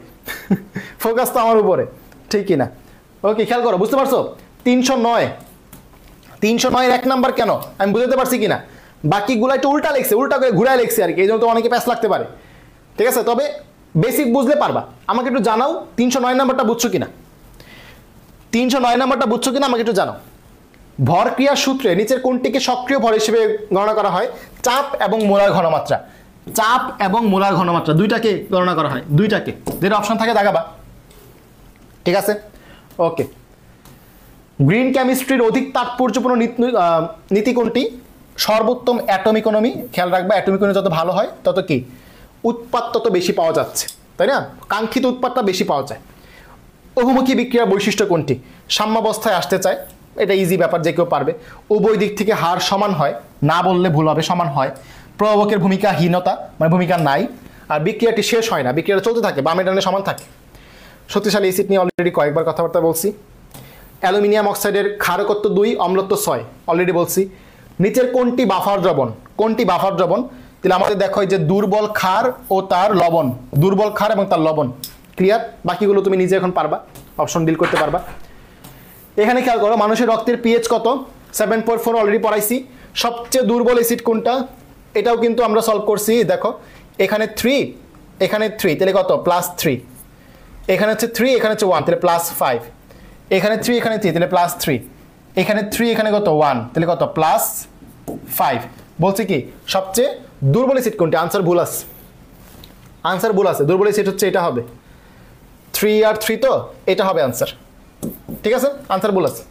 ফোকাস তো আমার উপরে, ঠিক কিনা? ওকে, খেয়াল করো, বুঝতে পারছো? 309 1 নাম্বার কেন আমি বুঝতে পারছি কিনা? বাকিগুলো একটু উল্টা লেখছে, উল্টা করে ঘুরায় লেখছে আর কি, এই জন্য তো অনেকে প্যাঁচ লাগতে পারে। ঠিক আছে, তবে বেসিক বুঝলে পারবা। আমাকে একটু জানাও 309 নাম্বারটা বুঝছো কিনা, 309 নাম্বারটা বুঝছো কিনা আমাকে একটু জানাও। ভর ক্রিয়ার সূত্রে নিচের কোনটিকে সক্রিয় ভর হিসেবে গণনা করা হয়? চাপ এবং মোলার ঘনমাত্রা, চাপ এবং মোলার ঘনমাত্রা দুইটাকে গণনা করা হয়, দুইটাকে, যেটা অপশন থাকে দাগাবা। ঠিক আছে, ওকে। গ্রিন কেমিস্ট্রির অধিক তাৎপর্যপূর্ণ নীতি কোনটি? সর্বোত্তম অ্যাটম ইকোনমি। খেয়াল রাখবা, অ্যাটম ইকোনমি যত ভালো হয় তত কি উৎপাদ তত বেশি পাওয়া যাচ্ছে, তাই না? কাঙ্ক্ষিত উৎপাদটা বেশি পাওয়া যায়। বহুমুখী বিক্রিয়ার বৈশিষ্ট্য কোনটি? সাম্যাবস্থায় আসতে চায়, এটা ইজি ব্যাপার, যে কেউ পারবে। উভয় দিক থেকে হার সমান হয়, না বললে ভুল হবে, সমান হয়। প্রভাবকের ভূমিকাহীনতা, মানে ভূমিকা নাই। আর বিক্রিয়াটি শেষ হয় না, বিক্রিয়াটা চলতে থাকে, বামে ডানে সমান থাকে। শক্তিশালী অ্যাসিড নিয়ে অলরেডি কয়েকবার কথাবার্তা বলছি। অ্যালুমিনিয়াম অক্সাইডের ক্ষারকত্ব 2, অম্লত্ব 6, অলরেডি বলছি। নিচের কোনটি বাফার দ্রবণ? কোনটি বাফার দ্রবণ? তাহলে আমাদের দেখো যে দুর্বল ক্ষার ও তার লবণ, দুর্বল ক্ষার এবং তার লবণ। ক্লিয়ার? বাকিগুলো তুমি নিজে এখন পারবা, অপশন ডিল করতে পারবা। এখানে খেয়াল করো, মানুষের রক্তের পিএইচ কত? 7.4, অলরেডি পড়াইছি। সবচেয়ে দুর্বল অ্যাসিড কোনটা? এটাও কিন্তু আমরা সলভ করছি। দেখো এখানে 3 এখানে 3 তাহলে কত +3, এখানে হচ্ছে 3 এখানে হচ্ছে 1 তাহলে +5, এখানে 3 এখানে 3 তাহলে +3, এখানে 3 এখানে কত 1 তাহলে কত +5। বলছে কি সবচেয়ে দুর্বল সেট কোনটি? আনসার ভুল আছে, আনসার ভুল আছে। দুর্বল সেট হচ্ছে এটা হবে 3 আর 3, তো এটা হবে আনসার। ঠিক আছে, আনসার ভুল আছে।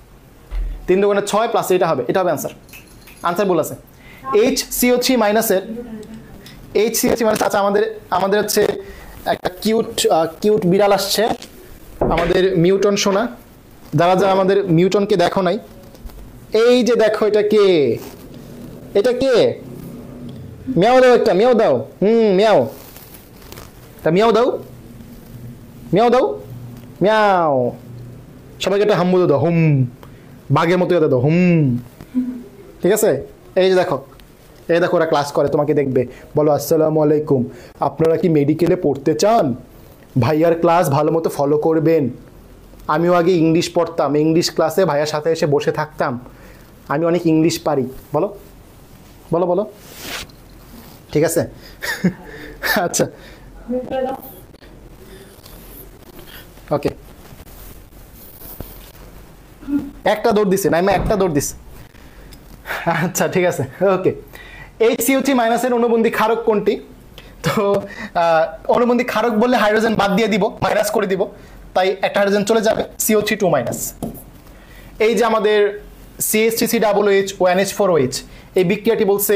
3 দুগুণে 6 প্লাস এটা হবে আনসার। আনসার ভুল আছে। HCO3 মাইনাসের HCO3 মাইনাস। আচ্ছা আমাদের হচ্ছে একটা কিউট বিড়াল আসছে, আমাদের মিউটন সোনা। যারা আমাদের মিউটনকে দেখো নাই, এই যে দেখো এটা কে? এটা কে? মিয়াও দাও, একটা মিয়াও দাও। মিয়াও, তা মিয়াও দাও, মিয়াও দাও, মিয়াও। সবাইকে একটা হাম্বু দাও, হুম, বাঘের মতো দাও, হুম। ঠিক আছে, এই যে দেখো, এই দেখো ওরা ক্লাস করে, তোমাকে দেখবে, বলো আসসালামু আলাইকুম, আপনারা কি মেডিকেলে পড়তে চান? ভাইয়ার ক্লাস ভালো মতো ফলো করবেন। আমিও আগে ইংলিশ পড়তাম, ইংলিশ ক্লাসে ভাইয়ার সাথে এসে বসে থাকতাম, আমি অনেক ইংলিশ পারি। বলো বলো বলো, ঠিক আছে। আচ্ছা ওকে, একটা দৌড় দিছে, নাইমা একটা দৌড় দিছে। আচ্ছা ঠিক আছে, ওকে। HCO3 মাইনাসের অনুবন্ধী ক্ষারক কোনটি? তো অনুবন্ধী ক্ষারক বললে হাইড্রোজেন বাদ দিয়ে দিব, মাইনাস করে দিব, তাই একটা হাইড্রোজেন চলে যাবে, CO3 2-। এই যে আমাদের CH3COOH ও NH4OH, এই বিক্রিয়াটি বলছে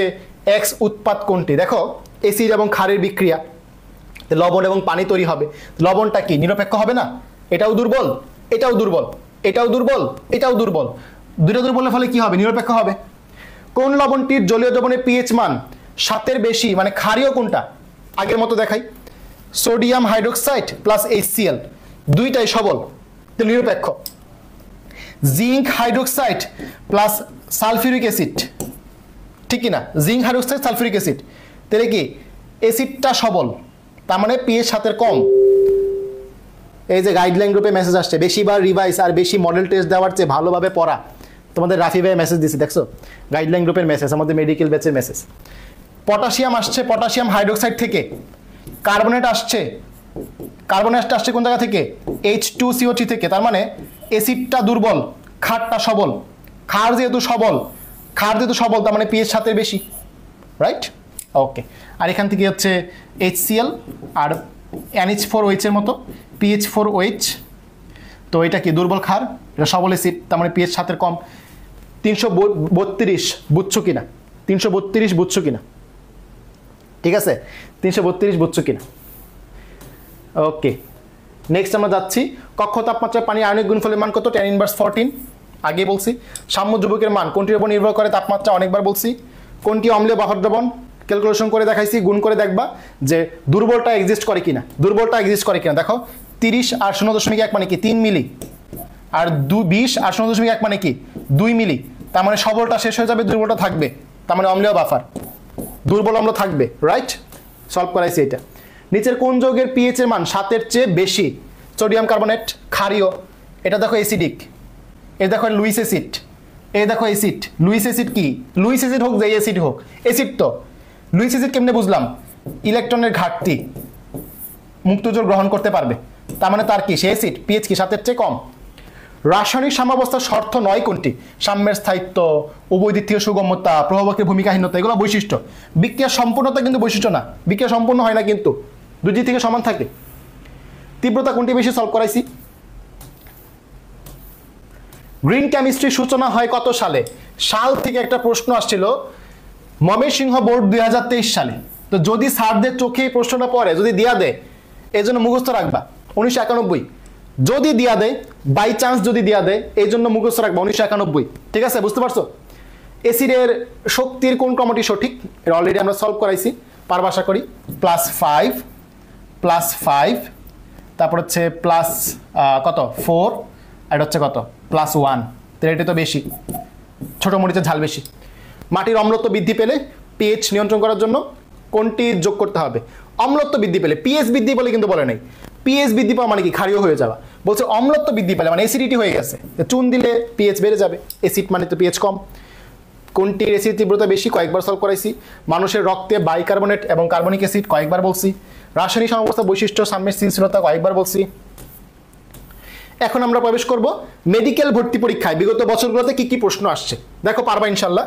X উৎপাদ কোনটি? দেখো এসিড এবং ক্ষারের বিক্রিয়া, লবণ এবং পানি তৈরি হবে। লবণটা কি নিরপেক্ষ হবে না? এটাও দুর্বল, এটাও দুর্বল, এটাও দুর্বল, এটাও দুর্বল। দুটো দুর্বলের ফলে কি হবে? নিরপেক্ষ হবে। কোন লবণটির জলীয় দ্রবণের পিএইচ মান 7-এর বেশি, মানে ক্ষারীয় কোনটা? আগের মতো দেখাই, সোডিয়াম হাইড্রোক্সাইড প্লাস HCl, দুইটাই সবল, তো নিরপেক্ষ। Zinc hydroxide plus sulphuric acid, ঠিক কি না? জিঙ্ক হাইড্রোক্সাইড সালফিউরিক অ্যাসিড, তাহলে কি অ্যাসিডটা সবল, তার মানে পিএইচ 7-এর কম। এই যে গাইডলাইন গ্রুপে মেসেজ আসছে, বেশিবার রিভাইজ আর বেশি মডেল টেস্ট দেওয়ার চেয়ে ভালোভাবে পড়া। তোমাদের রাফি ভাই মেসেজ দিছি, দেখছো গাইডলাইন গ্রুপের মেসেজ, আমাদের মেডিকেল ব্যাচের মেসেজ। পটাশিয়াম আসছে পটাশিয়াম হাইড্রোক্সাইড থেকে, কার্বনেট আসছে, কার্বনেটটা আসছে কোন জায়গা থেকে? H2CO3 থেকে। তার মানে অ্যাসিডটা দুর্বল, ক্ষারটা সবল। ক্ষার যেহেতু সবল, তার মানে পিএইচ 7-এর বেশি, রাইট? ওকে। আর এখান থেকে হচ্ছে HCl আর NH4OH এর মতো PH4OH, তো এটা কি দুর্বল ক্ষার, এটা সবল অ্যাসিড, তার মানে পিএইচ 7-এর কম। 332 বুঝছো কিনা? 332 বুঝছো কিনা? ঠিক আছে, 332 বুঝছো কিনা? ওকে, নেক্সট আমরা যাচ্ছি। কক্ষ তাপমাত্রায় পানি আয়নিক গুণফলের মান কত? tan ইনভার্স 14, আগে বলছি। সাম্য ধ্রুবকের মান কোনটির উপর নির্ভর করে? তাপমাত্রা, অনেকবার বলছি। কোনটি অম্লীয় বাফার দ্রবণ? ক্যালকুলেশন করে দেখাইছি, গুণ করে দেখবা যে দুর্বলটা এক্সিস্ট করে কিনা, দুর্বলটা এক্সিস্ট করে কিনা। দেখো 30 আর 0.1 মানে কি 3 মিলি, আর 20 আর 0.1 মানে কি 2 মিলি, তার মানে সবলটা শেষ হয়ে যাবে, দুর্বলটা থাকবে, তার মানে অম্লীয় বাফার, দুর্বল অম্ল থাকবে, রাইট? সলভ করাইছি এটা। নিচের কোন যৌগের পিএইচ এর মান 7-এর চেয়ে বেশি? সোডিয়াম কার্বনেট, ক্ষারীয়। এটা দেখো অ্যাসিডিক, এই দেখো লুইস অ্যাসিড, এই দেখো অ্যাসিড। লুইস অ্যাসিড কি? লুইস অ্যাসিড হোক যে অ্যাসিড হোক, অ্যাসিড তো। লুইস অ্যাসিড কেমনে বুঝলাম? ইলেকট্রনের ঘাটতি, মুক্ত জল গ্রহণ করতে পারবে, তার মানে তার কি সে অ্যাসিড, পিএইচ কি 7-এর চেয়ে কম। রাসায়নিক সাম্যাবস্থার শর্ত 9 কোনটি? সাম্যের স্থায়িত্ব, উভয় দিক থেকে সুগম্যতা, প্রভাবকের ভূমিকাহীনতা, এগুলো বৈশিষ্ট্য। বিক্রিয়ার সম্পূর্ণতা কিন্তু বৈশিষ্ট্য না, বিক্রিয়া সম্পূর্ণ হয় না কিন্তু, দুই দিক থেকে সমান থাকে। তীব্রতা কোনটি বেশি? সলভ করাইছি। গ্রিন কেমিস্ট্রির সূচনা হয় কত সালে? সাল থেকে একটা প্রশ্ন আসছিল ময়মনসিংহ বোর্ড 2023 সালে। তো যদি স্যারদের চোখে এই প্রশ্নটা পড়ে, যদি দিয়া দেয়, এই জন্য মুখস্থ রাখবা 1991, যদি দিয়া দেয়, বাই চান্স যদি দিয়া দেয়, এই জন্য মুখস্থ রাখবা 1991, ঠিক আছে? বুঝতে পারছো? এসিডের শক্তির কোন ক্রমটি সঠিক? এটা অলরেডি আমরা সলভ করাইছি, পারবা আশা করি। +5, তারপর হচ্ছে প্লাস কত 4, আর হচ্ছে কত +1, তাহলে এটা তো বেশি, ছোট মরিচের ঝাল বেশি। মাটির অম্লত্ব বৃদ্ধি পেলে পিএইচ নিয়ন্ত্রণ করার জন্য কোনটি যোগ করতে হবে? অম্লত্ব বৃদ্ধি পেলে, পিএইচ বৃদ্ধি বলে কিন্তু বলে নাই। পিএইচ বৃদ্ধি পাওয়া মানে কি ক্ষারীয় হয়ে যাওয়া, বলছে অম্লত্ব বৃদ্ধি পেলে মানে অ্যাসিডিটি হয়ে গেছে, চুন দিলে পিএইচ বেড়ে যাবে, অ্যাসিড মানে তো পিএইচ কম। কোনটির অ্যাসিড তীব্রতা বেশি, কয়েকবার সলভ করাইছি। মানুষের রক্তে বাইকার্বনেট এবং কার্বনিক অ্যাসিড, কয়েকবার বলছি। রাসায়নিক সমাবস্থা বৈশিষ্ট্য, সাম্যের সৃজনশীলতা, কয়েকবার বলছি। এখন আমরা প্রবেশ করব মেডিকেল ভর্তি পরীক্ষায় বিগত বছরগুলোতে কি কি প্রশ্ন আসছে। দেখো পারবা ইনশাল্লাহ।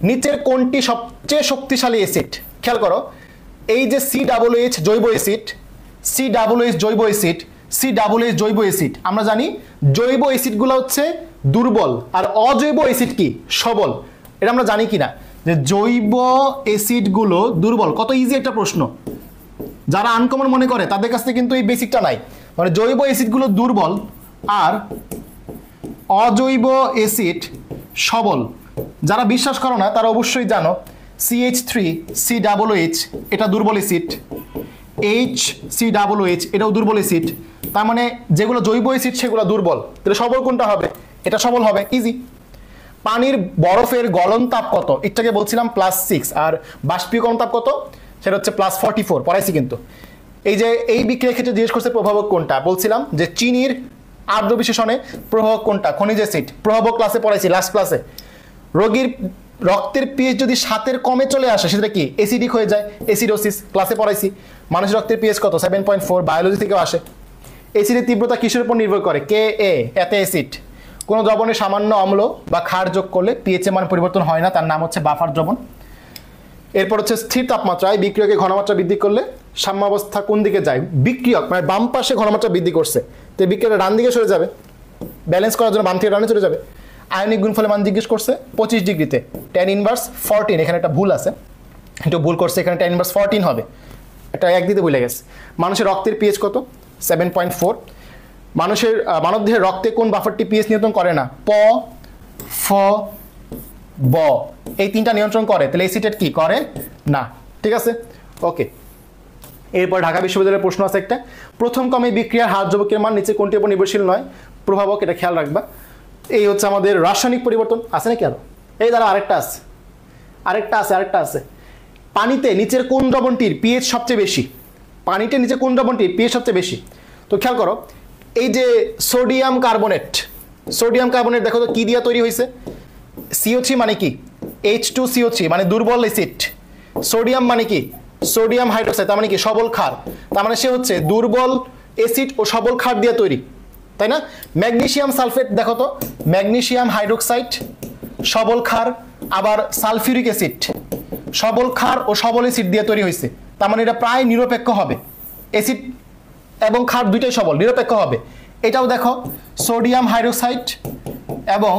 নিচের কোনটি সবচেয়ে শক্তিশালী অ্যাসিড? খেয়াল করো, এই যে COOH জৈব অ্যাসিড, COOH জৈব অ্যাসিড, COOH জৈব অ্যাসিড, আমরা জানি জৈব অ্যাসিডগুলো হচ্ছে দুর্বল আর অজৈব অ্যাসিড কি সবল। এটা আমরা জানি কিনা যে জৈব অ্যাসিডগুলো দুর্বল। কত ইজি একটা প্রশ্ন, যারা আনকমন মনে করে তাদের কাছে কিন্তু এই বেসিকটা নাই। মানে জৈব অ্যাসিডগুলো দুর্বল আর অজৈব অ্যাসিড সবল। যারা বিশ্বাস করো না তারা অবশ্যই জানো CH3COOH এটা দুর্বল অ্যাসিড, HCOOH এটাও দুর্বল অ্যাসিড। তার মানে যেগুলো জৈব অ্যাসিড সেগুলো দুর্বল, তাহলে সবল কোনটা হবে? এটা সবল হবে, ইজি। পানির বরফের গলন তাপ কত? এটাকে বলছিলাম +6, আর বাষ্পীকরণ তাপ কত? সেটা হচ্ছে +44, পড়াইছি কিন্তু। এই যে এই বিক্রিয়ার ক্ষেত্রে জিজ্ঞেস করছে প্রভাবক কোনটা, বলছিলাম যে চিনির আর্দ্র বিশেষণে প্রভাবক কোনটা? খনিজ অ্যাসিড। প্রভাবক ক্লাসে পড়াইছি, লাস্ট ক্লাসে। রোগীর রক্তের পিএইচ যদি 7-এর কমে চলে আসে সেটা কি? অ্যাসিডিক হয়ে যায়, অ্যাসিডোসিস, ক্লাসে পড়াইছি। মানুষের রক্তের পিএইচ কত? 7.4, বায়োলজি থেকেও আসে। অ্যাসিডের তীব্রতা কিসের উপর নির্ভর করে? Ka, এতে অ্যাসিড। কোনো দ্রবণে সামান্য অম্ল বা ক্ষার যোগ করলে পিএইচ এর মান পরিবর্তন হয় না, তার নাম হচ্ছে বাফার দ্রবণ। এরপর হচ্ছে স্থির তাপমাত্রায় বিক্রিয়কের ঘনমাত্রা বৃদ্ধি করলে সাম্যাবস্থা কোন দিকে যায়? বিক্রিয়ক মানে বাম পাশে ঘনমাত্রা বৃদ্ধি করছে, তো বিক্রিয়ক ডান দিকে সরে যাবে, ব্যালেন্স করার জন্য বাম থেকে ডানে চলে যাবে। আয়নিক গুণফলের মান জিজ্ঞেস করছে 25 ডিগ্রিতে, tan ইনভার্স 14, এখানে একটা ভুল আছে, একটু ভুল করছে, এখানে tan ইনভার্স 14 হবে, এটা এক দিতে ভুলে গেছে। মানুষের রক্তের পিএইচ কত? 7.4। মানুষের মানবদেহের রক্তে কোন বাফারটি পিএইচ নিয়ন্ত্রণ করে না? প, ফ, ব, এই তিনটা নিয়ন্ত্রণ করে, তাহলে অ্যাসিটেট কি করে না। ঠিক আছে, ওকে। এরপর ঢাকা বিশ্ববিদ্যালয়ের প্রশ্ন আছে একটা, প্রথম ক্রমে বিক্রিয়ার হার যৌগের মান নিচে কোনটির উপর নির্ভরশীল নয়? প্রভাবক, এটা খেয়াল রাখবা। এই হচ্ছে আমাদের রাসায়নিক পরিবর্তন। আছে নাকি আরো? এই দ্বারা আরেকটা আছে। পানিতে নিচের কোন দ্রবণটির পিএইচ সবচেয়ে বেশি? পানিতে নিচে কোন দ্রবণটির পিএইচ সবচেয়ে বেশি? তো খেয়াল করো, এই যে সোডিয়াম কার্বনেট দেখো তো কি দিয়ে তৈরি হয়েছে? CO3 মানে কি? H2CO3 মানে দুর্বল অ্যাসিড। সোডিয়াম মানে কি? সোডিয়াম হাইড্রোক্সাইড, তার মানে কি? সবল ক্ষার। তার মানে সে হচ্ছে দুর্বল অ্যাসিড ও সবল ক্ষার দিয়ে তৈরি, তাই না? ম্যাগনেসিয়াম সালফেট দেখো তো, ম্যাগনেসিয়াম হাইড্রোক্সাইড সবল ক্ষার, আবার সালফিউরিক অ্যাসিড সবল ক্ষার ও সবল অ্যাসিড দিয়ে তৈরি হয়েছে। তার মানে এটা প্রায় নিরপেক্ষ হবে, অ্যাসিড এবং ক্ষার দুইটাই সবল, নিরপেক্ষ হবে। এটাও দেখো সোডিয়াম হাইড্রোক্সাইড এবং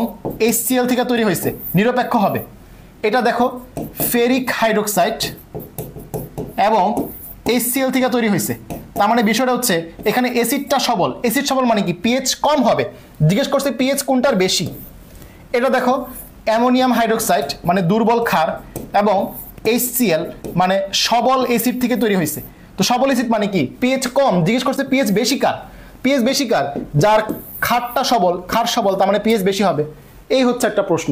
HCl থেকে তৈরি হয়েছে, নিরপেক্ষ হবে। এটা দেখো ফেরিক হাইড্রোক্সাইড এবং HCl থেকে তৈরি হয়েছে। তার মানে বিষয়টা হচ্ছে এখানে অ্যাসিডটা সবল, অ্যাসিড সবল মানে কি? পিএইচ কম হবে। জিজ্ঞেস করছে পিএইচ কোনটার বেশি। এটা দেখো অ্যামোনিয়াম হাইড্রোক্সাইড মানে দুর্বল ক্ষার এবং HCl মানে সবল অ্যাসিড থেকে তৈরি হয়েছে। তো সবল অ্যাসিড মানে কি? পিএইচ কম। জিজ্ঞেস করছে পিএইচ বেশি কার? পিএইচ বেশি কার? যার ক্ষারটা সবল, ক্ষার সবল, তার মানে পিএইচ বেশি হবে। এই হচ্ছে একটা প্রশ্ন।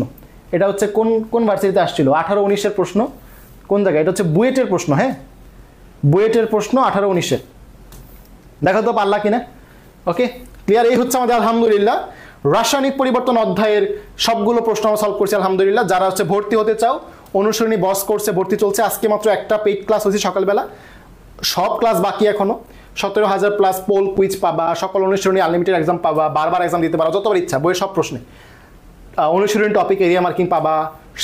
এটা হচ্ছে কোন ভার্সিটিতে আসছিল? 18-19-এর প্রশ্ন। কোন জায়গায়? এটা হচ্ছে বুয়েটের প্রশ্ন। হ্যাঁ, বুয়েটের প্রশ্ন 18-19-এর। দেখো তো পারলা কিনা। ওকে, ক্লিয়ার। এই হচ্ছে আমাদের আলহামদুলিল্লাহ রাসায়নিক পরিবর্তন অধ্যায়ের সবগুলো প্রশ্ন আমরা সলভ করছি আলহামদুলিল্লাহ। যারা হচ্ছে ভর্তি হতে চাও, অনুসরণী বস কোর্সে ভর্তি চলছে। আজকে মাত্র একটা পেইড ক্লাস হয়েছে সকালবেলা, সব ক্লাস বাকি এখনো। 17,000+ পোল কুইজ পাবা, সকল অনুসরণী আনলিমিটেড এক্সাম পাবা, বারবার এক্সাম দিতে পারো যতবার ইচ্ছা, বইয়ের সব প্রশ্নে। অনুসরণী টপিক এরিয়া মার্কিং পাবা,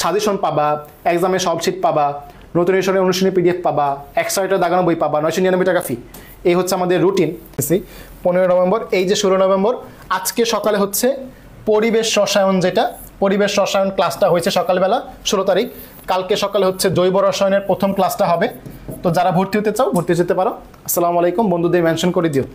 সাজেশন পাবা, এক্সামের সব শিট পাবা, নতুন অনুসরণী PDF পাবা, 100 দাগানো বই পাবা, 999 টাকা ফি। এই হচ্ছে আমাদের রুটিন। 15 নভেম্বর, এই যে 16 নভেম্বর, আজকে সকালে হচ্ছে পরিবেশ রসায়ন, যেটা পরিবেশ রসায়ন ক্লাসটা হয়েছে সকালবেলা 16 তারিখ। কালকে সকালে হচ্ছে জৈব রসায়নের প্রথম ক্লাসটা হবে। তো যারা ভর্তি হতে চাও ভর্তি যেতে পারো। আসসালামু আলাইকুম, বন্ধুদের মেনশন করে দিও।